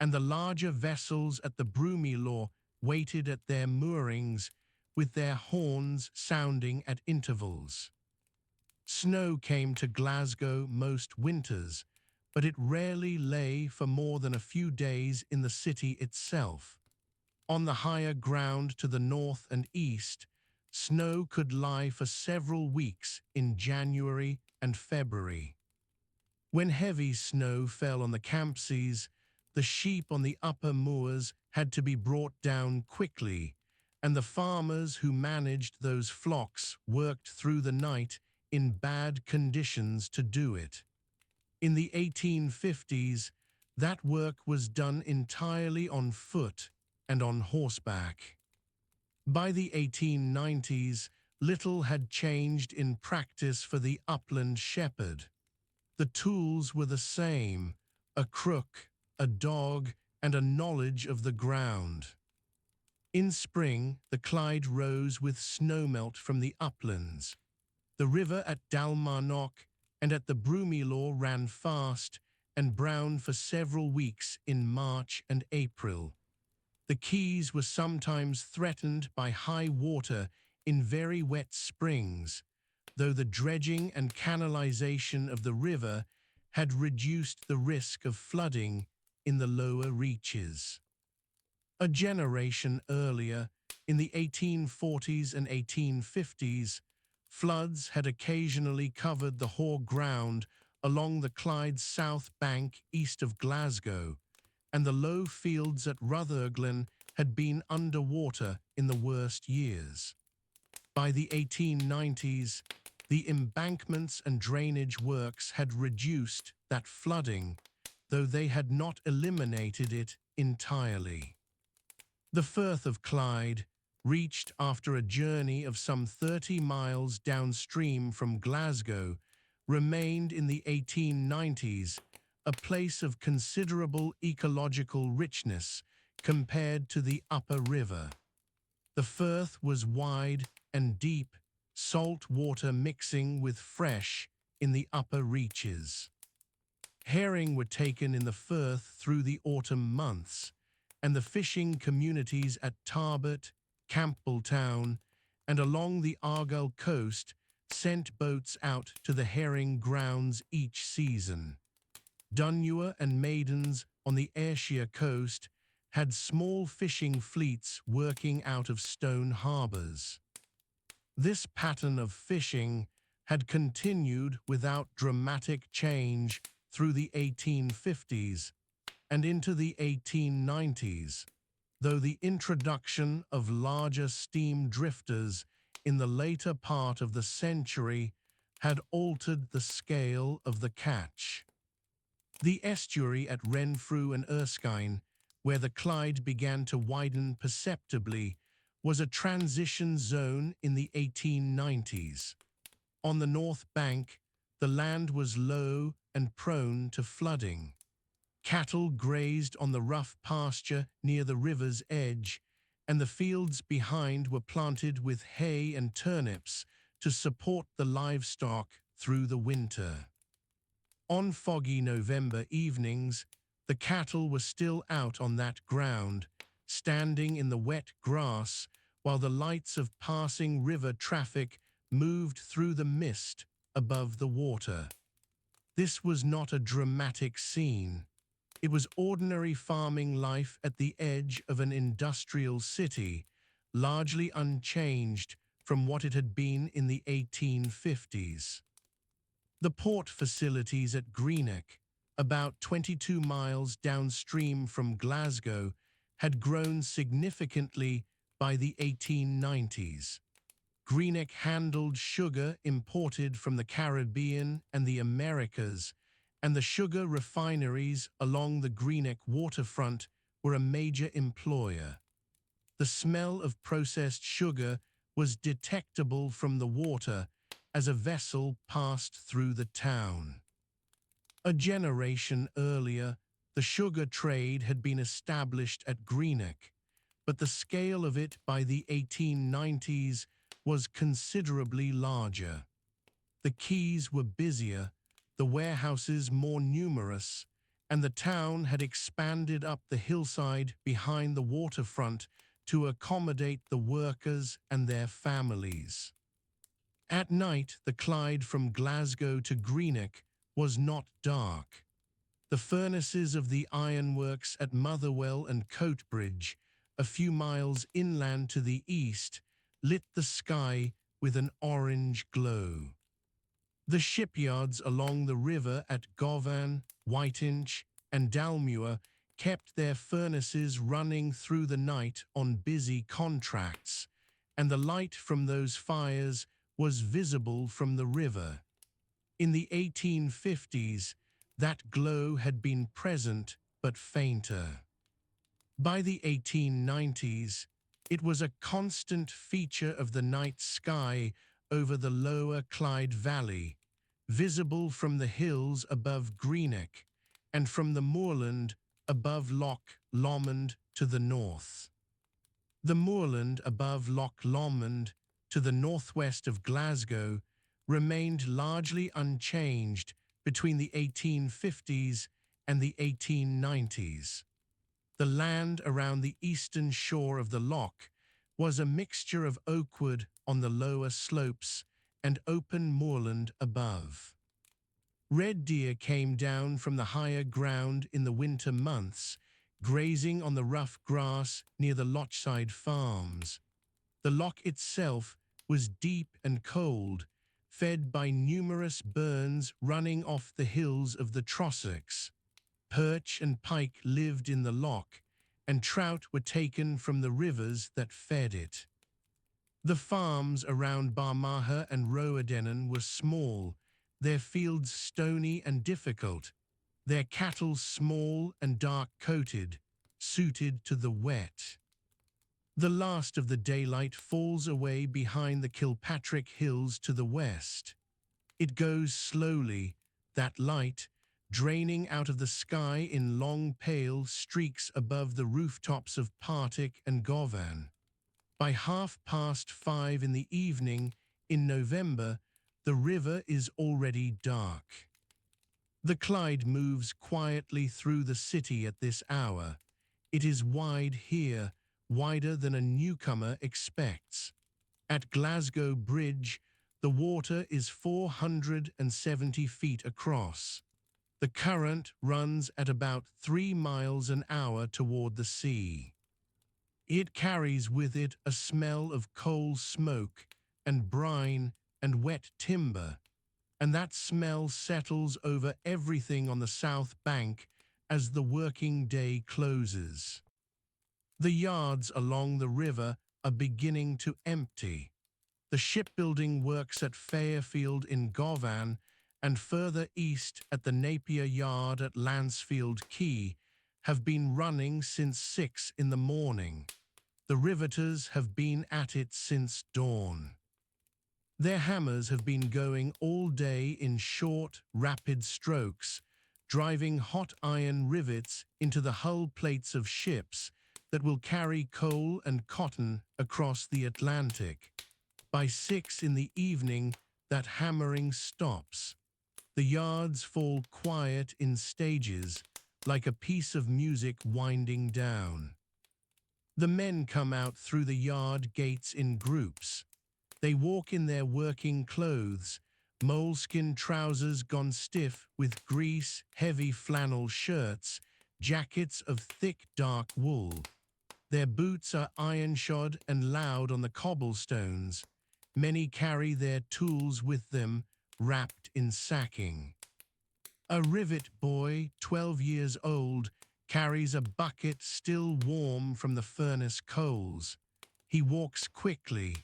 and the larger vessels at the Broomielaw waited at their moorings with their horns sounding at intervals. Snow came to Glasgow most winters, but it rarely lay for more than a few days in the city itself. On the higher ground to the north and east, snow could lie for several weeks in January and February. When heavy snow fell on the Campsies, the sheep on the upper moors had to be brought down quickly, and the farmers who managed those flocks worked through the night in bad conditions to do it. In the 1850s, that work was done entirely on foot and on horseback. By the 1890s, little had changed in practice for the upland shepherd. The tools were the same: a crook, a dog, and a knowledge of the ground. In spring, the Clyde rose with snowmelt from the uplands. The river at Dalmarnock and at the Broomielaw ran fast and brown for several weeks in March and April. The quays were sometimes threatened by high water in very wet springs, though the dredging and canalization of the river had reduced the risk of flooding in the lower reaches. A generation earlier, in the 1840s and 1850s, floods had occasionally covered the hoar ground along the Clyde's south bank east of Glasgow, and the low fields at Rutherglen had been underwater in the worst years. By the 1890s, the embankments and drainage works had reduced that flooding, though they had not eliminated it entirely. The Firth of Clyde, reached after a journey of some 30 miles downstream from Glasgow, remained in the 1890s a place of considerable ecological richness compared to the upper river. The Firth was wide and deep, salt water mixing with fresh in the upper reaches. Herring were taken in the Firth through the autumn months, and the fishing communities at Tarbert, Campbelltown, and along the Argyll coast sent boats out to the herring grounds each season. Dunua and Maidens on the Ayrshire coast had small fishing fleets working out of stone harbours. This pattern of fishing had continued without dramatic change through the 1850s and into the 1890s, though the introduction of larger steam drifters in the later part of the century had altered the scale of the catch. The estuary at Renfrew and Erskine, where the Clyde began to widen perceptibly, was a transition zone in the 1890s. On the north bank, the land was low and prone to flooding. Cattle grazed on the rough pasture near the river's edge, and the fields behind were planted with hay and turnips to support the livestock through the winter. On foggy November evenings, the cattle were still out on that ground, standing in the wet grass while the lights of passing river traffic moved through the mist above the water. This was not a dramatic scene. It was ordinary farming life at the edge of an industrial city, largely unchanged from what it had been in the 1850s. The port facilities at Greenock, about 22 miles downstream from Glasgow, had grown significantly by the 1890s. Greenock handled sugar imported from the Caribbean and the Americas, and the sugar refineries along the Greenock waterfront were a major employer. The smell of processed sugar was detectable from the water as a vessel passed through the town. A generation earlier, the sugar trade had been established at Greenock, but the scale of it by the 1890s was considerably larger. The quays were busier, the warehouses more numerous, and the town had expanded up the hillside behind the waterfront to accommodate the workers and their families. At night, the Clyde from Glasgow to Greenock was not dark. The furnaces of the ironworks at Motherwell and Coatbridge, a few miles inland to the east, lit the sky with an orange glow. The shipyards along the river at Govan, Whitinch, and Dalmuir kept their furnaces running through the night on busy contracts, and the light from those fires was visible from the river. In the 1850s, that glow had been present but fainter. By the 1890s, it was a constant feature of the night sky over the lower Clyde Valley, visible from the hills above Greenock and from the moorland above Loch Lomond to the north. The moorland above Loch Lomond to the northwest of Glasgow remained largely unchanged between the 1850s and the 1890s. The land around the eastern shore of the loch was a mixture of oakwood on the lower slopes and open moorland above. Red deer came down from the higher ground in the winter months, grazing on the rough grass near the lochside farms. The loch itself was deep and cold, fed by numerous burns running off the hills of the Trossachs. Perch and pike lived in the loch, and trout were taken from the rivers that fed it. The farms around Barmaha and Roedennen were small, their fields stony and difficult, their cattle small and dark-coated, suited to the wet. The last of the daylight falls away behind the Kilpatrick Hills to the west. It goes slowly, that light, draining out of the sky in long pale streaks above the rooftops of Partick and Govan. By 5:30 in the evening, in November, the river is already dark. The Clyde moves quietly through the city at this hour. It is wide here, wider than a newcomer expects. At Glasgow Bridge, the water is 470 feet across. The current runs at about 3 miles an hour toward the sea. It carries with it a smell of coal smoke and brine and wet timber, and that smell settles over everything on the south bank as the working day closes. The yards along the river are beginning to empty. The shipbuilding works at Fairfield in Govan and further east at the Napier Yard at Lansfield Quay have been running since 6 in the morning. The riveters have been at it since dawn. Their hammers have been going all day in short, rapid strokes, driving hot iron rivets into the hull plates of ships that will carry coal and cotton across the Atlantic. By 6 in the evening, that hammering stops. The yards fall quiet in stages, like a piece of music winding down. The men come out through the yard gates in groups. They walk in their working clothes, moleskin trousers gone stiff with grease, heavy flannel shirts, jackets of thick dark wool. Their boots are iron-shod and loud on the cobblestones. Many carry their tools with them, wrapped in sacking. A rivet boy, 12 years old, carries a bucket still warm from the furnace coals. He walks quickly.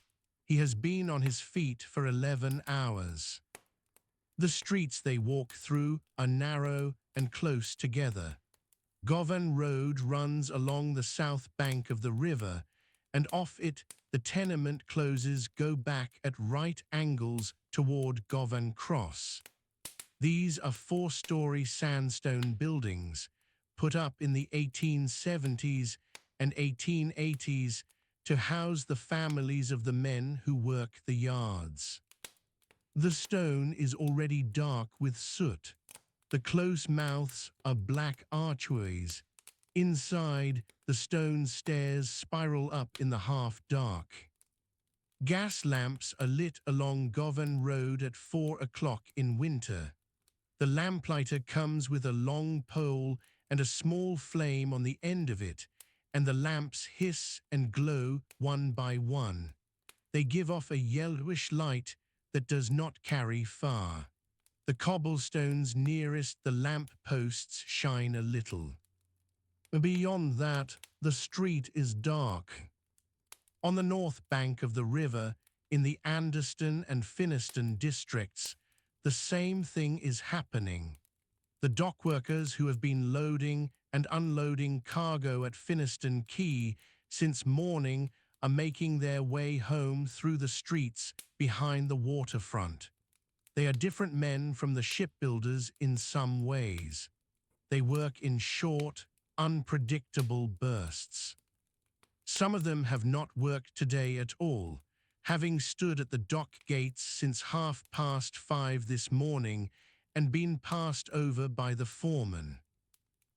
He has been on his feet for 11 hours. The streets they walk through are narrow and close together. Govan Road runs along the south bank of the river, and off it the tenement closes go back at right angles toward Govan Cross. These are 4-story sandstone buildings, put up in the 1870s and 1880s to house the families of the men who work the yards. The stone is already dark with soot. The close mouths are black archways. Inside, the stone stairs spiral up in the half-dark. Gas lamps are lit along Govan Road at 4 o'clock in winter. The lamplighter comes with a long pole and a small flame on the end of it, and the lamps hiss and glow one by one. They give off a yellowish light that does not carry far. The cobblestones nearest the lamp posts shine a little. Beyond that, the street is dark. On the north bank of the river, in the Anderston and Finnieston districts, the same thing is happening. The dockworkers who have been loading and unloading cargo at Finnieston Quay since morning are making their way home through the streets behind the waterfront. They are different men from the shipbuilders in some ways. They work in short, unpredictable bursts. Some of them have not worked today at all, having stood at the dock gates since 5:30 this morning and been passed over by the foreman.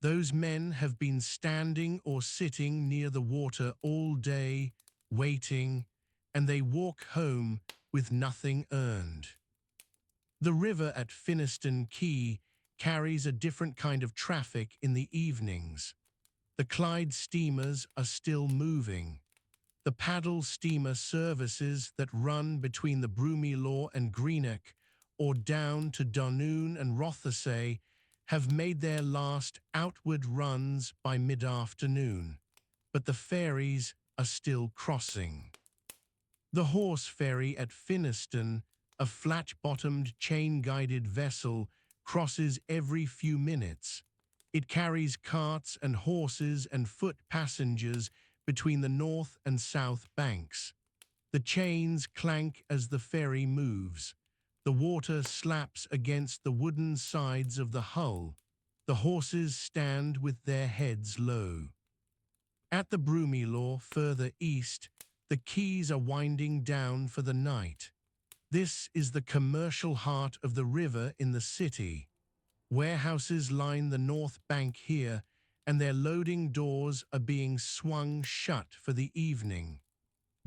Those men have been standing or sitting near the water all day, waiting, and they walk home with nothing earned. The river at Finnieston Quay carries a different kind of traffic in the evenings. The Clyde steamers are still moving. The paddle steamer services that run between the Broomielaw and Greenock or down to Dunoon and Rothesay have made their last outward runs by mid-afternoon, but the ferries are still crossing. The horse ferry at Finnieston, a flat-bottomed, chain-guided vessel, crosses every few minutes. It carries carts and horses and foot passengers between the north and south banks. The chains clank as the ferry moves. The water slaps against the wooden sides of the hull. The horses stand with their heads low. At the Broomielaw, further east, the quays are winding down for the night. This is the commercial heart of the river in the city. Warehouses line the north bank here, and their loading doors are being swung shut for the evening.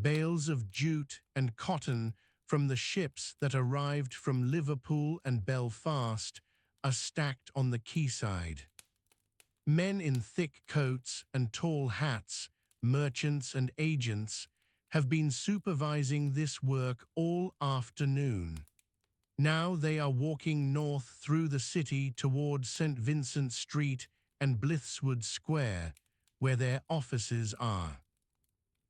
Bales of jute and cotton from the ships that arrived from Liverpool and Belfast are stacked on the quayside. Men in thick coats and tall hats, merchants and agents, have been supervising this work all afternoon. Now they are walking north through the city toward St. Vincent Street and Blitheswood Square, where their offices are.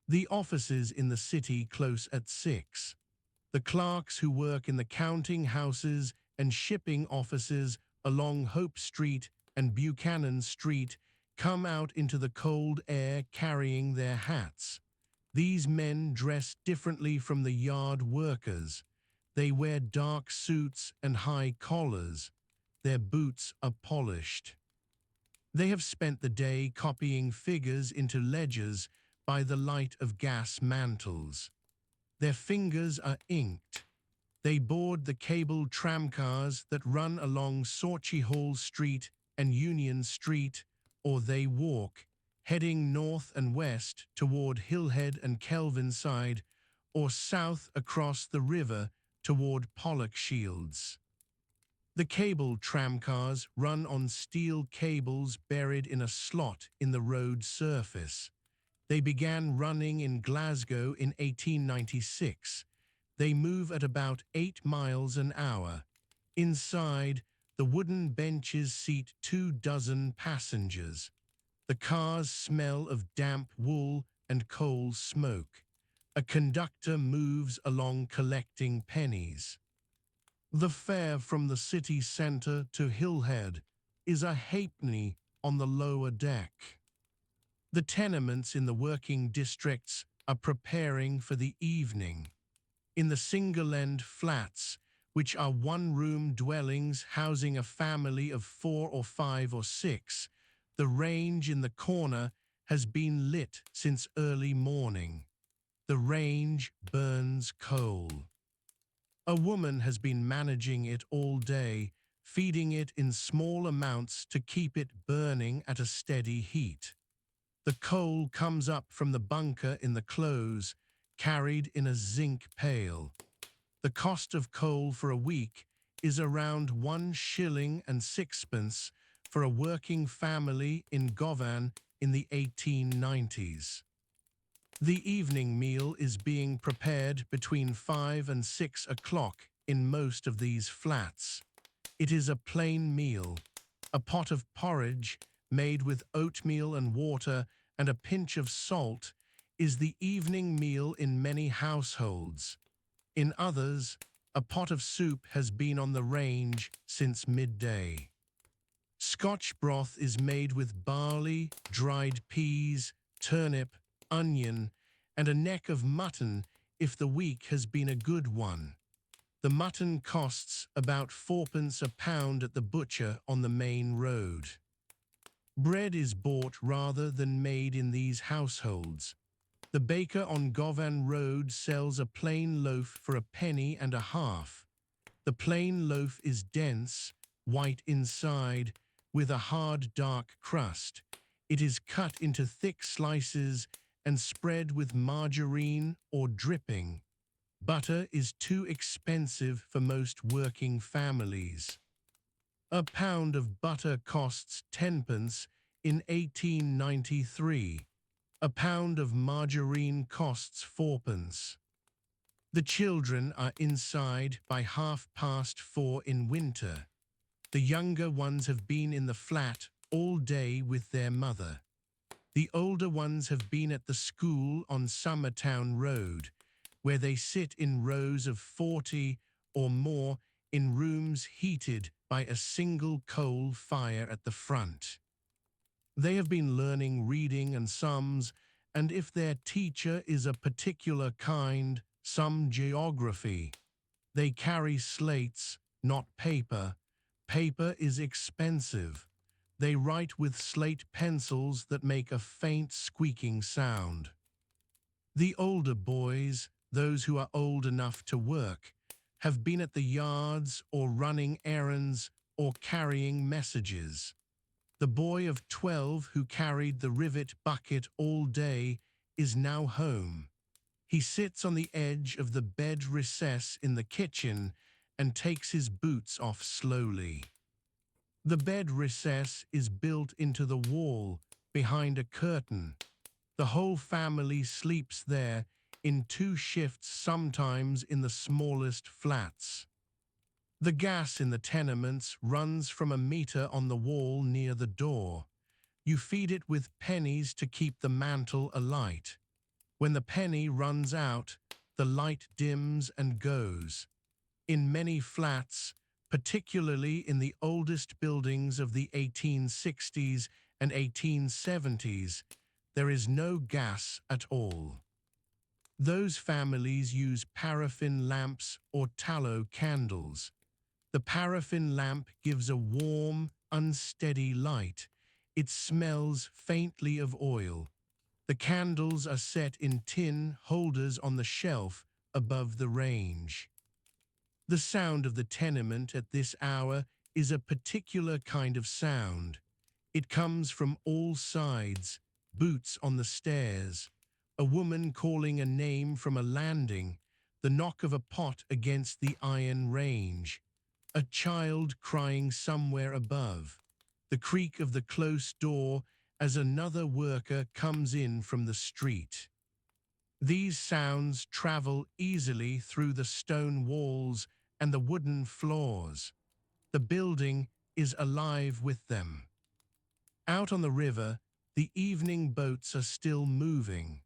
The offices in the city close at 6. The clerks who work in the counting houses and shipping offices along Hope Street and Buchanan Street come out into the cold air carrying their hats. These men dress differently from the yard workers. They wear dark suits and high collars. Their boots are polished. They have spent the day copying figures into ledgers by the light of gas mantles. Their fingers are inked. They board the cable tramcars that run along Sauchy Hall Street and Union Street, or they walk, heading north and west toward Hillhead and Kelvinside, or south across the river toward Pollokshields. The cable tramcars run on steel cables buried in a slot in the road surface. They began running in Glasgow in 1896. They move at about 8 miles an hour. Inside, the wooden benches seat 24 passengers. The cars smell of damp wool and coal smoke. A conductor moves along collecting pennies. The fare from the city centre to Hillhead is a halfpenny on the lower deck. The tenements in the working districts are preparing for the evening. In the single-end flats, which are one-room dwellings housing a family of 4 or 5 or 6, the range in the corner has been lit since early morning. The range burns coal. A woman has been managing it all day, feeding it in small amounts to keep it burning at a steady heat. The coal comes up from the bunker in the close, carried in a zinc pail. The cost of coal for a week is around 1 shilling and sixpence for a working family in Govan in the 1890s. The evening meal is being prepared between 5 and 6 o'clock in most of these flats. It is a plain meal, a pot of porridge made with oatmeal and water and a pinch of salt is the evening meal in many households. In others, a pot of soup has been on the range since midday. Scotch broth is made with barley, dried peas, turnip, onion, and a neck of mutton if the week has been a good one. The mutton costs about 4p a pound at the butcher on the main road. Bread is bought rather than made in these households. The baker on Govan Road sells a plain loaf for a penny and a half. The plain loaf is dense, white inside, with a hard dark crust. It is cut into thick slices and spread with margarine or dripping. Butter is too expensive for most working families. A pound of butter costs 10p in 1893. A pound of margarine costs 4p. The children are inside by 4:30 in winter. The younger ones have been in the flat all day with their mother. The older ones have been at the school on Summertown Road, where they sit in rows of 40 or more in rooms heated by a single coal fire at the front. They have been learning reading and sums, and if their teacher is a particular kind, some geography. They carry slates, not paper. Paper is expensive. They write with slate pencils that make a faint squeaking sound. The older boys, those who are old enough to work, have been at the yards or running errands or carrying messages. The boy of 12 who carried the rivet bucket all day is now home. He sits on the edge of the bed recess in the kitchen and takes his boots off slowly. The bed recess is built into the wall behind a curtain. The whole family sleeps there in two shifts, sometimes in the smallest flats. The gas in the tenements runs from a meter on the wall near the door. You feed it with pennies to keep the mantle alight. When the penny runs out, the light dims and goes. In many flats, particularly in the oldest buildings of the 1860s and 1870s, there is no gas at all. Those families use paraffin lamps or tallow candles. The paraffin lamp gives a warm, unsteady light. It smells faintly of oil. The candles are set in tin holders on the shelf above the range. The sound of the tenement at this hour is a particular kind of sound. It comes from all sides: boots on the stairs, a woman calling a name from a landing, the knock of a pot against the iron range, a child crying somewhere above, the creak of the closed door as another worker comes in from the street. These sounds travel easily through the stone walls and the wooden floors. The building is alive with them. Out on the river, the evening boats are still moving.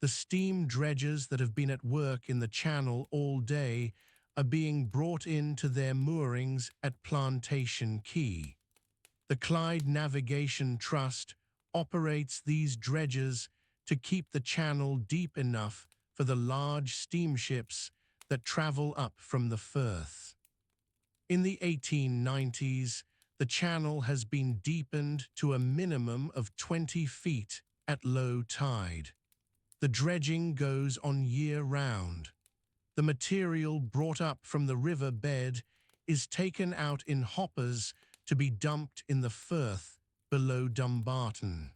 The steam dredgers that have been at work in the channel all day are being brought in to their moorings at Plantation Quay. The Clyde Navigation Trust operates these dredgers to keep the channel deep enough for the large steamships that travel up from the Firth. In the 1890s, the channel has been deepened to a minimum of 20 feet at low tide. The dredging goes on year-round. The material brought up from the river bed is taken out in hoppers to be dumped in the Firth below Dumbarton.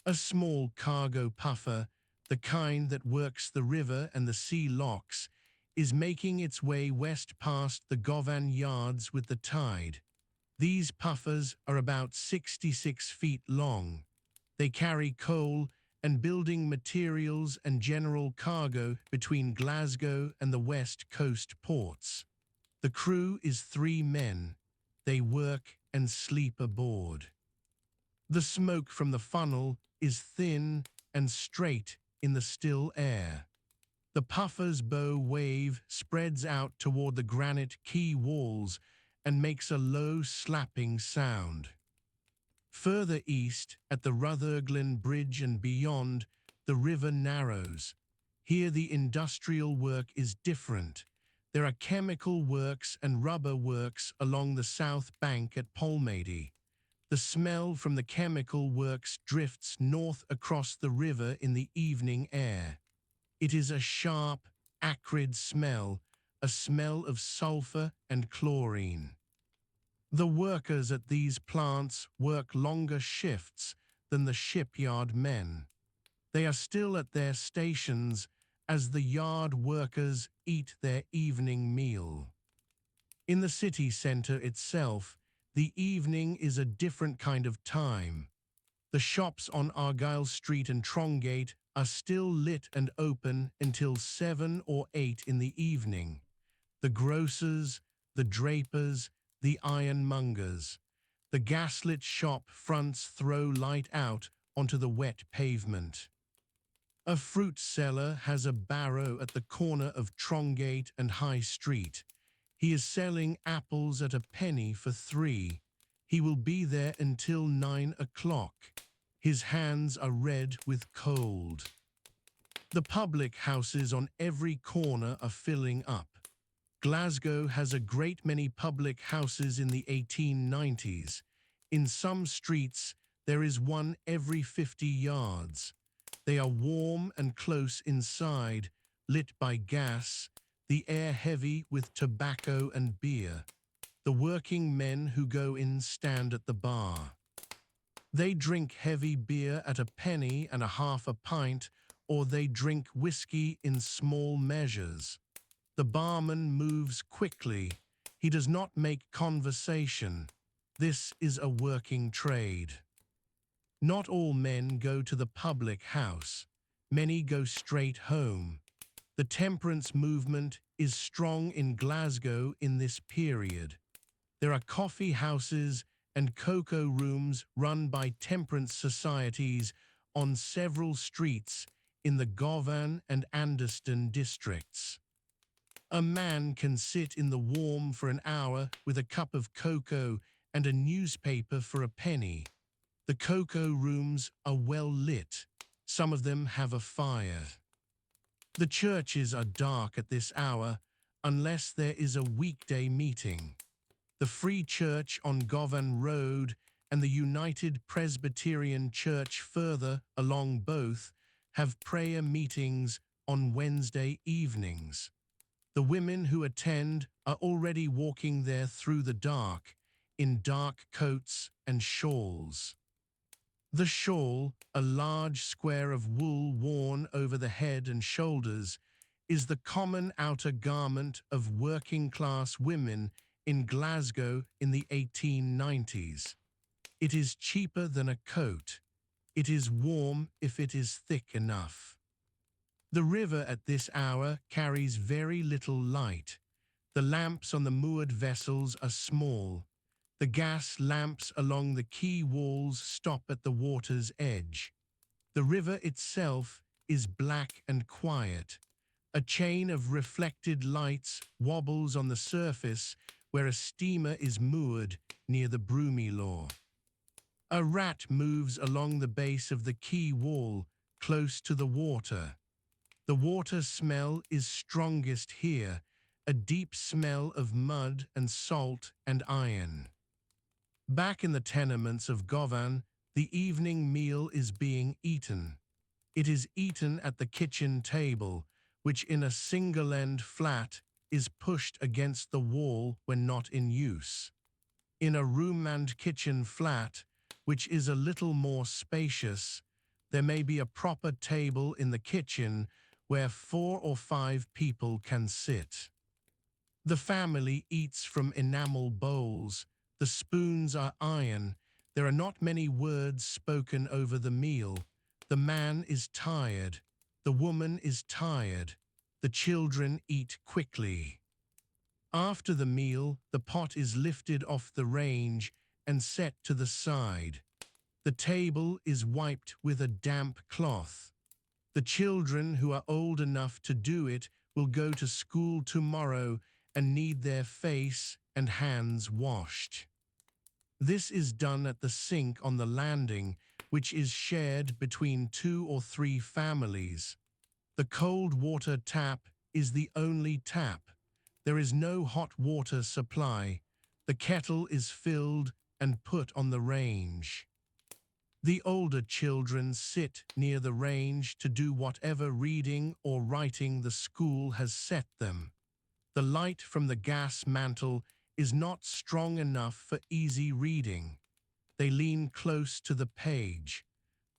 A small cargo puffer, the kind that works the river and the sea locks, is making its way west past the Govan yards with the tide. These puffers are about 66 feet long. They carry coal and building materials and general cargo between Glasgow and the west coast ports. The crew is 3 men. They work and sleep aboard. The smoke from the funnel is thin and straight in the still air. The puffer's bow wave spreads out toward the granite quay walls and makes a low slapping sound. Further east, at the Rutherglen Bridge and beyond, the river narrows. Here the industrial work is different. There are chemical works and rubber works along the south bank at Polmady. The smell from the chemical works drifts north across the river in the evening air. It is a sharp, acrid smell, a smell of sulfur and chlorine. The workers at these plants work longer shifts than the shipyard men. They are still at their stations as the yard workers eat their evening meal. In the city centre itself, the evening is a different kind of time. The shops on Argyle Street and Trongate are still lit and open until 7 or 8 in the evening. The grocers, the drapers, the ironmongers. The gaslit shop fronts throw light out onto the wet pavement. A fruit seller has a barrow at the corner of Trongate and High Street. He is selling apples at a penny for 3. He will be there until 9 o'clock. His hands are red with cold. The public houses on every corner are filling up. Glasgow has a great many public houses in the 1890s. In some streets, there is one every 50 yards. They are warm and close inside, lit by gas, the air heavy with tobacco and beer. The working men who go in stand at the bar. They drink heavy beer at a penny and a half a pint, or they drink whiskey in small measures. The barman moves quickly. He does not make conversation. This is a working trade. Not all men go to the public house. Many go straight home. The temperance movement is strong in Glasgow in this period. There are coffee houses and cocoa rooms run by temperance societies on several streets in the Govan and Anderston districts. A man can sit in the warm for an hour with a cup of cocoa and a newspaper for a penny. The cocoa rooms are well lit. Some of them have a fire. The churches are dark at this hour unless there is a weekday meeting. The Free Church on Govan Road and the United Presbyterian Church further along both have prayer meetings on Wednesday evenings. The women who attend are already walking there through the dark, in dark coats and shawls. The shawl, a large square of wool worn over the head and shoulders, is the common outer garment of working-class women in Glasgow in the 1890s. It is cheaper than a coat. It is warm if it is thick enough. The river at this hour carries very little light. The lamps on the moored vessels are small. The gas lamps along the quay walls stop at the water's edge. The river itself is black and quiet. A chain of reflected lights wobbles on the surface where a steamer is moored near the Broomielaw. A rat moves along the base of the quay wall, close to the water. The water smell is strongest here, a deep smell of mud and salt and iron. Back in the tenements of Govan, the evening meal is being eaten. It is eaten at the kitchen table, which in a single-end flat is pushed against the wall when not in use. In a room and kitchen flat, which is a little more spacious, there may be a proper table in the kitchen where 4 or 5 people can sit. The family eats from enamel bowls. The spoons are iron. There are not many words spoken over the meal. The man is tired. The woman is tired. The children eat quickly. After the meal, the pot is lifted off the range and set to the side. The table is wiped with a damp cloth. The children who are old enough to do it will go to school tomorrow and need their face and hands washed. This is done at the sink on the landing, which is shared between 2 or 3 families. The cold water tap is the only tap. There is no hot water supply. The kettle is filled and put on the range. The older children sit near the range to do whatever reading or writing the school has set them. The light from the gas mantle is not strong enough for easy reading. They lean close to the page.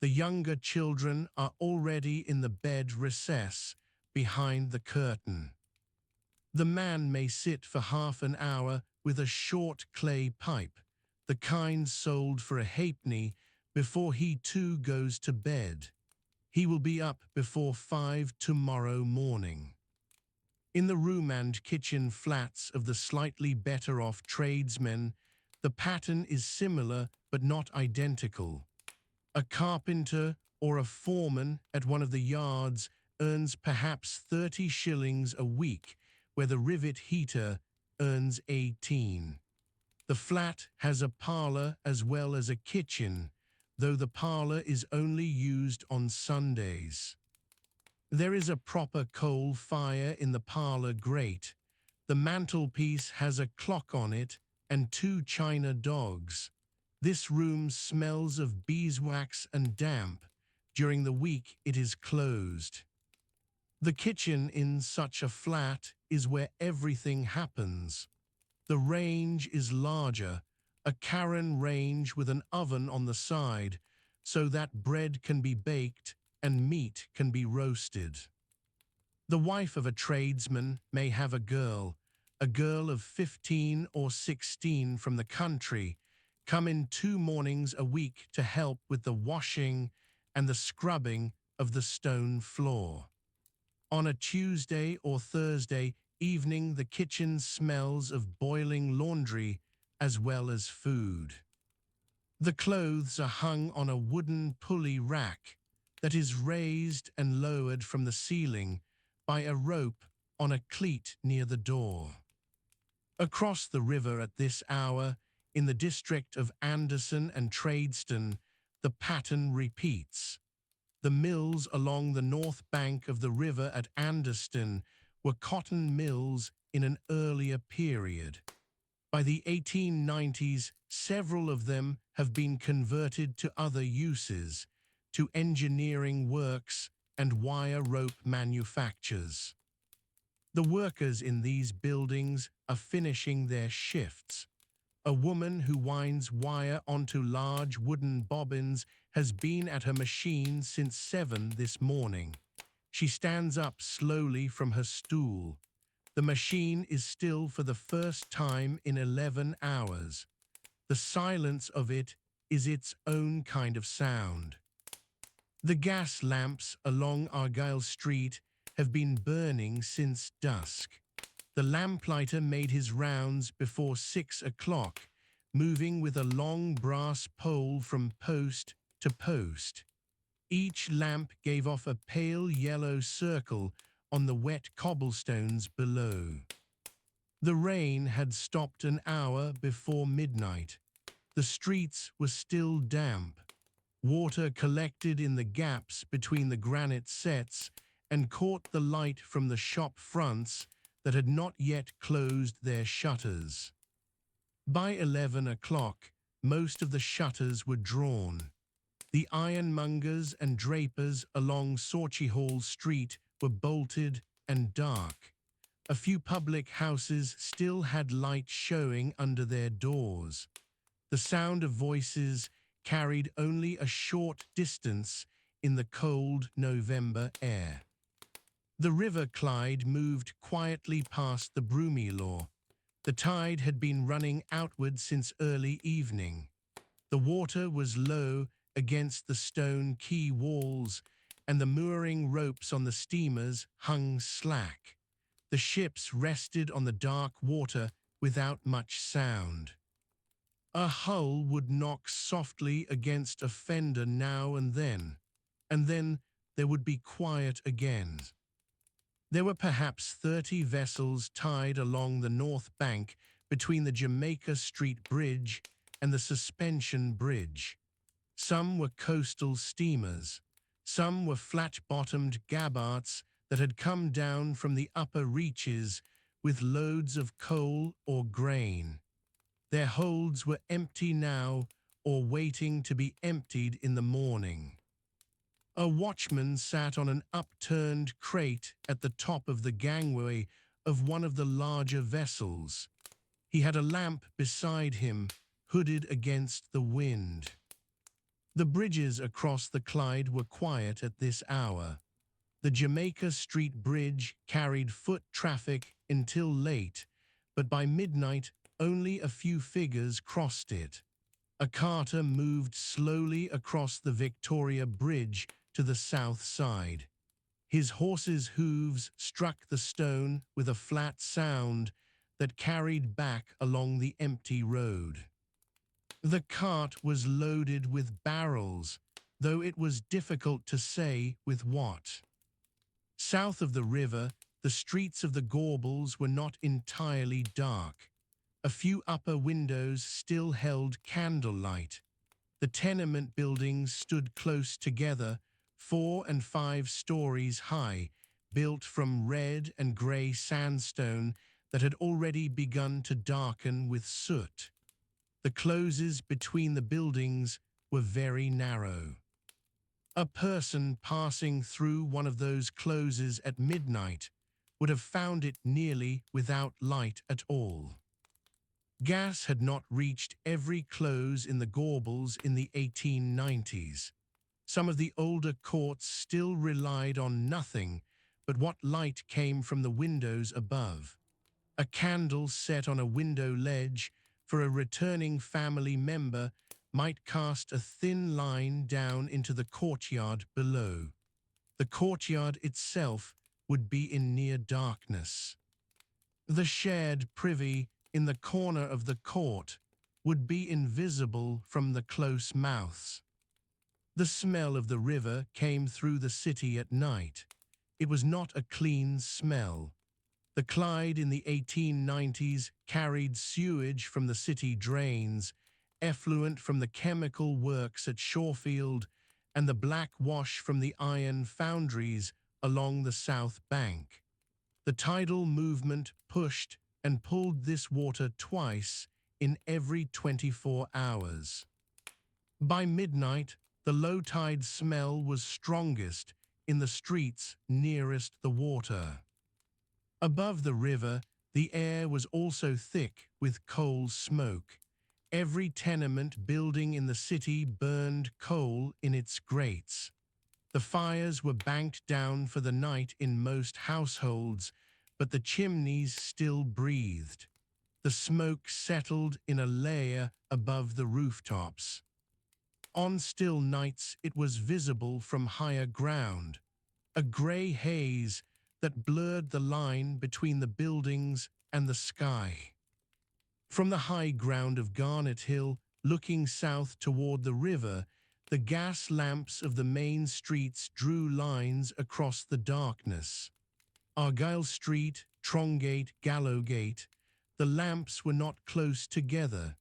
The younger children are already in the bed recess behind the curtain. The man may sit for half an hour with a short clay pipe, the kind sold for a halfpenny, before he too goes to bed. He will be up before 5 tomorrow morning. In the room and kitchen flats of the slightly better off tradesmen, the pattern is similar but not identical. A carpenter or a foreman at one of the yards earns perhaps 30 shillings a week, where the rivet heater earns 18. The flat has a parlour as well as a kitchen, though the parlour is only used on Sundays. There is a proper coal fire in the parlour grate. The mantelpiece has a clock on it and 2 china dogs. This room smells of beeswax and damp. During the week it is closed. The kitchen in such a flat is where everything happens. The range is larger, a Karen range with an oven on the side, so that bread can be baked and meat can be roasted. The wife of a tradesman may have a girl of 15 or 16 from the country, come in 2 mornings a week to help with the washing and the scrubbing of the stone floor. On a Tuesday or Thursday evening, the kitchen smells of boiling laundry as well as food. The clothes are hung on a wooden pulley rack that is raised and lowered from the ceiling by a rope on a cleat near the door. Across the river at this hour, in the district of Anderson and Tradeston, the pattern repeats. The mills along the north bank of the river at Anderston were cotton mills in an earlier period. By the 1890s, several of them have been converted to other uses, to engineering works and wire rope manufactures. The workers in these buildings are finishing their shifts. A woman who winds wire onto large wooden bobbins has been at her machine since 7 this morning. She stands up slowly from her stool. The machine is still for the first time in 11 hours. The silence of it is its own kind of sound. The gas lamps along Argyle Street have been burning since dusk. The lamplighter made his rounds before 6 o'clock, moving with a long brass pole from post to post. Each lamp gave off a pale yellow circle on the wet cobblestones below. The rain had stopped an hour before midnight. The streets were still damp. Water collected in the gaps between the granite sets and caught the light from the shop fronts that had not yet closed their shutters. By 11 o'clock, most of the shutters were drawn. The ironmongers and drapers along Sauchiehall Street were bolted and dark. A few public houses still had light showing under their doors. The sound of voices carried only a short distance in the cold November air. The River Clyde moved quietly past the Broomielaw. The tide had been running outward since early evening. The water was low against the stone quay walls, and the mooring ropes on the steamers hung slack. The ships rested on the dark water without much sound. A hull would knock softly against a fender now and then there would be quiet again. There were perhaps 30 vessels tied along the north bank between the Jamaica Street Bridge and the Suspension Bridge. Some were coastal steamers. Some were flat-bottomed gabbarts that had come down from the upper reaches with loads of coal or grain. Their holds were empty now or waiting to be emptied in the morning. A watchman sat on an upturned crate at the top of the gangway of one of the larger vessels. He had a lamp beside him, hooded against the wind. The bridges across the Clyde were quiet at this hour. The Jamaica Street Bridge carried foot traffic until late, but by midnight only a few figures crossed it. A carter moved slowly across the Victoria Bridge to the south side. His horse's hooves struck the stone with a flat sound that carried back along the empty road. The cart was loaded with barrels, though it was difficult to say with what. South of the river, the streets of the Gorbals were not entirely dark. A few upper windows still held candlelight. The tenement buildings stood close together, 4 and 5 stories high, built from red and grey sandstone that had already begun to darken with soot. The closes between the buildings were very narrow. A person passing through one of those closes at midnight would have found it nearly without light at all. Gas had not reached every close in the Gorbals in the 1890s. Some of the older courts still relied on nothing but what light came from the windows above. A candle set on a window ledge for a returning family member might cast a thin line down into the courtyard below. The courtyard itself would be in near darkness. The shared privy in the corner of the court would be invisible from the close mouths. The smell of the river came through the city at night. It was not a clean smell. The Clyde in the 1890s carried sewage from the city drains, effluent from the chemical works at Shorefield, and the black wash from the iron foundries along the south bank. The tidal movement pushed and pulled this water twice in every 24 hours. By midnight, the low tide smell was strongest in the streets nearest the water. Above the river, the air was also thick with coal smoke. Every tenement building in the city burned coal in its grates. The fires were banked down for the night in most households, but the chimneys still breathed. The smoke settled in a layer above the rooftops. On still nights it was visible from higher ground, a grey haze that blurred the line between the buildings and the sky. From the high ground of Garnet Hill, looking south toward the river, the gas lamps of the main streets drew lines across the darkness. Argyle Street, Trongate, Gallowgate, the lamps were not close together.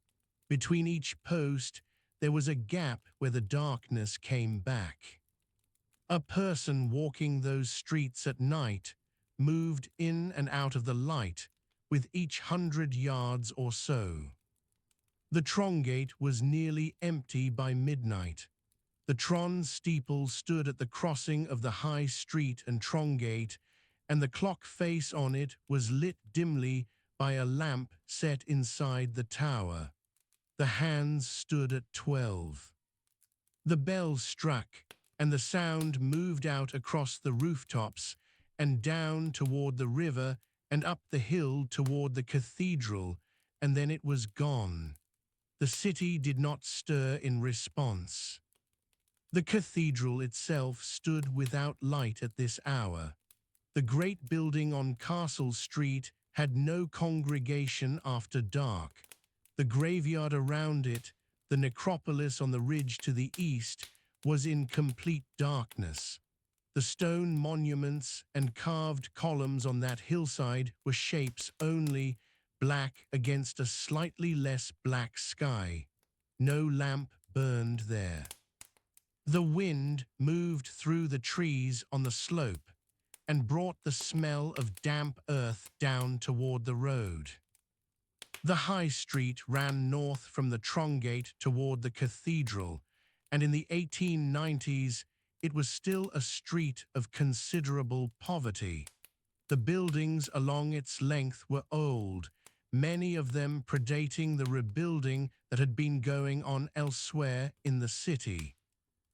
Between each post, there was a gap where the darkness came back. A person walking those streets at night moved in and out of the light with each 100 yards or so. The Trongate was nearly empty by midnight. The Tron steeple stood at the crossing of the High Street and Trongate, and the clock face on it was lit dimly by a lamp set inside the tower. The hands stood at 12. The bell struck, and the sound moved out across the rooftops and down toward the river and up the hill toward the cathedral, and then it was gone. The city did not stir in response. The cathedral itself stood without light at this hour. The great building on Castle Street had no congregation after dark. The graveyard around it, the necropolis on the ridge to the east, was in complete darkness. The stone monuments and carved columns on that hillside were shapes only, black against a slightly less black sky. No lamp burned there. The wind moved through the trees on the slope and brought the smell of damp earth down toward the road. The High Street ran north from the Trongate toward the cathedral, and in the 1890s it was still a street of considerable poverty. The buildings along its length were old, many of them predating the rebuilding that had been going on elsewhere in the city.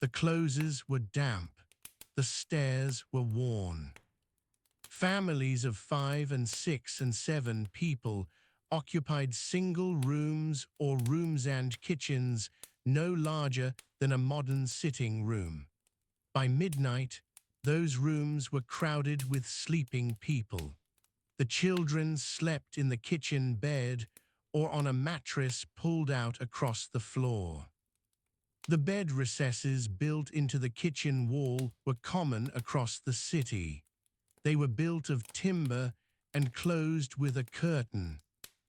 The closes were damp. The stairs were worn. Families of 5 and 6 and 7 people occupied single rooms or rooms and kitchens no larger than a modern sitting room. By midnight, those rooms were crowded with sleeping people. The children slept in the kitchen bed or on a mattress pulled out across the floor. The bed recesses built into the kitchen wall were common across the city. They were built of timber and closed with a curtain.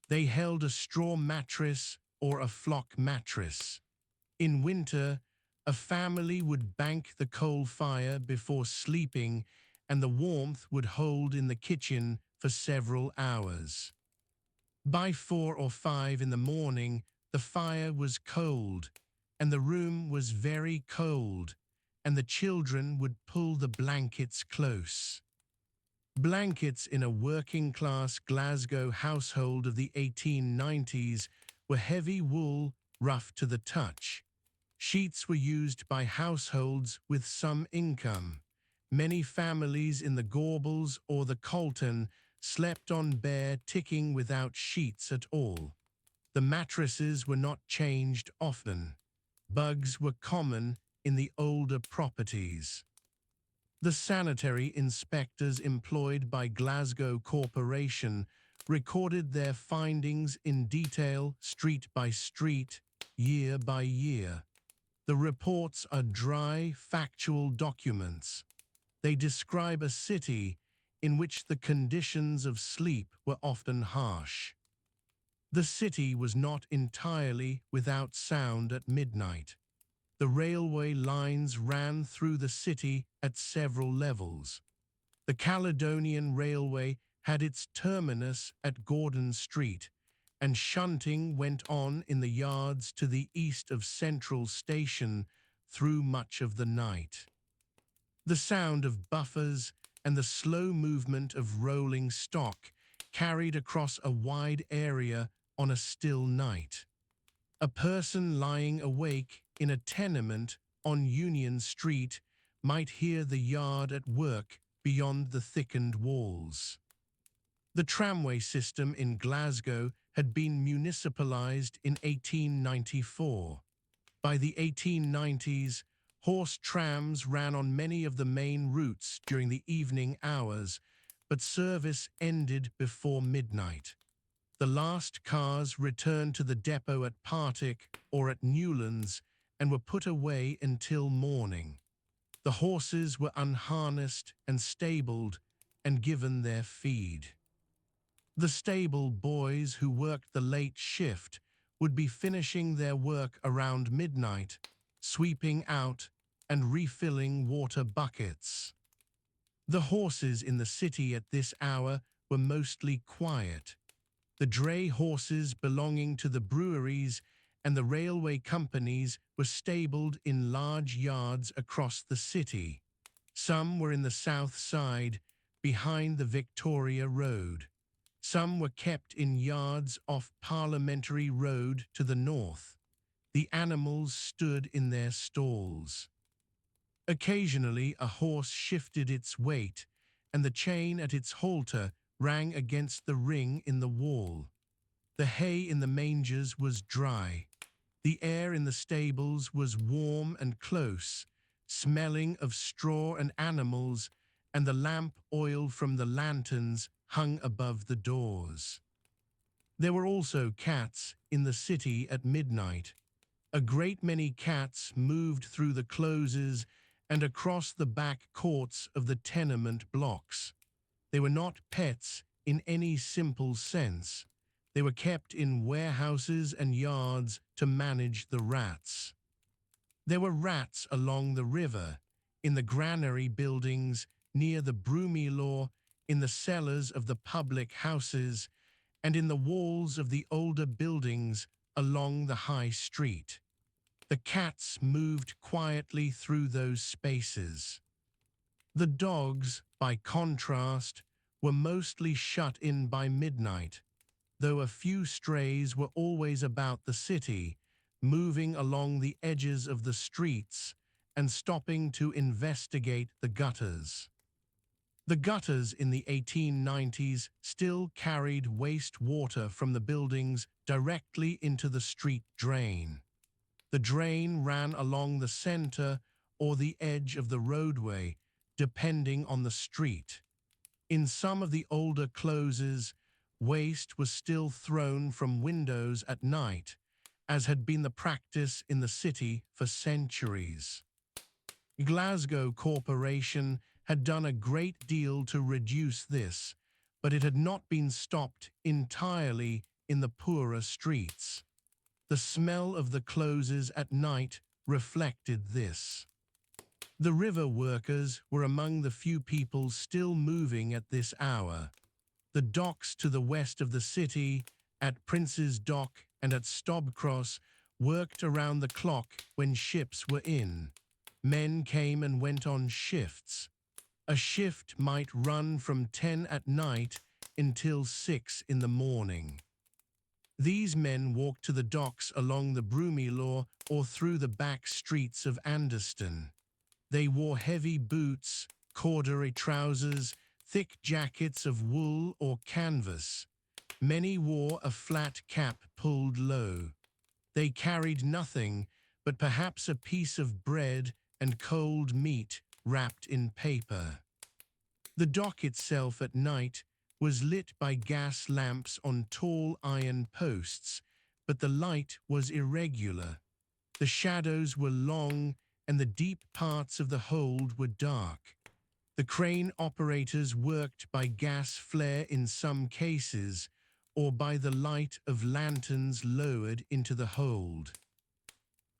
They held a straw mattress or a flock mattress. In winter, a family would bank the coal fire before sleeping, and the warmth would hold in the kitchen for several hours. By 4 or 5 in the morning, the fire was cold, and the room was very cold, and the children would pull the blankets close. Blankets in a working-class Glasgow household of the 1890s were heavy wool, rough to the touch. Sheets were used by households with some income. Many families in the Gorbals or the Colton slept on bare ticking without sheets at all. The mattresses were not changed often. Bugs were common in the older properties. The sanitary inspectors employed by Glasgow Corporation recorded their findings in detail, street by street, year by year. The reports are dry, factual documents. They describe a city in which the conditions of sleep were often harsh. The city was not entirely without sound at midnight. The railway lines ran through the city at several levels. The Caledonian Railway had its terminus at Gordon Street, and shunting went on in the yards to the east of Central Station through much of the night. The sound of buffers and the slow movement of rolling stock carried across a wide area on a still night. A person lying awake in a tenement on Union Street might hear the yard at work beyond the thickened walls. The tramway system in Glasgow had been municipalised in 1894. By the 1890s, horse trams ran on many of the main routes during the evening hours, but service ended before midnight. The last cars returned to the depot at Partick or at Newlands and were put away until morning. The horses were unharnessed and stabled and given their feed. The stable boys who worked the late shift would be finishing their work around midnight, sweeping out and refilling water buckets. The horses in the city at this hour were mostly quiet. The dray horses belonging to the breweries and the railway companies were stabled in large yards across the city. Some were in the south side, behind the Victoria Road. Some were kept in yards off Parliamentary Road to the north. The animals stood in their stalls. Occasionally a horse shifted its weight, and the chain at its halter rang against the ring in the wall. The hay in the mangers was dry. The air in the stables was warm and close, smelling of straw and animals, and the lamp oil from the lanterns hung above the doors. There were also cats in the city at midnight. A great many cats moved through the closes and across the back courts of the tenement blocks. They were not pets in any simple sense. They were kept in warehouses and yards to manage the rats. There were rats along the river, in the granary buildings, near the Broomielaw, in the cellars of the public houses, and in the walls of the older buildings along the high street. The cats moved quietly through those spaces. The dogs, by contrast, were mostly shut in by midnight, though a few strays were always about the city, moving along the edges of the streets and stopping to investigate the gutters. The gutters in the 1890s still carried waste water from the buildings directly into the street drain. The drain ran along the center or the edge of the roadway, depending on the street. In some of the older closes, waste was still thrown from windows at night, as had been the practice in the city for centuries. Glasgow Corporation had done a great deal to reduce this, but it had not been stopped entirely in the poorer streets. The smell of the closes at night reflected this. The river workers were among the few people still moving at this hour. The docks to the west of the city, at Prince's Dock and at Stobcross, worked around the clock when ships were in. Men came and went on shifts. A shift might run from 10 at night until 6 in the morning. These men walked to the docks along the Broomielaw or through the back streets of Anderston. They wore heavy boots, corduroy trousers, thick jackets of wool or canvas. Many wore a flat cap pulled low. They carried nothing but perhaps a piece of bread and cold meat wrapped in paper. The dock itself at night was lit by gas lamps on tall iron posts, but the light was irregular. The shadows were long and the deep parts of the hold were dark. The crane operators worked by gas flare in some cases, or by the light of lanterns lowered into the hold.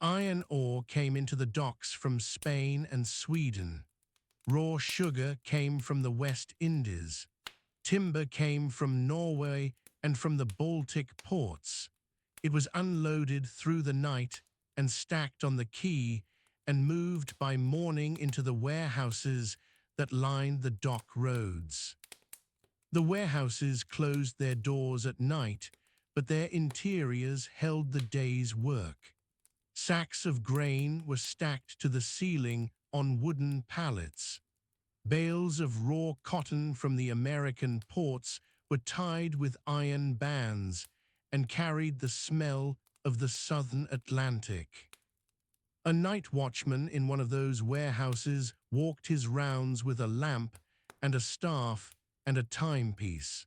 Iron ore came into the docks from Spain and Sweden. Raw sugar came from the West Indies. Timber came from Norway and from the Baltic ports. It was unloaded through the night and stacked on the quay and moved by morning into the warehouses that lined the dock roads. The warehouses closed their doors at night, but their interiors held the day's work. Sacks of grain were stacked to the ceiling on wooden pallets. Bales of raw cotton from the American ports were tied with iron bands and carried the smell of the southern Atlantic. A night watchman in one of those warehouses walked his rounds with a lamp and a staff and a timepiece.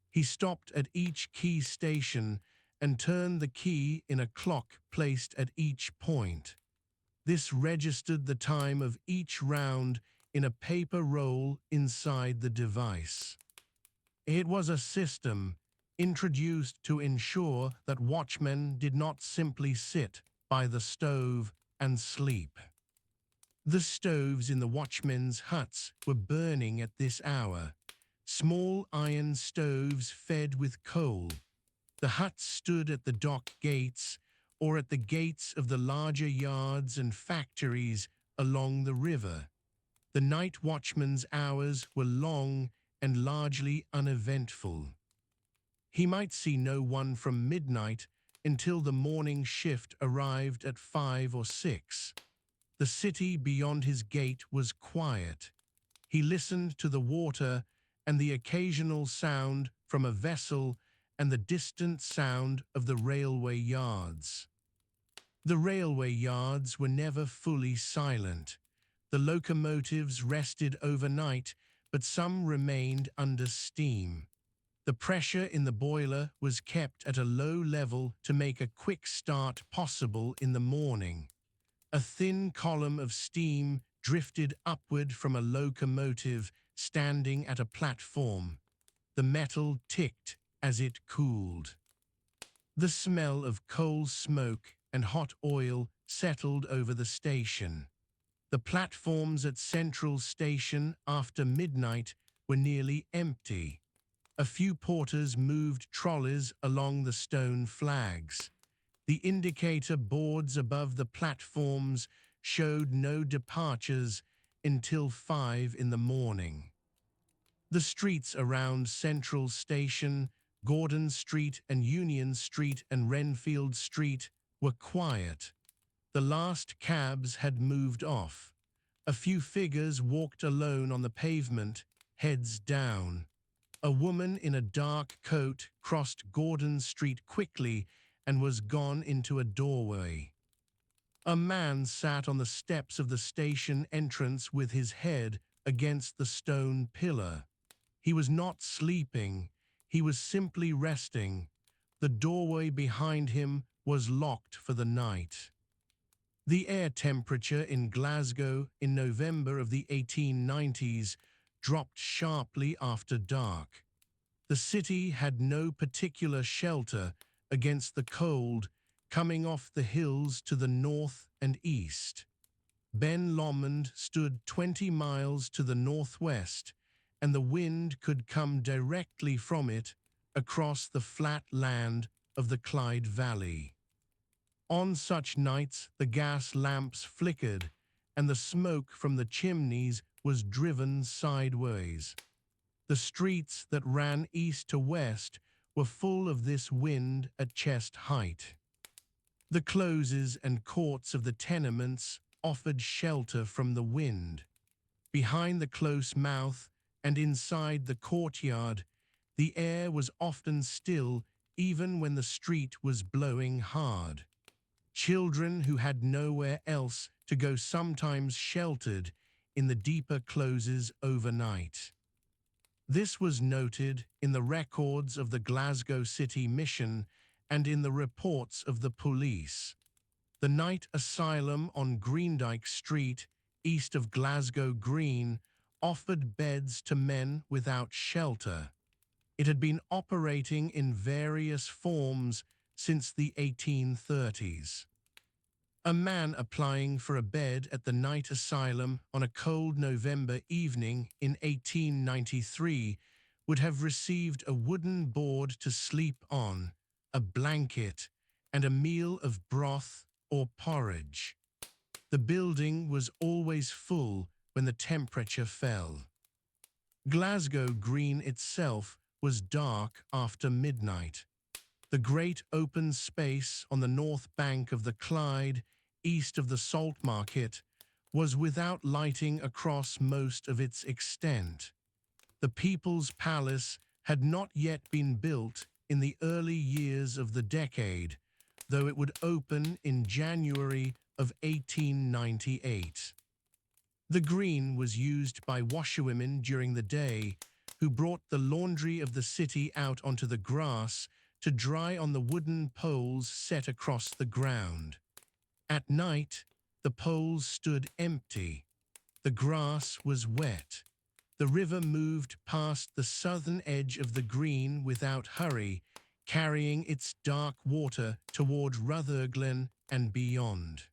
He stopped at each key station and turned the key in a clock placed at each point. This registered the time of each round in a paper roll inside the device. It was a system introduced to ensure that watchmen did not simply sit by the stove and sleep. The stoves in the watchmen's huts were burning at this hour. Small iron stoves fed with coal. The huts stood at the dock gates or at the gates of the larger yards and factories along the river. The night watchman's hours were long and largely uneventful. He might see no one from midnight until the morning shift arrived at 5 or 6. The city beyond his gate was quiet. He listened to the water and the occasional sound from a vessel and the distant sound of the railway yards. The railway yards were never fully silent. The locomotives rested overnight, but some remained under steam. The pressure in the boiler was kept at a low level to make a quick start possible in the morning. A thin column of steam drifted upward from a locomotive standing at a platform. The metal ticked as it cooled. The smell of coal smoke and hot oil settled over the station. The platforms at Central Station after midnight were nearly empty. A few porters moved trolleys along the stone flags. The indicator boards above the platforms showed no departures until 5 in the morning. The streets around Central Station, Gordon Street and Union Street and Renfield Street were quiet. The last cabs had moved off. A few figures walked alone on the pavement, heads down. A woman in a dark coat crossed Gordon Street quickly and was gone into a doorway. A man sat on the steps of the station entrance with his head against the stone pillar. He was not sleeping, he was simply resting. The doorway behind him was locked for the night. The air temperature in Glasgow in November of the 1890s dropped sharply after dark. The city had no particular shelter against the cold coming off the hills to the north and east. Ben Lomond stood 20 miles to the northwest, and the wind could come directly from it across the flat land of the Clyde Valley. On such nights, the gas lamps flickered, and the smoke from the chimneys was driven sideways. The streets that ran east to west were full of this wind at chest height. The closes and courts of the tenements offered shelter from the wind. Behind the close mouth and inside the courtyard, the air was often still even when the street was blowing hard. Children who had nowhere else to go sometimes sheltered in the deeper closes overnight. This was noted in the records of the Glasgow City Mission and in the reports of the police. The night asylum on Greendyke Street, east of Glasgow Green, offered beds to men without shelter. It had been operating in various forms since the 1830s. A man applying for a bed at the night asylum on a cold November evening in 1893 would have received a wooden board to sleep on, a blanket, and a meal of broth or porridge. The building was always full when the temperature fell. Glasgow Green itself was dark after midnight. The great open space on the north bank of the Clyde, east of the Salt Market, was without lighting across most of its extent. The People's Palace had not yet been built in the early years of the decade, though it would open in January of 1898. The green was used by washerwomen during the day, who brought the laundry of the city out onto the grass to dry on the wooden poles set across the ground. At night, the poles stood empty. The grass was wet. The river moved past the southern edge of the green without hurry, carrying its dark water toward Rutherglen and beyond.